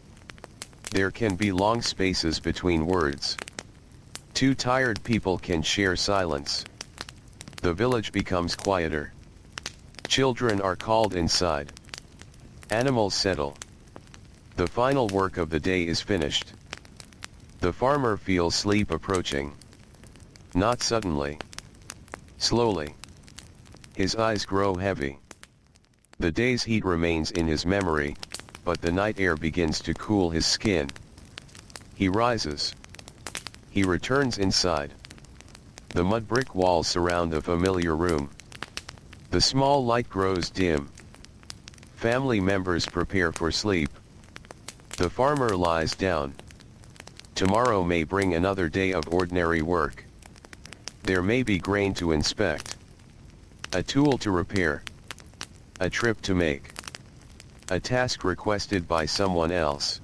There can be long spaces between words. Two tired people can share silence. The village becomes quieter. Children are called inside. Animals settle. The final work of the day is finished. The farmer feels sleep approaching. Not suddenly. Slowly. His eyes grow heavy. The day's heat remains in his memory, but the night air begins to cool his skin. He rises. He returns inside. The mud brick walls surround the familiar room. The small light grows dim. Family members prepare for sleep. The farmer lies down. Tomorrow may bring another day of ordinary work. There may be grain to inspect. A tool to repair. A trip to make. A task requested by someone else.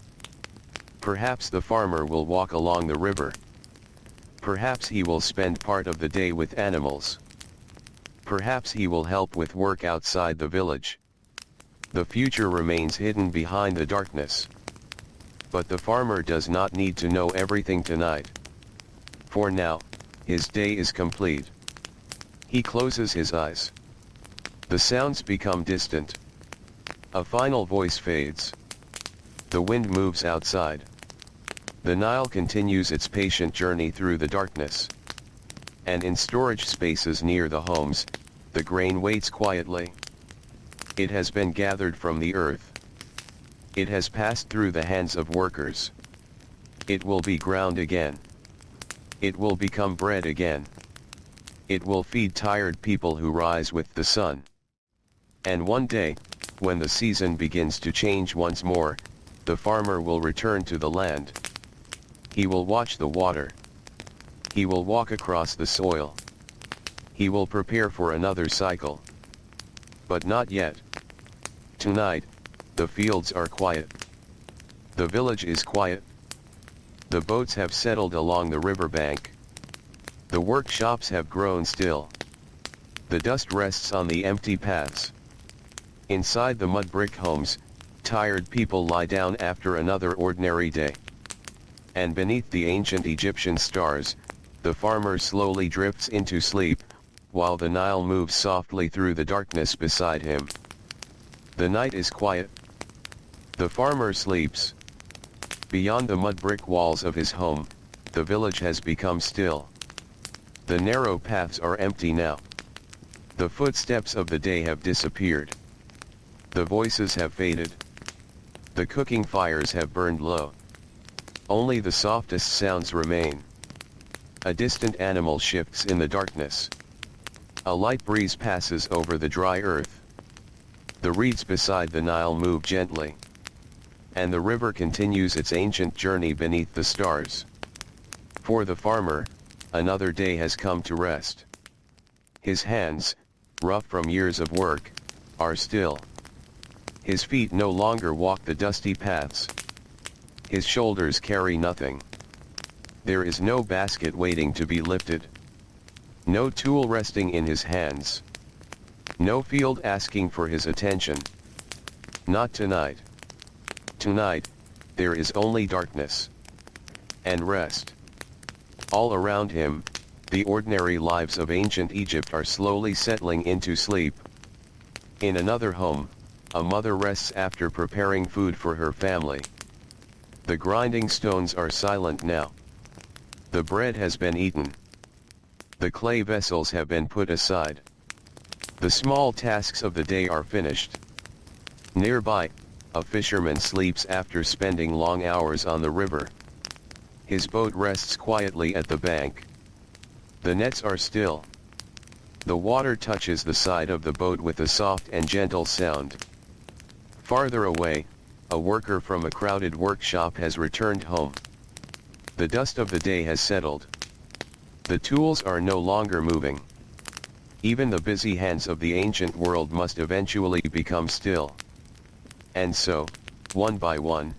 Perhaps the farmer will walk along the river. Perhaps he will spend part of the day with animals. Perhaps he will help with work outside the village. The future remains hidden behind the darkness. But the farmer does not need to know everything tonight. For now, his day is complete. He closes his eyes. The sounds become distant. A final voice fades. The wind moves outside. The Nile continues its patient journey through the darkness. And in storage spaces near the homes, the grain waits quietly. It has been gathered from the earth. It has passed through the hands of workers. It will be ground again. It will become bread again. It will feed tired people who rise with the sun. And one day, when the season begins to change once more, the farmer will return to the land. He will watch the water. He will walk across the soil. He will prepare for another cycle. But not yet. Tonight, the fields are quiet. The village is quiet. The boats have settled along the riverbank. The workshops have grown still. The dust rests on the empty paths. Inside the mud brick homes, tired people lie down after another ordinary day. And beneath the ancient Egyptian stars, the farmer slowly drifts into sleep, while the Nile moves softly through the darkness beside him. The night is quiet. The farmer sleeps. Beyond the mud brick walls of his home, the village has become still. The narrow paths are empty now. The footsteps of the day have disappeared. The voices have faded. The cooking fires have burned low. Only the softest sounds remain. A distant animal shifts in the darkness. A light breeze passes over the dry earth. The reeds beside the Nile move gently. And the river continues its ancient journey beneath the stars. For the farmer, another day has come to rest. His hands, rough from years of work, are still. His feet no longer walk the dusty paths. His shoulders carry nothing. There is no basket waiting to be lifted. No tool resting in his hands. No field asking for his attention. Not tonight. Tonight, there is only darkness. And rest. All around him, the ordinary lives of ancient Egypt are slowly settling into sleep. In another home, a mother rests after preparing food for her family. The grinding stones are silent now. The bread has been eaten. The clay vessels have been put aside. The small tasks of the day are finished. Nearby, a fisherman sleeps after spending long hours on the river. His boat rests quietly at the bank. The nets are still. The water touches the side of the boat with a soft and gentle sound. Farther away, a worker from a crowded workshop has returned home. The dust of the day has settled. The tools are no longer moving. Even the busy hands of the ancient world must eventually become still. And so, one by one,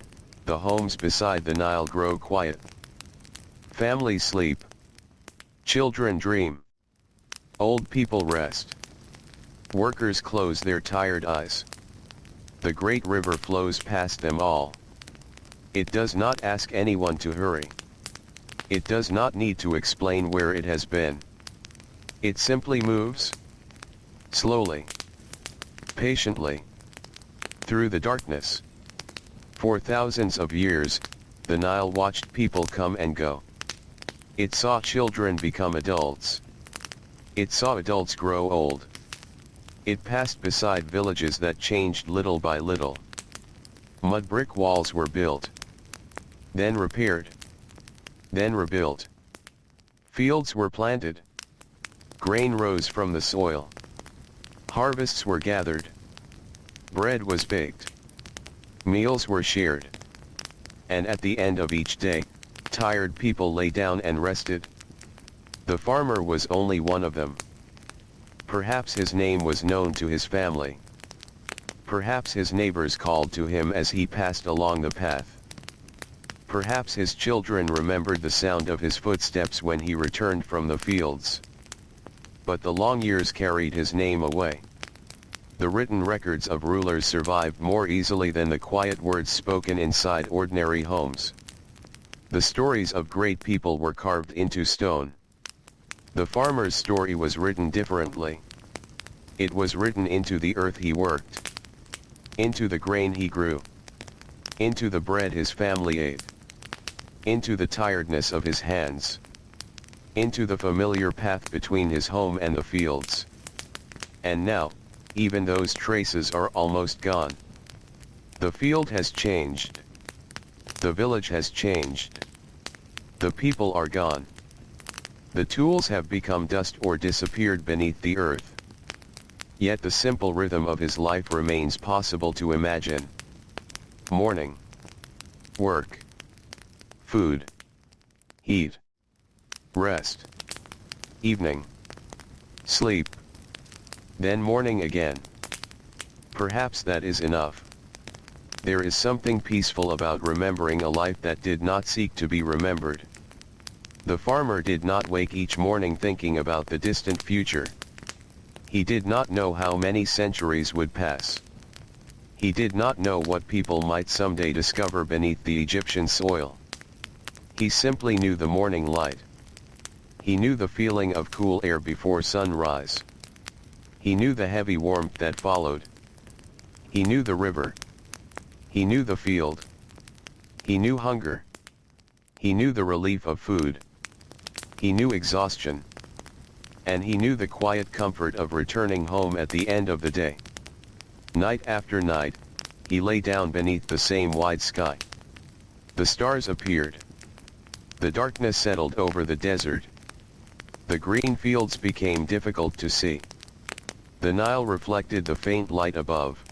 the homes beside the Nile grow quiet. Families sleep. Children dream. Old people rest. Workers close their tired eyes. The great river flows past them all. It does not ask anyone to hurry. It does not need to explain where it has been. It simply moves. Slowly. Patiently. Through the darkness. For thousands of years, the Nile watched people come and go. It saw children become adults. It saw adults grow old. It passed beside villages that changed little by little. Mud brick walls were built. Then repaired. Then rebuilt. Fields were planted. Grain rose from the soil. Harvests were gathered. Bread was baked. Meals were shared. And at the end of each day, tired people lay down and rested. The farmer was only one of them. Perhaps his name was known to his family. Perhaps his neighbors called to him as he passed along the path. Perhaps his children remembered the sound of his footsteps when he returned from the fields. But the long years carried his name away. The written records of rulers survived more easily than the quiet words spoken inside ordinary homes. The stories of great people were carved into stone. The farmer's story was written differently. It was written into the earth he worked. Into the grain he grew. Into the bread his family ate. Into the tiredness of his hands. Into the familiar path between his home and the fields. And now, even those traces are almost gone. The field has changed. The village has changed. The people are gone. The tools have become dust or disappeared beneath the earth. Yet the simple rhythm of his life remains possible to imagine. Morning. Work. Food. Heat. Rest. Evening. Sleep. Then morning again. Perhaps that is enough. There is something peaceful about remembering a life that did not seek to be remembered. The farmer did not wake each morning thinking about the distant future. He did not know how many centuries would pass. He did not know what people might someday discover beneath the Egyptian soil. He simply knew the morning light. He knew the feeling of cool air before sunrise. He knew the heavy warmth that followed. He knew the river. He knew the field. He knew hunger. He knew the relief of food. He knew exhaustion. And he knew the quiet comfort of returning home at the end of the day. Night after night, he lay down beneath the same wide sky. The stars appeared. The darkness settled over the desert. The green fields became difficult to see. The Nile reflected the faint light above.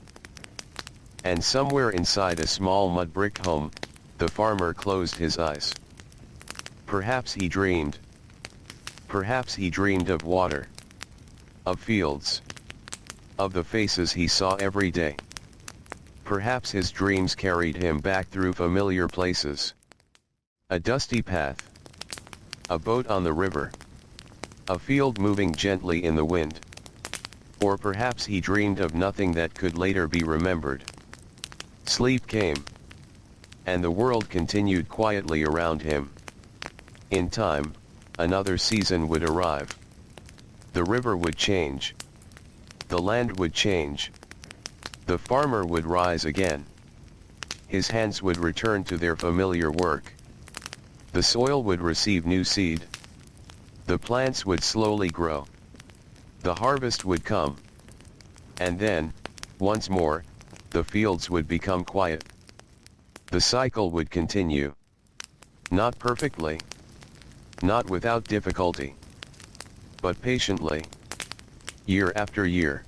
And somewhere inside a small mud brick home, the farmer closed his eyes. Perhaps he dreamed. Perhaps he dreamed of water. Of fields. Of the faces he saw every day. Perhaps his dreams carried him back through familiar places. A dusty path. A boat on the river. A field moving gently in the wind. Or perhaps he dreamed of nothing that could later be remembered. Sleep came. And the world continued quietly around him. In time, another season would arrive. The river would change. The land would change. The farmer would rise again. His hands would return to their familiar work. The soil would receive new seed. The plants would slowly grow. The harvest would come. And then, once more, the fields would become quiet. The cycle would continue. Not perfectly. Not without difficulty. But patiently. Year after year.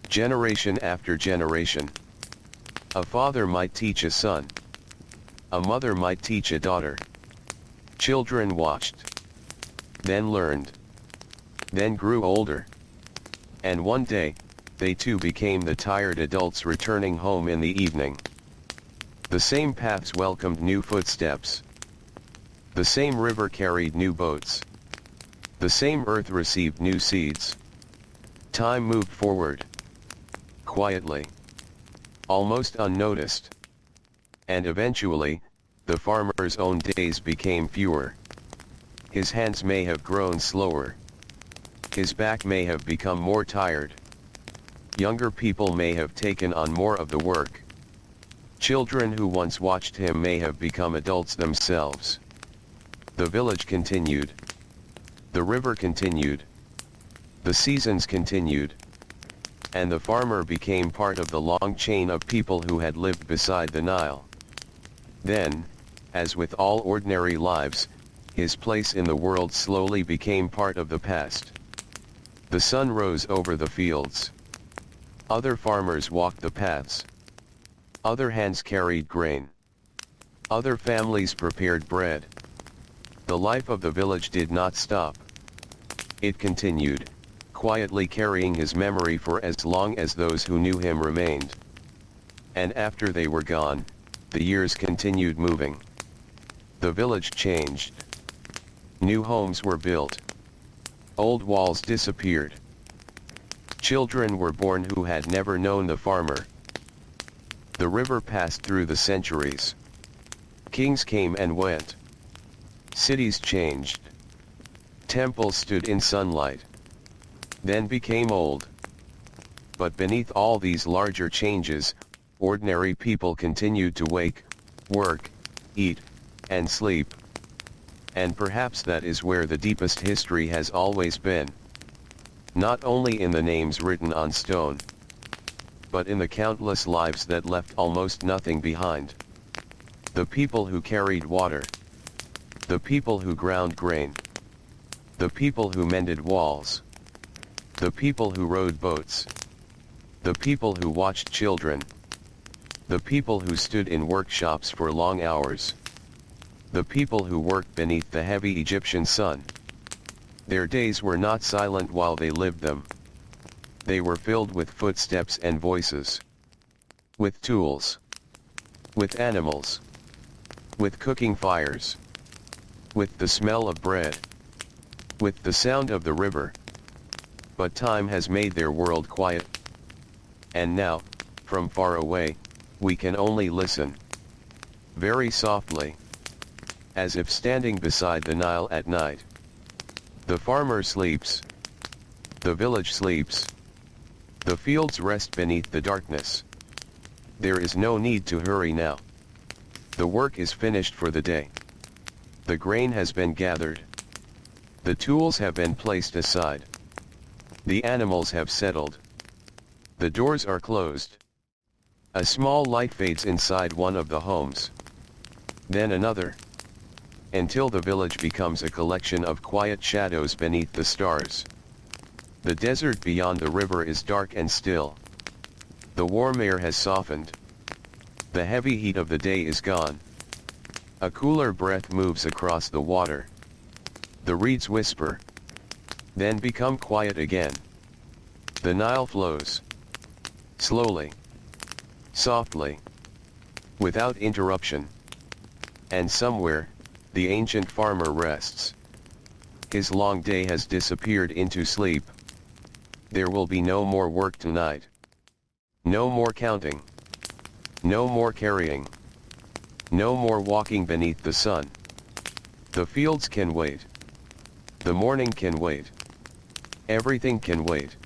Generation after generation. A father might teach a son. A mother might teach a daughter. Children watched. Then learned. Then grew older. And one day, they too became the tired adults returning home in the evening. The same paths welcomed new footsteps. The same river carried new boats. The same earth received new seeds. Time moved forward. Quietly. Almost unnoticed. And eventually, the farmer's own days became fewer. His hands may have grown slower. His back may have become more tired. Younger people may have taken on more of the work. Children who once watched him may have become adults themselves. The village continued. The river continued. The seasons continued. And the farmer became part of the long chain of people who had lived beside the Nile. Then, as with all ordinary lives, his place in the world slowly became part of the past. The sun rose over the fields. Other farmers walked the paths. Other hands carried grain. Other families prepared bread. The life of the village did not stop. It continued, quietly carrying his memory for as long as those who knew him remained. And after they were gone, the years continued moving. The village changed. New homes were built. Old walls disappeared. Children were born who had never known the farmer. The river passed through the centuries. Kings came and went. Cities changed. Temples stood in sunlight. Then became old. But beneath all these larger changes, ordinary people continued to wake, work, eat, and sleep. And perhaps that is where the deepest history has always been. Not only in the names written on stone, but in the countless lives that left almost nothing behind. The people who carried water. The people who ground grain. The people who mended walls. The people who rowed boats. The people who watched children. The people who stood in workshops for long hours. The people who worked beneath the heavy Egyptian sun. Their days were not silent while they lived them. They were filled with footsteps and voices. With tools. With animals. With cooking fires. With the smell of bread. With the sound of the river. But time has made their world quiet. And now, from far away, we can only listen. Very softly. As if standing beside the Nile at night. The farmer sleeps. The village sleeps. The fields rest beneath the darkness. There is no need to hurry now. The work is finished for the day. The grain has been gathered. The tools have been placed aside. The animals have settled. The doors are closed. A small light fades inside one of the homes. Then another. Until the village becomes a collection of quiet shadows beneath the stars. The desert beyond the river is dark and still. The warm air has softened. The heavy heat of the day is gone. A cooler breath moves across the water. The reeds whisper. Then become quiet again. The Nile flows. Slowly. Softly. Without interruption. And somewhere, the ancient farmer rests. His long day has disappeared into sleep. There will be no more work tonight. No more counting. No more carrying. No more walking beneath the sun. The fields can wait. The morning can wait. Everything can wait.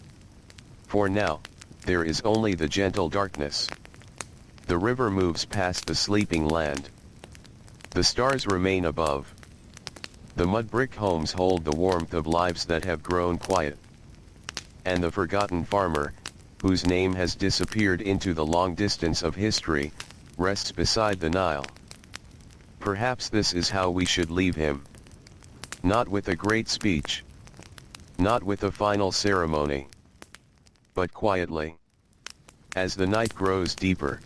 For now, there is only the gentle darkness. The river moves past the sleeping land. The stars remain above. The mud brick homes hold the warmth of lives that have grown quiet. And the forgotten farmer, whose name has disappeared into the long distance of history, rests beside the Nile. Perhaps this is how we should leave him. Not with a great speech. Not with a final ceremony. But quietly. As the night grows deeper.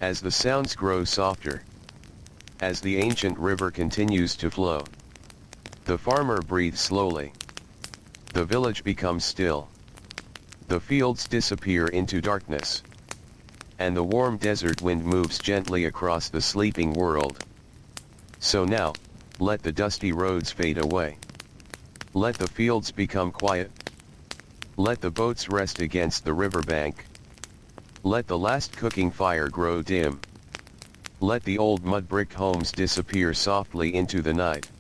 As the sounds grow softer. As the ancient river continues to flow. The farmer breathes slowly. The village becomes still. The fields disappear into darkness. And the warm desert wind moves gently across the sleeping world. So now, let the dusty roads fade away. Let the fields become quiet. Let the boats rest against the riverbank. Let the last cooking fire grow dim. Let the old mud brick homes disappear softly into the night.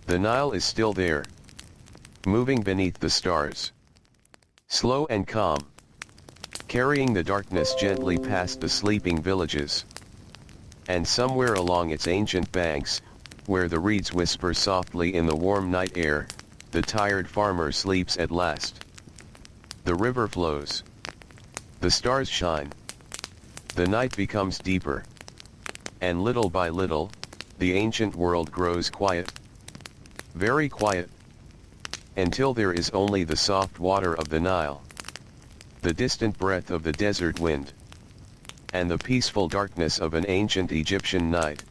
The Nile is still there, moving beneath the stars. Slow and calm, carrying the darkness gently past the sleeping villages. And somewhere along its ancient banks, where the reeds whisper softly in the warm night air, the tired farmer sleeps at last. The river flows. The stars shine. The night becomes deeper. And little by little, the ancient world grows quiet. Very quiet. Until there is only the soft water of the Nile. The distant breath of the desert wind. And the peaceful darkness of an ancient Egyptian night.